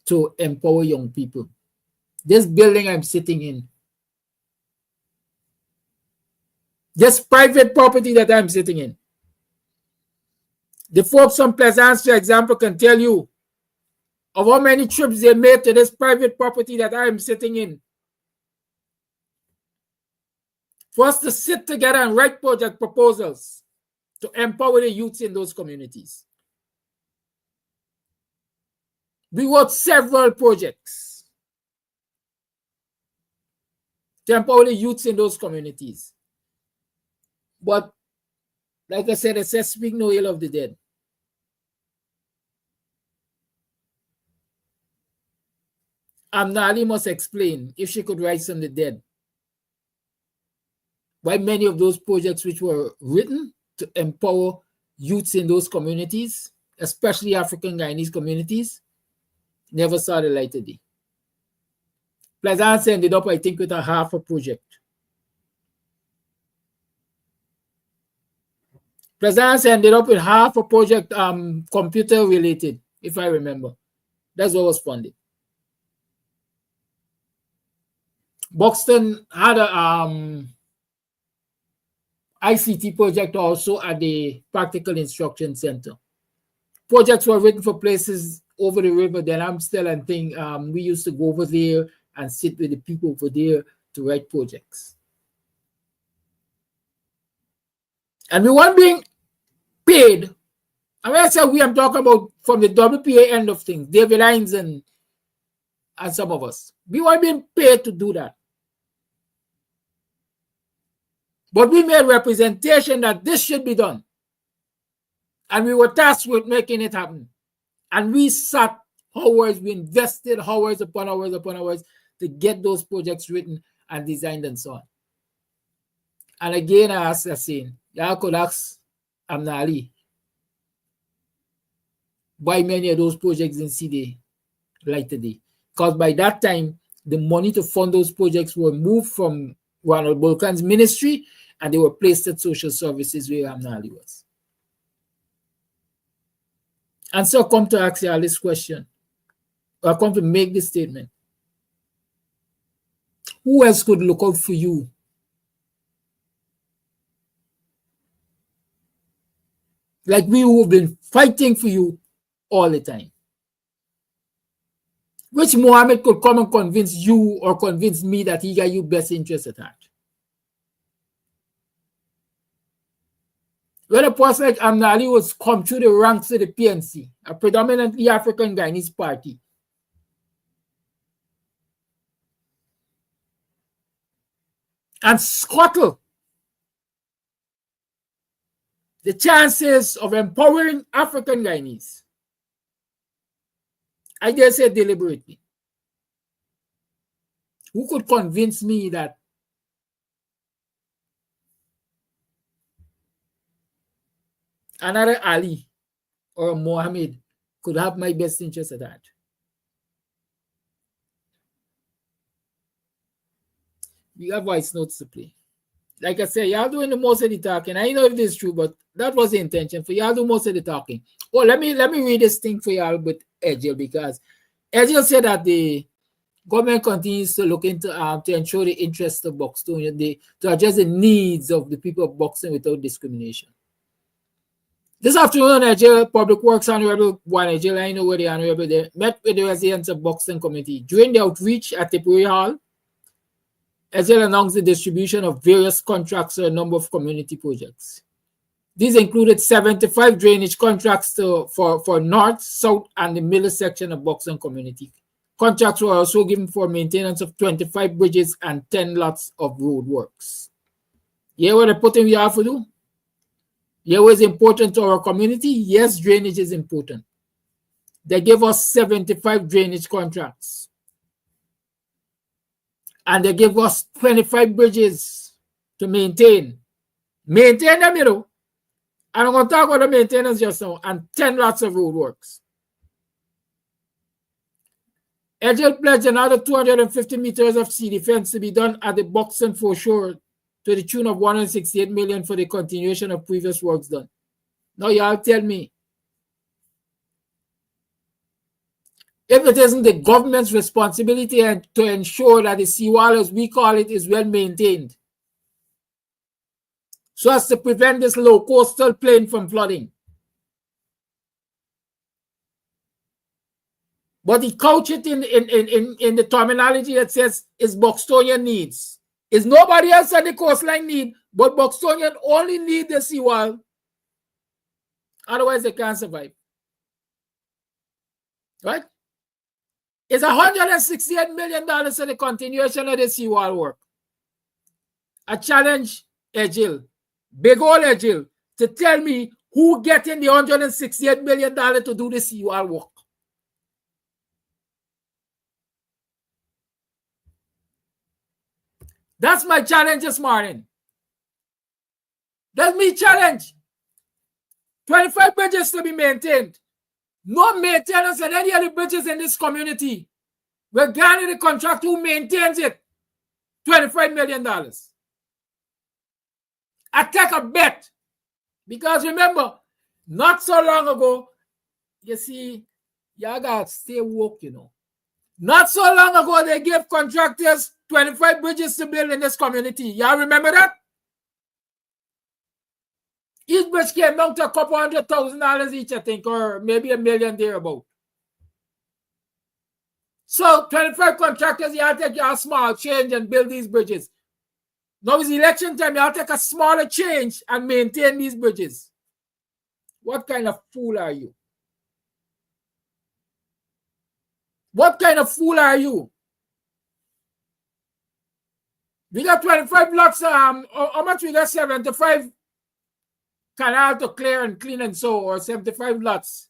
to empower young people. This building I'm sitting in, this private property that I'm sitting in, the folks from Pleasance, for example, can tell you of how many trips they made to this private property that I'm sitting in for us to sit together and write project proposals to empower the youths in those communities. We wrote several projects to empower the youths in those communities. But like I said, it says speak no ill of the dead. Amnali must explain, if she could rise from the dead, why many of those projects which were written to empower youths in those communities, especially African Guyanese communities, never saw the light of day. Pleasance ended up, I think, with a half a project. Pleasance ended up with half a project, computer related, if I remember. That's what was funded. Buxton had a ICT project also at the Practical Instruction Center. Projects were written for places over the river, then Amstel and thing. We used to go over there and sit with the people over there to write projects. And we weren't being paid. And when I say I'm talking about from the WPA end of things, David Hines and some of us. We weren't being paid to do that. But we made representation that this should be done. And we were tasked with making it happen. And we sat hours, we invested hours upon hours upon hours to get those projects written and designed and so on. And again, I ask the same. Y'all could ask Amnali why many of those projects didn't see the light today. Because by that time, the money to fund those projects were moved from Ronald Bulkan's ministry and they were placed at social services where Amnali was. And so I come to ask you all this question. I come to make this statement. Who else could look out for you? Like we who have been fighting for you all the time. Which Mohammed could come and convince you or convince me that he got you best interest at heart? When a person like Amnali was come through the ranks of the PNC, a predominantly African Guyanese party, and scuttle the chances of empowering African Guyanese, I dare say deliberately. Who could convince me that another Ali or Mohammed could have my best interest at heart? We have voice notes to play. Like I said, y'all doing the most of the talking. I know if this is true, but that was the intention for y'all do most of the talking. Oh, let me read this thing for y'all with Edgel, because Edgel said that the government continues to look into to ensure the interests of Buxtonian, to address the needs of the people of Buxton without discrimination. This afternoon, Edgel Public Works Honorable Juan Edgel, I know where the Honorable there, met with the residents of Buxton community. During the outreach at Tipuri Hall, Edgel announced the distribution of various contracts to a number of community projects. These included 75 drainage contracts for North, South, and the middle section of Buxton community. Contracts were also given for maintenance of 25 bridges and 10 lots of road works. Yeah, what they're putting we have to do? Yeah, what is important to our community? Yes, drainage is important. They gave us 75 drainage contracts. And they gave us 25 bridges to maintain. Maintain them, you know. And I'm going to talk about the maintenance just now. And 10 lots of road works. Edgel pledged another 250 meters of sea defense to be done at the Buxton foreshore to the tune of $168 million for the continuation of previous works done. Now, y'all tell me, if it isn't the government's responsibility to ensure that the seawall, as we call it, is well maintained, so as to prevent this low coastal plain from flooding. But he couched it in the terminology that says it's Buxtonian needs. It's nobody else on the coastline need, but Buxtonian only need the seawall. Otherwise, they can't survive. Right? It's $168 million for the continuation of the seawall work. I challenge Edgel, big old Edgel, to tell me who getting the $168 million to do the seawall work. That's my challenge this morning. That's me challenge. 25 bridges to be maintained. No maintenance on any of the bridges in this community. We're getting the contractor who maintains it. $25 million. I take a bet. Because remember, not so long ago, you see, y'all got to stay woke, you know. Not so long ago, they gave contractors 25 bridges to build in this community. Y'all remember that? Each bridge came down to a couple $100,000 each, I think, or maybe $1 million thereabout. So 25 contractors, y'all take your small change and build these bridges. Now it's election time, y'all take a smaller change and maintain these bridges. What kind of fool are you? What kind of fool are you? We got 25 lots, how much we got? 75 canal to clear and clean and so, or 75 lots.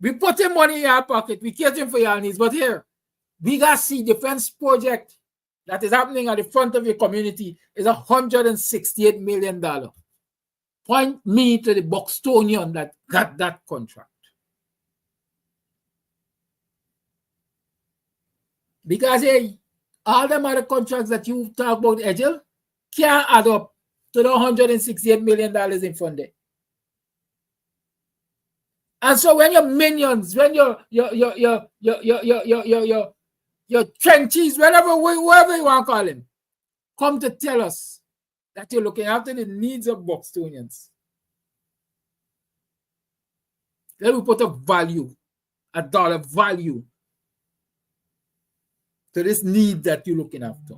We putting money in your pocket. We catering for your needs. But here, we got see defense project that is happening at the front of your community is $168 million. Point me to the Buxtonian that got that contract. Because hey, all them other contracts that you talk about, Edgel, can't add up to the $168 million in funding. And so when your minions, when your trenches, whoever you want to call them, come to tell us that you're looking after the needs of Buxtonians, then we put a value, a dollar value to this need that you're looking after.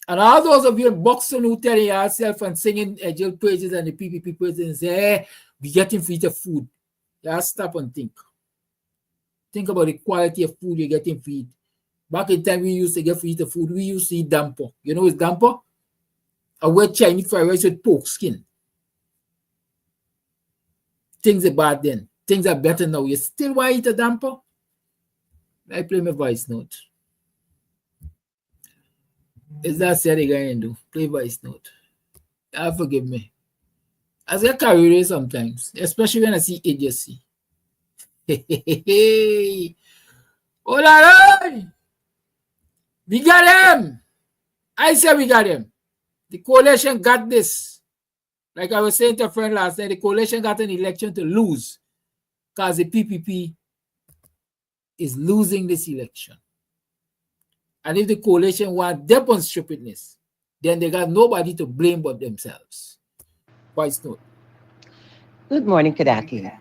And all those of you in Buxton who tell yourself and singing Edgel praises and the PPP praises and say, hey, we getting free to food. You stop and think. Think about the quality of food you're getting feed. Back in time, we used to get free to food. We used to eat damper. You know what's damper? A wet Chinese fried rice with pork skin. Things are bad then. Things are better now. You still want to eat a damper? I play my voice note. Is that said again? Do play voice note? Forgive me. I get carried away sometimes, especially when I see idiocy. Oh, Lord! We got him. I say we got him. The coalition got this. Like I was saying to a friend last night, the coalition got an election to lose because the PPP is losing this election. And if the coalition want their own stupidness, then they got nobody to blame but themselves. Voice note.
Good morning, Kadaki.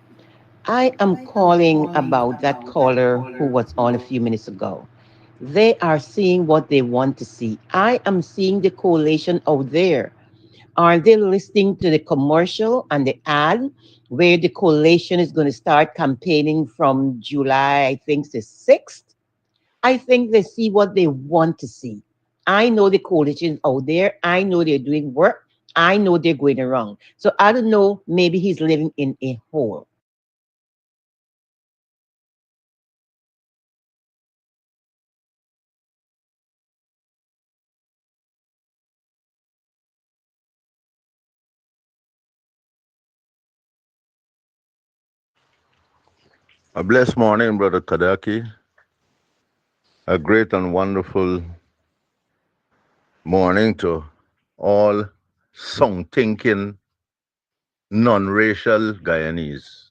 I am calling about that caller who was on a few minutes ago. They are seeing what they want to see. I am seeing the coalition out there. Are they listening to the commercial and the ad where the coalition is going to start campaigning from July, I think the 6th? I think they see what they want to see. I know the coalition out there. I know they're doing work. I know they're going around. So I don't know, maybe he's living in a hole.
A blessed morning, Brother Kadaki. A great and wonderful morning to all sound thinking, non racial Guyanese.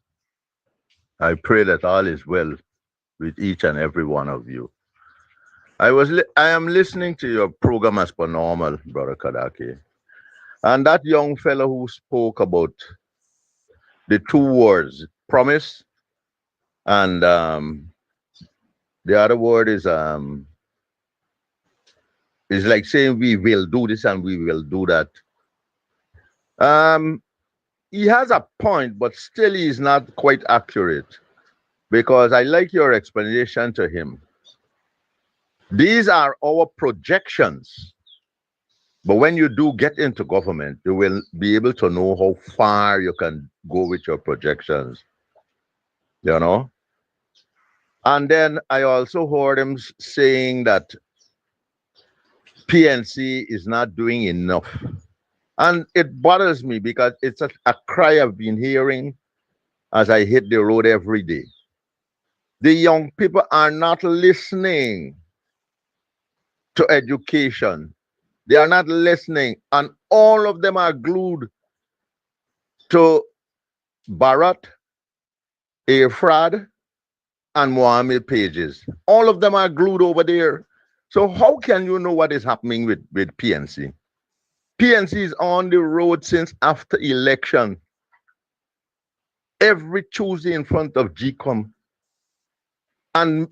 I pray that all is well with each and every one of you. I am listening to your program as per normal, Brother Kadaki. And that young fellow who spoke about the two words, promise, and the other word is like saying we will do this and we will do that. He has a point, but still he is not quite accurate, because I like your explanation to him. These are our projections, but when you do get into government, you will be able to know how far you can go with your projections, you know? And then I also heard him saying that PNC is not doing enough. And it bothers me because it's a cry I've been hearing as I hit the road every day. The young people are not listening to education. They are not listening. And all of them are glued to Bharat, Afrad, and Mohammed pages. All of them are glued over there. So how can you know what is happening with PNC? PNC is on the road since after election. Every Tuesday in front of GCOM. And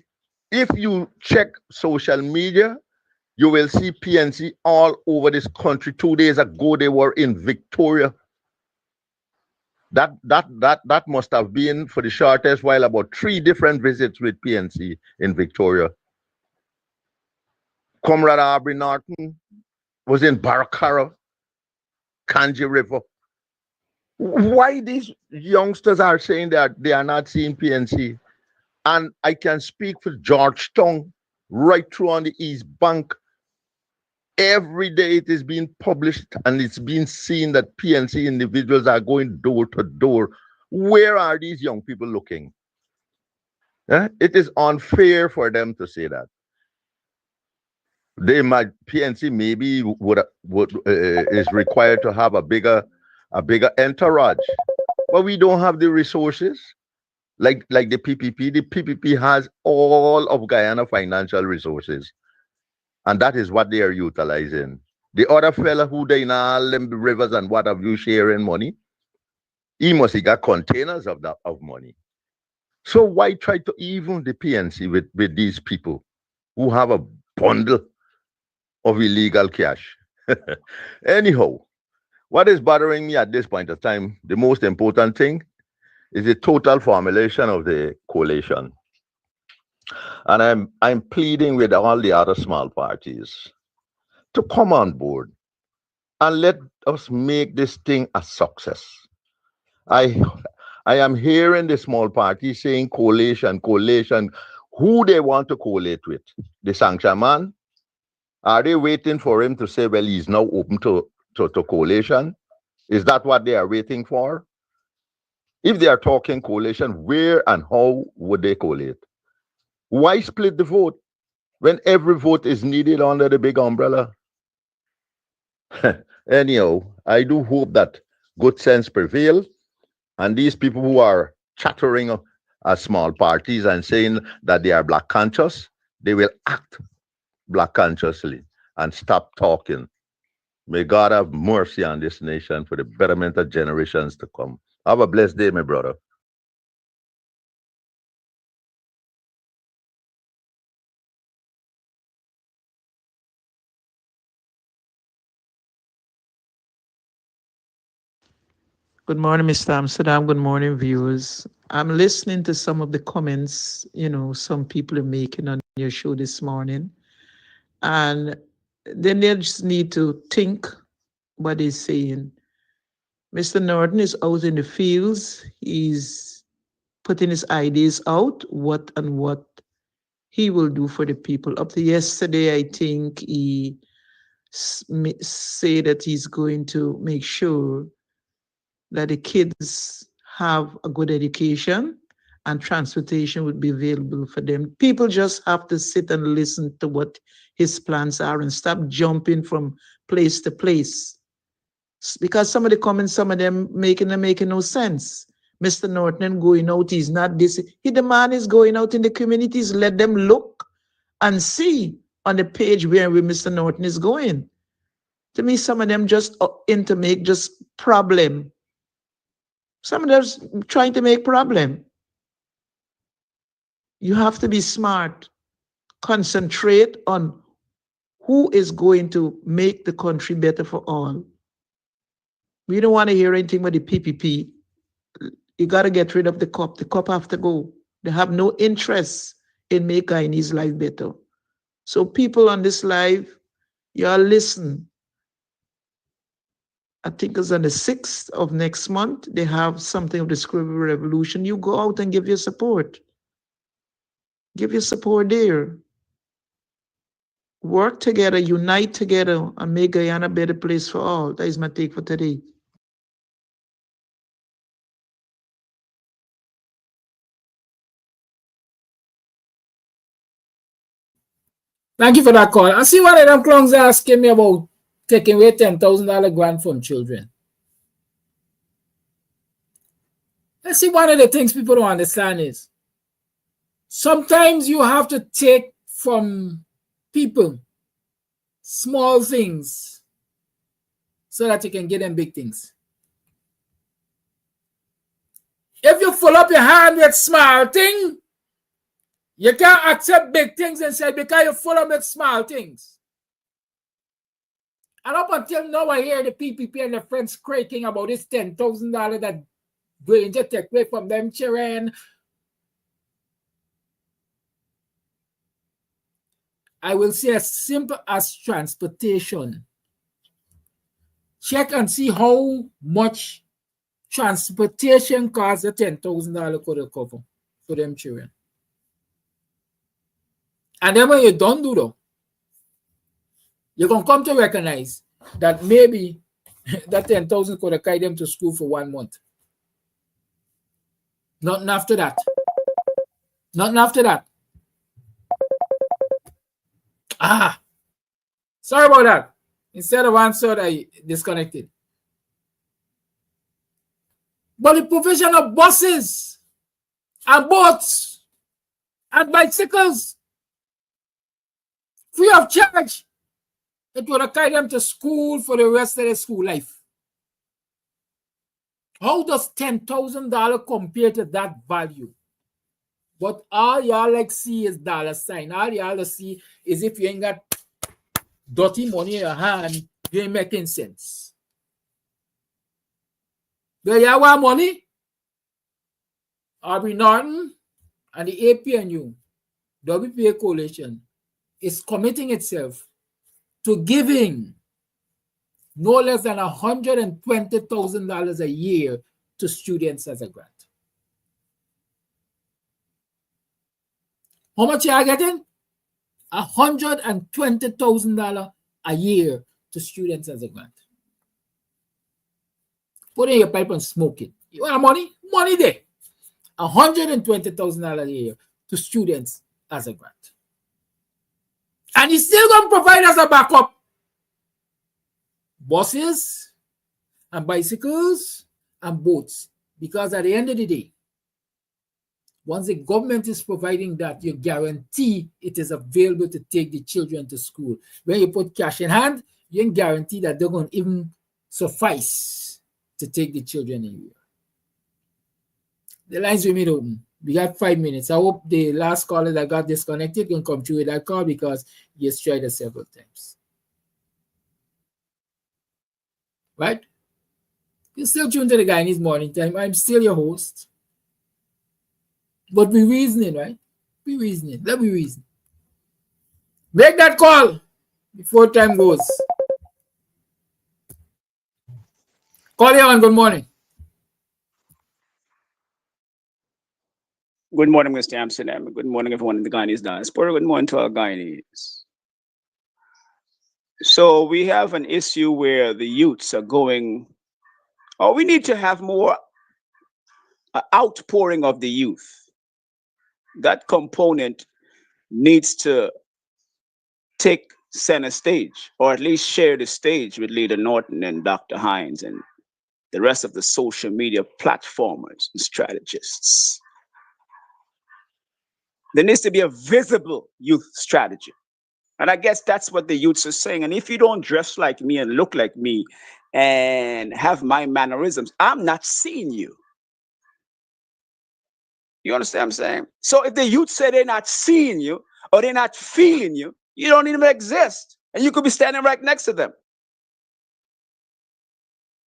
if you check social media, you will see PNC all over this country. 2 days ago, they were in Victoria. That must have been, for the shortest while, about 3 different visits with PNC in Victoria. Comrade Aubrey Norton was in Baracara, Kanji River. Why these youngsters are saying that they are not seeing PNC? And I can speak for Georgetown, right through on the East Bank. Every day it is being published and it's being seen that PNC individuals are going door to door. Where are these young people looking? It is unfair for them to say that. They might PNC maybe would is required to have a bigger entourage, but we don't have the resources like the PPP. The PPP has all of Guyana financial resources, and that is what they are utilizing. The other fella who they in all them rivers and what have you sharing money, he must have got containers of that of money. So why try to even the PNC with these people who have a bundle of illegal cash? Anyhow, what is bothering me at this point of time, the most important thing is the total formulation of the coalition. And I'm pleading with all the other small parties to come on board and let us make this thing a success. I I am hearing the small parties saying coalition. Who they want to collate with? The sanction man? Are they waiting for him to say, well, he's now open to coalition? Is that what they are waiting for? If they are talking coalition, where and how would they collate? Why split the vote when every vote is needed under the big umbrella? Anyhow, I do hope that good sense prevail, and these people who are chattering as small parties and saying that they are black conscious, they will act black consciously and stop talking. May God have mercy on this nation for the betterment of generations to come. Have a blessed day, my brother.
Good morning, Mr. Amsterdam. Good morning, viewers. I'm listening to some of the comments, some people are making on your show this morning. And then they just need to think what he's saying. Mr. Norton is out in the fields. He's putting his ideas out, what he will do for the people. Up to yesterday, I think he said that he's going to make sure that the kids have a good education and transportation would be available for them. People just have to sit and listen to what his plans are and stop jumping from place to place. Because some of the comments, some of them making no sense. Mr. Norton going out, he's not this. The man is going out in the communities. Let them look and see on the page where Mr. Norton is going. To me, some of them just into make just problem. Some of them trying to make problem. You have to be smart. Concentrate on who is going to make the country better for all. We don't want to hear anything about the PPP. You got to get rid of the COP. The COP have to go. They have no interest in making Guyanese life better. So people on this live, y'all listen. I think it's on the 6th of next month, they have something of the Scribble Revolution. You go out and give your support. Give your support there. Work together, unite together, and make Guyana a better place for all. That is my take for today.
Thank you for that call. I see one of them clowns asking me about taking away $10,000 grant from children. I see one of the things people don't understand is sometimes you have to take from people small things so that you can get them big things. If you fill up your hand with small things, you can't accept big things and say because you full up with small things. And up until now, I hear the PPP and the friends cracking about this $10,000 that going to take away from them children. I will say as simple as transportation. Check and see how much transportation costs of $10,000 could cover for them children. And then when you don't do that, you're going to come to recognize that maybe that 10,000 could have carried them to school for 1 month. Nothing after that. Nothing after that. Sorry about that. Instead of answered, I disconnected. But the provision of buses and boats and bicycles free of charge, it would have carried them to school for the rest of their school life. How does $10,000 compare to that value? But all y'all like see is dollar sign. All y'all see is if you ain't got dirty money in your hand, you ain't making sense. But y'all want money? Aubrey Norton and the APNU, WPA Coalition, is committing itself to giving no less than $120,000 a year to students as a grant. How much you are getting? $120,000 a year to students as a grant. Put in your pipe and smoke it. You want money? Money there. $120,000 a year to students as a grant. And he's still going to provide us a backup. Buses and bicycles and boats. Because at the end of the day, once the government is providing that, you guarantee it is available to take the children to school. When you put cash in hand, you can guarantee that they're going to even suffice to take the children in here. The lines remain open. We got 5 minutes. I hope the last caller that got disconnected can come through with that call because he has tried it several times. Right? You're still tuned to the Guyanese Morning Time. I'm still your host. But be reasoning, right? Be reasoning. Let me reason. Make that call before time goes. Call you on. Good morning.
Good morning, Mr. Amsterdam. Good morning, everyone in the Guyanese diaspora. Good morning to our Guyanese. So we have an issue where the youths are going, we need to have more outpouring of the youth. That component needs to take center stage, or at least share the stage with Leader Norton and Dr. Hines and the rest of the social media platformers and strategists. There needs to be a visible youth strategy. And I guess that's what the youths are saying. And if you don't dress like me and look like me and have my mannerisms, I'm not seeing you. You understand what I'm saying? So if the youth say they're not seeing you or they're not feeling you, you don't even exist. And you could be standing right next to them.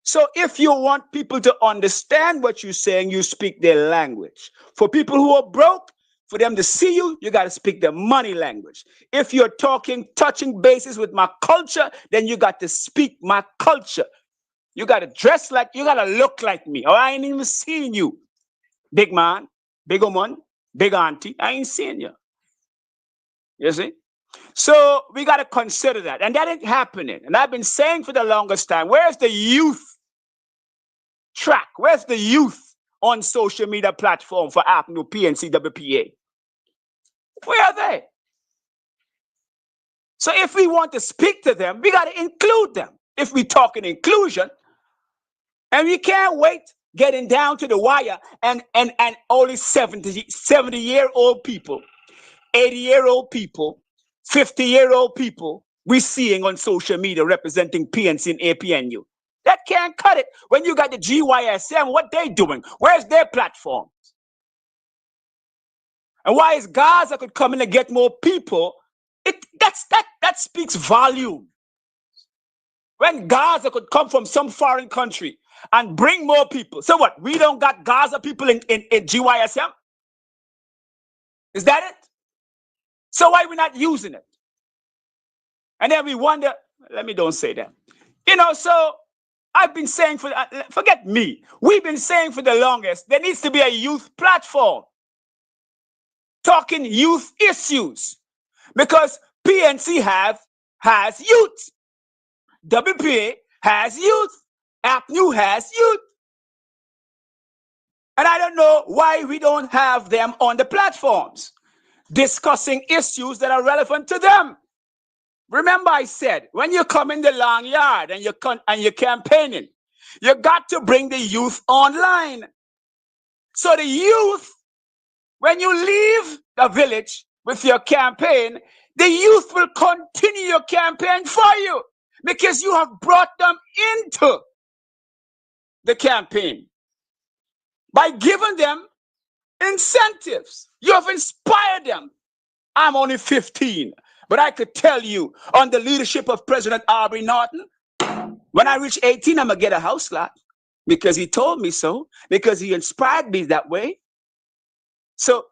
So if you want people to understand what you're saying, you speak their language. For people who are broke, for them to see you, you got to speak their money language. If you're touching bases with my culture, then you got to speak my culture. You got to dress like, you got to look like me, or I ain't even seeing you. Big man, big woman, big auntie, I ain't seeing you. You see? So we got to consider that. And that ain't happening. And I've been saying for the longest time, where's the youth track? Where's the youth on social media platform for APNU, PNC, WPA? Where are they? So if we want to speak to them, we got to include them. If we talk in inclusion, and we can't wait getting down to the wire and only 70-year-old people, 80-year-old people, 50-year-old people we seeing on social media representing PNC and APNU. That can't cut it. When you got the GYSM, what they doing? Where's their platform? And why is Gaza could come in and get more people? That speaks volume. When Gaza could come from some foreign country and bring more people. So what? We don't got Gaza people in GYSM? Is that it? So why are we not using it? And then we wonder, let me don't say that. You know, so I've been saying forget me. We've been saying for the longest, there needs to be a youth platform talking youth issues because PNC has youth. WPA has youth. APNU has youth. And I don't know why we don't have them on the platforms discussing issues that are relevant to them. Remember I said, when you come in the long yard and you're campaigning, you got to bring the youth online. So the youth, when you leave the village with your campaign, the youth will continue your campaign for you because you have brought them into the campaign by giving them incentives. You have inspired them. I'm only 15, but I could tell you on the leadership of President Aubrey Norton, when I reach 18, I'm going to get a house lot because he told me so, because he inspired me that way. So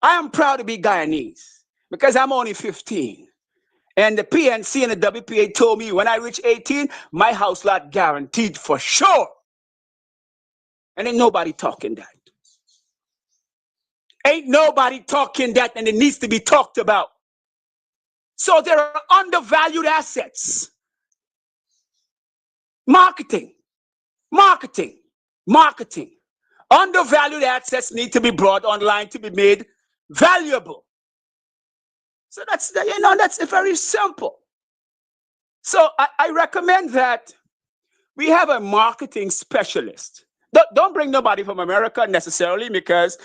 I am proud to be Guyanese because I'm only 15. And the PNC and the WPA told me when I reach 18, my house lot guaranteed for sure. And ain't nobody talking that. Ain't nobody talking that, and it needs to be talked about. So there are undervalued assets. Marketing. Undervalued assets need to be brought online to be made valuable. So that's very simple. So I recommend that we have a marketing specialist. Don't bring nobody from America necessarily, because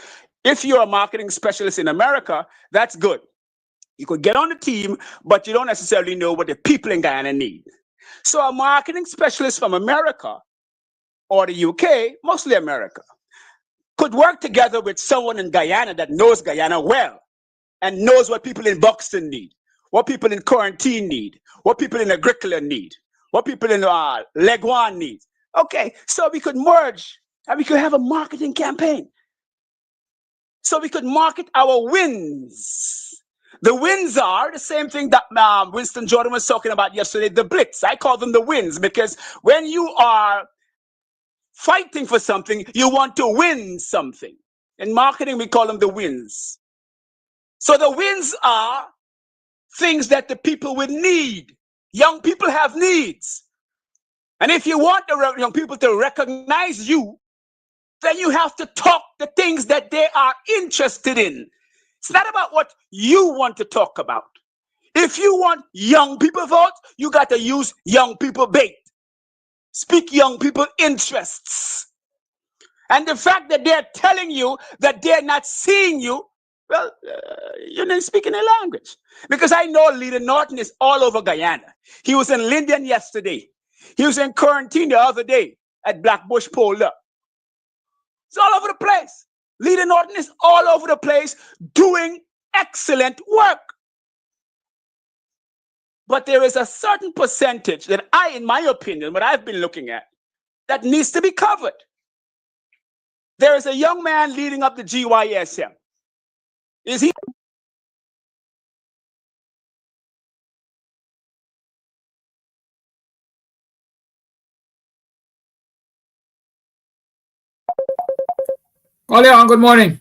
if you're a marketing specialist in America, that's good. You could get on the team, but you don't necessarily know what the people in Guyana need. So a marketing specialist from America or the UK, mostly America, could work together with someone in Guyana that knows Guyana well and knows what people in Buxton need, what people in Quarantine need, what people in Agricola need, what people in Leguan need. Okay, so we could merge and we could have a marketing campaign. So we could market our wins. The wins are the same thing that Winston Jordan was talking about yesterday, the blitz. I call them the wins because when you are fighting for something, you want to win something. In marketing, we call them the wins. So the wins are things that the people would need. Young people have needs. And if you want the young people to recognize you, then you have to talk the things that they are interested in. It's not about what you want to talk about. If you want young people vote, you got to use young people bait. Speak young people interests. And the fact that they're telling you that they're not seeing you, well, you're not speaking a language. Because I know Leader Norton is all over Guyana. He was in Linden yesterday. He was in Quarantine the other day at Blackbush Polder. It's all over the place. Leader Norton is all over the place doing excellent work. But there is a certain percentage that in my opinion, what I've been looking at, that needs to be covered. There is a young man leading up the GYSM. Is he?
Leon, good morning.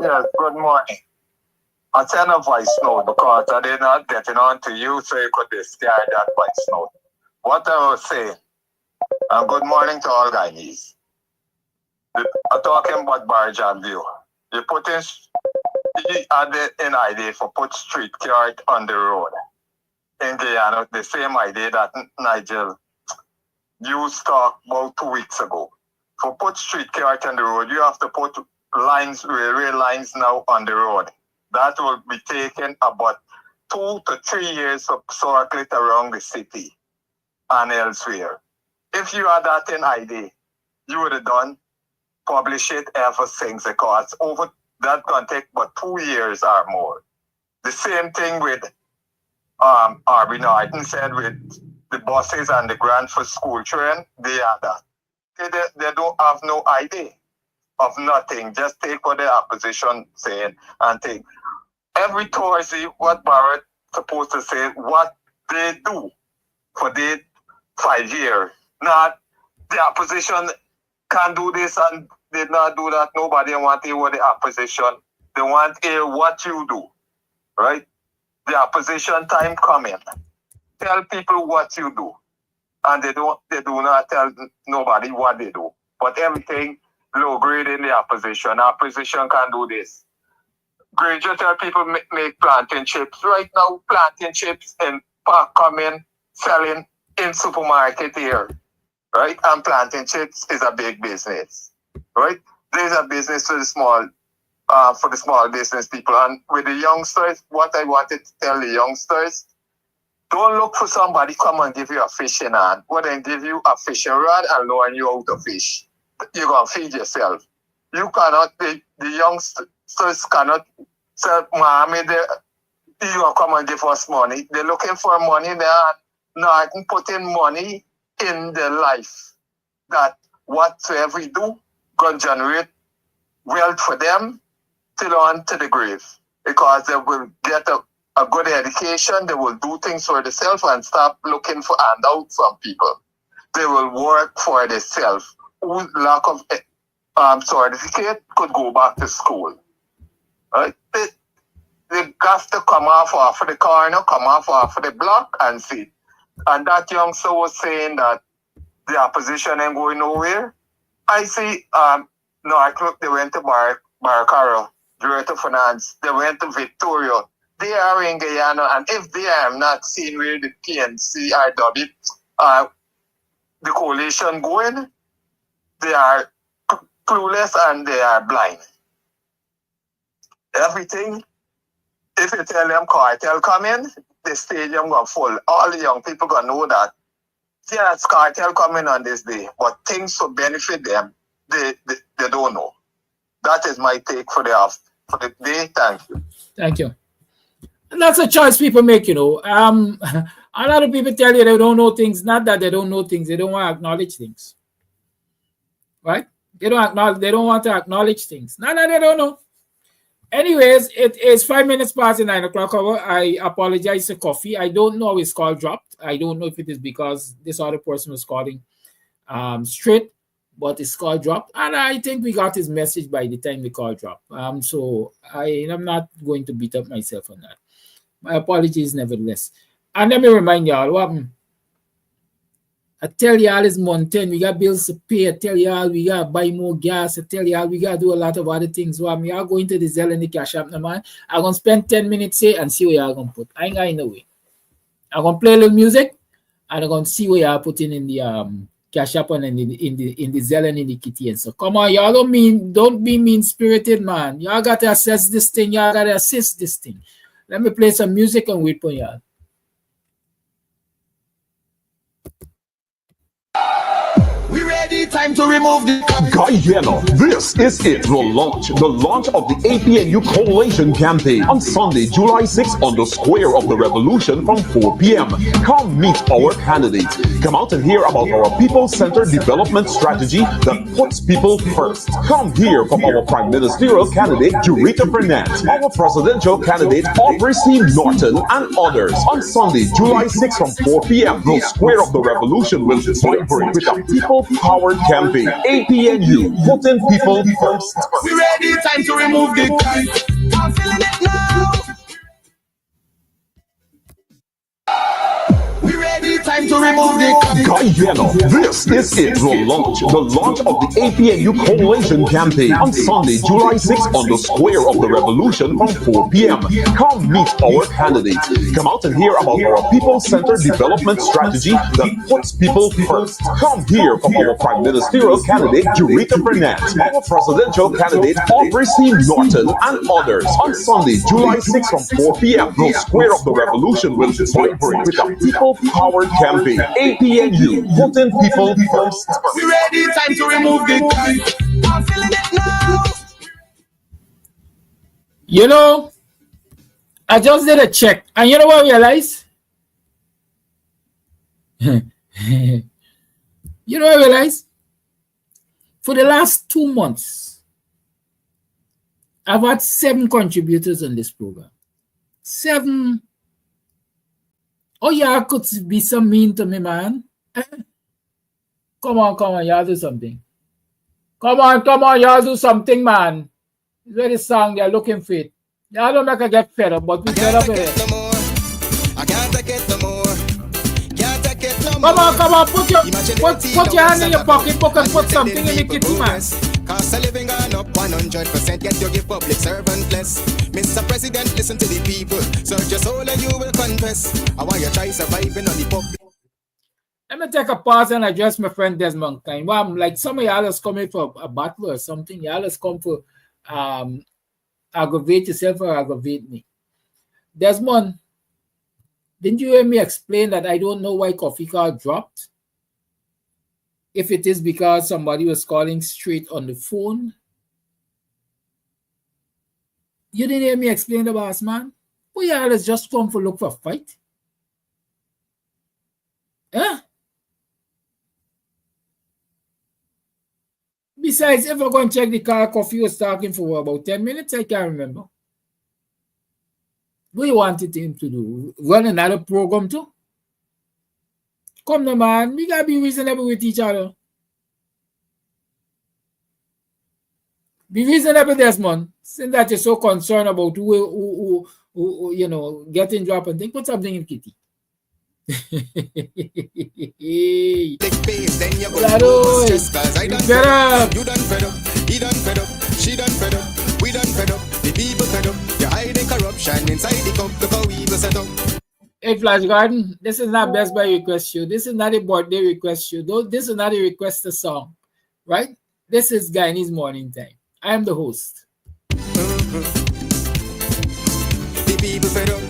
Yes, good morning. I send a voice note because I did not get it on to you, so you could discard that voice note. What I was saying, and good morning to all Guyanese. I'm talking about Barjan View. You put in, you had an idea for put street card on the road. In Guyana, the same idea that Nigel used talk about 2 weeks ago. For put street card on the road, you have to put lines, railway lines now on the road. That will be taken about 2 to 3 years to circulate around the city and elsewhere. If you had that in ID, you would have done, publish it everything, because over that can take about 2 years or more. The same thing with Aubrey Norton said with the buses and the grant for school children, they are that. They don't have no idea of nothing. Just take what the opposition saying and take. Every Thursday, what Barrett supposed to say, what they do for the 5 years Not the opposition can do this and did not do that. Nobody want to hear what the opposition. They want to hear what you do, right? The opposition time coming. Tell people what you do, and they do not tell nobody what they do. But everything low grade in the opposition. Opposition can do this. Grade, you tell people make plantain chips. Right now, plantain chips in pack coming, selling in supermarket here, right? And plantain chips is a big business, right? There's a business for the small business people. And with the youngsters, what I wanted to tell the youngsters, don't look for somebody come and give you a fishing hand. When they give you a fishing rod and learn you how to fish, you're going to feed yourself. You cannot, the youngsters cannot say, Mommy, you come and give us money. They're looking for money. They're not putting money in their life. That whatsoever you do, going to generate wealth for them till on to the grave. Because they will get a good education, they will do things for themselves and stop looking for handouts from people. They will work for themselves. Whose lack of certificate could go back to school. Right? They have to come off of the corner, come off of the block and see. And that youngster was saying that the opposition ain't going nowhere. I see, they went to Baracaro, Director of Finance, they went to Victoria. They are in Guyana, and if they are not seeing where the PNCRW, the coalition going, they are clueless and they are blind. Everything, if you tell them cartel come in, the stadium going full. All the young people going to know that, yeah, it's cartel coming on this day, but things to benefit them, they don't know. That is my take for the day. Thank you.
Thank you. And that's a choice people make, you know. A lot of people tell you they don't know things. Not that they don't know things, they don't want to acknowledge things. Right? They don't want to acknowledge things. No, they don't know. Anyways, it is 5 minutes past the 9 o'clock hour. I apologize to Coffee. I don't know how his call dropped. I don't know if it is because this other person was calling straight, but his call dropped. And I think we got his message by the time the call dropped. So I'm not going to beat up myself on that. My apologies nevertheless. And let me remind y'all what happened. I tell y'all it's month 10. We got bills to pay. I tell y'all we got to buy more gas. I tell y'all we got to do a lot of other things. Well, y'all go into the Zelle and the Cash App now, man. I'm going to spend 10 minutes here and see what y'all going to put. I ain't going no way. I'm going to play a little music and I'm going to see what y'all putting in the Cash App and in the Zelle and in the kitty. And so come on, y'all don't be mean-spirited, man. Y'all got to assess this thing. Y'all got to assist this thing. Let me play some music and wait for y'all.
We ready, time to remove the
Guyana, this is it, the launch of the APNU Coalition campaign on Sunday, July 6th on the Square of the Revolution from 4 p.m. Come meet our candidates. Come out and hear about our people-centered development strategy that puts people first. Come hear from our Prime Ministerial candidate, Eureka Fernandez, our presidential candidate, Aubrey C. Norton, and others. On Sunday, July 6th from 4 p.m., the Square of the Revolution will vibrate with a people-powered campaign. APNU, putting people first.
We ready, time to remove the I'm feeling it now. We ready, time to remove the
Guyana, this is it, the launch of the APNU Coalition campaign on Sunday, July 6th on the Square of the Revolution from 4 p.m. Come meet our candidates. Come out and hear about our people-centered development strategy that puts people first. Come hear from our Prime Ministerial candidate, Eureka Fernandez, our presidential candidate, Aubrey C. Norton, and others. On Sunday, July 6th from 4 p.m., the Square of the Revolution will vibrate with a people-powered campaign. APNU, putting people first.
We ready, time to remove the I'm feeling it now.
You know, I just did a check, and you know what I realized? For the last 2 months, I've had 7 contributors on this program. 7. Oh, yeah, could be some mean to me, man. Come on, y'all do something. Come on, y'all do something, man. It's very song, they're looking for it. Y'all don't make a get fed up, but we fed up with it.
I can't take it no more. Can't take it no
Come
more.
on, put your hand in your pocketbook and put something in the kitty, man.
Cost of living gone up 100%, yet you give public servant less. Mr. President, listen to the people. Search your soul and you will confess. I want you try surviving on the public.
Let me take a pause and address my friend Desmond Klein. Well, I'm like some of y'all is coming for a battle or something. Y'all is come for aggravate yourself or aggravate me. Desmond, didn't you hear me explain that I don't know why Coffee Card dropped? If it is because somebody was calling straight on the phone. You didn't hear me explain the boss, man? Who y'all is just come for look for a fight? Huh? Besides, if I go and check the car, Coffee was talking for about 10 minutes, I can't remember. What you wanted him to do? Run another program too? Come on, man. We gotta be reasonable with each other. Be reasonable, Desmond. Since that you're so concerned about who you know, getting dropped and things, put something in kitty. Hey.
Then you go stress, cause I done fed up. You done fed up. He done fed up. She done fed up. We done fed up. The people fed up. You're hiding corruption inside the cup. Look how we will set up.
Hey, Flash Garden, this is not Best Buy request show. This is not a birthday request show. This is not a request a song, right? This is Guyanese Morning Time. I am the host.
The people fed up.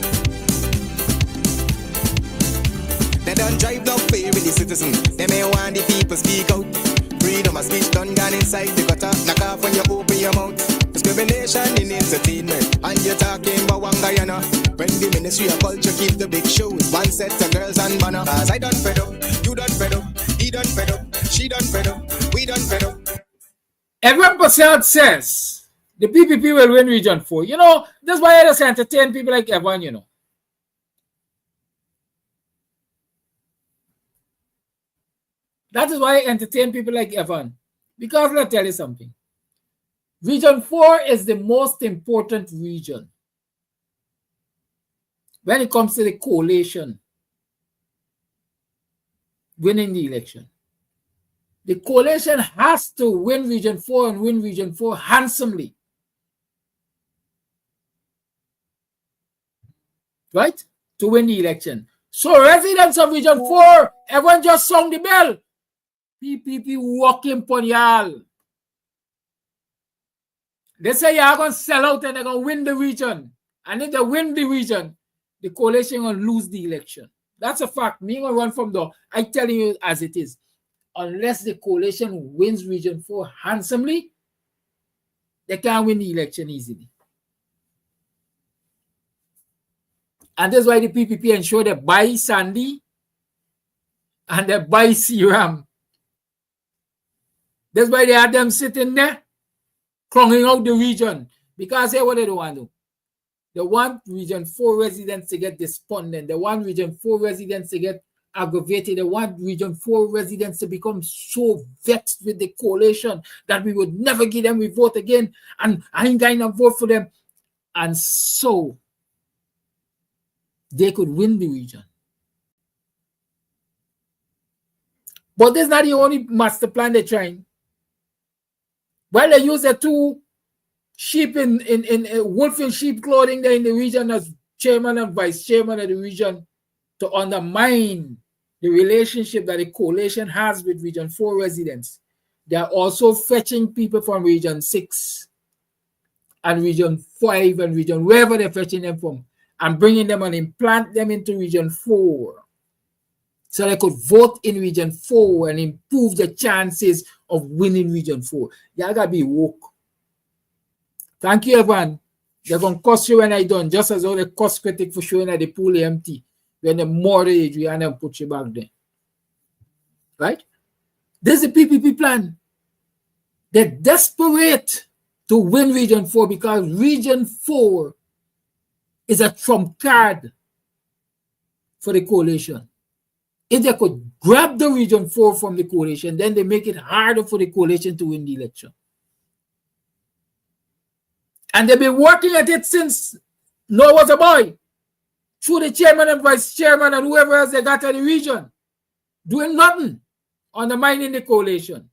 They don't drive no fear in the citizen. They may want the people speak out. Freedom of speech done gone inside the gutter. Knock off when you open your mouth. Discrimination in entertainment. And you're talking about one Guyana. When the Ministry of Culture keep the big shows. One set of girls and banner. Cause I done fed up. You done fed up. He done fed up. She done fed up. We done fed up.
Everyone percent says the PPP will win Region 4. You know, that's why I just entertain people like Evan, you know. That is why I entertain people like Evan. Because let me tell you something. Region 4 is the most important region when it comes to the coalition winning the election. The coalition has to win Region 4 and win Region 4 handsomely. Right? To win the election. So residents of Region 4, everyone just sung the bell. PPP walking on y'all. They say y'all going to sell out and they're going to win the region. And if they win the region, the coalition going to lose the election. That's a fact. Me going to run from the, I telling you as it is. Unless the coalition wins Region 4 handsomely, they can't win the election easily. And that's why the PPP ensure they buy Sandy and they buy Seram. That's why they had them sitting there, clonging out the region. Because hey, what they don't want to do? They want Region 4 residents to get despondent. They want Region 4 residents to get aggravated. They want Region 4 residents to become so vexed with the coalition that we would never give them a vote again. And I ain't going to vote for them. And so they could win the region. But this is not the only master plan they're trying. Well, they use the two sheep in wolf in sheep clothing there in the region as chairman and vice chairman of the region to undermine the relationship that the coalition has with Region 4 residents. They are also fetching people from Region 6 and Region 5 and region wherever they're fetching them from and bringing them and implant them into Region 4 so they could vote in Region 4 and improve the chances of winning Region 4. Y'all gotta be woke. Thank you, everyone. They're gonna cost you when I done, just as all the cost critic for showing that the pool empty when the mortgage we and then put you back there. Right? This is the PPP plan. They're desperate to win Region 4 because Region 4 is a trump card for the coalition. If they could grab the Region 4 from the coalition, then they make it harder for the coalition to win the election. And they've been working at it since Noah was a boy, through the chairman and vice chairman and whoever else they got in the region, doing nothing, undermining the coalition.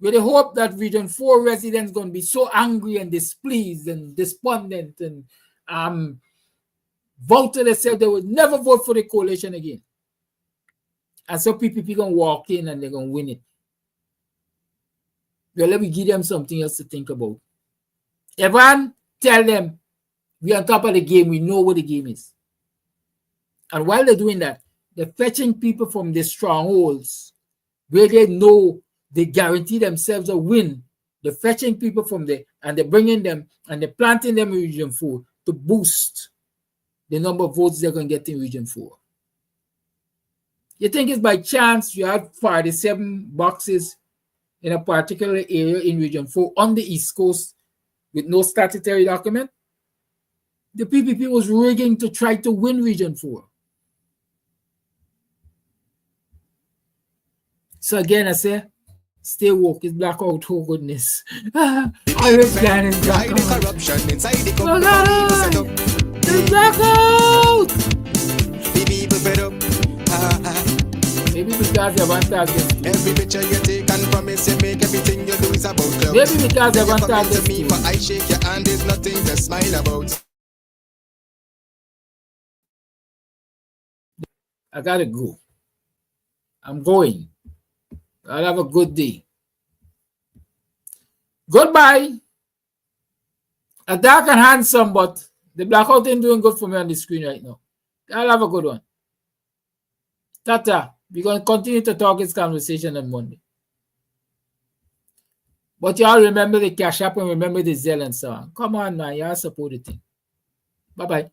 With the hope that Region 4 residents going to be so angry and displeased and despondent and voted and said they would never vote for the coalition again. And so PPP going to walk in and they're going to win it. Well, let me give them something else to think about. Evan, tell them we're on top of the game. We know what the game is. And while they're doing that, they're fetching people from the strongholds where they know they guarantee themselves a win. They're fetching people from there and they're bringing them and they're planting them in Region 4 to boost the number of votes they're going to get in Region 4. You think it's by chance you have 47 boxes in a particular area in Region 4 on the East Coast with no statutory document? The PPP was rigging to try to win Region 4. So again, I say, stay woke. It's blackout. Oh goodness. Always plan is blackout.
Corruption inside the
company. It's blackout.
The people fed up.
Maybe because they want target.
Every picture you take and promise you make, everything you do is about clothes.
Maybe because they want target.
Me, but I shake your hand, there's nothing to smile about.
I gotta go. I'm going. I'll have a good day. Goodbye. A dark and handsome, but the blackout ain't doing good for me on the screen right now. I'll have a good one. Tata. We're going to continue to talk this conversation on Monday. But y'all remember the Cash App and remember the Zelle and so on. Come on, man. Y'all support the thing. Bye-bye.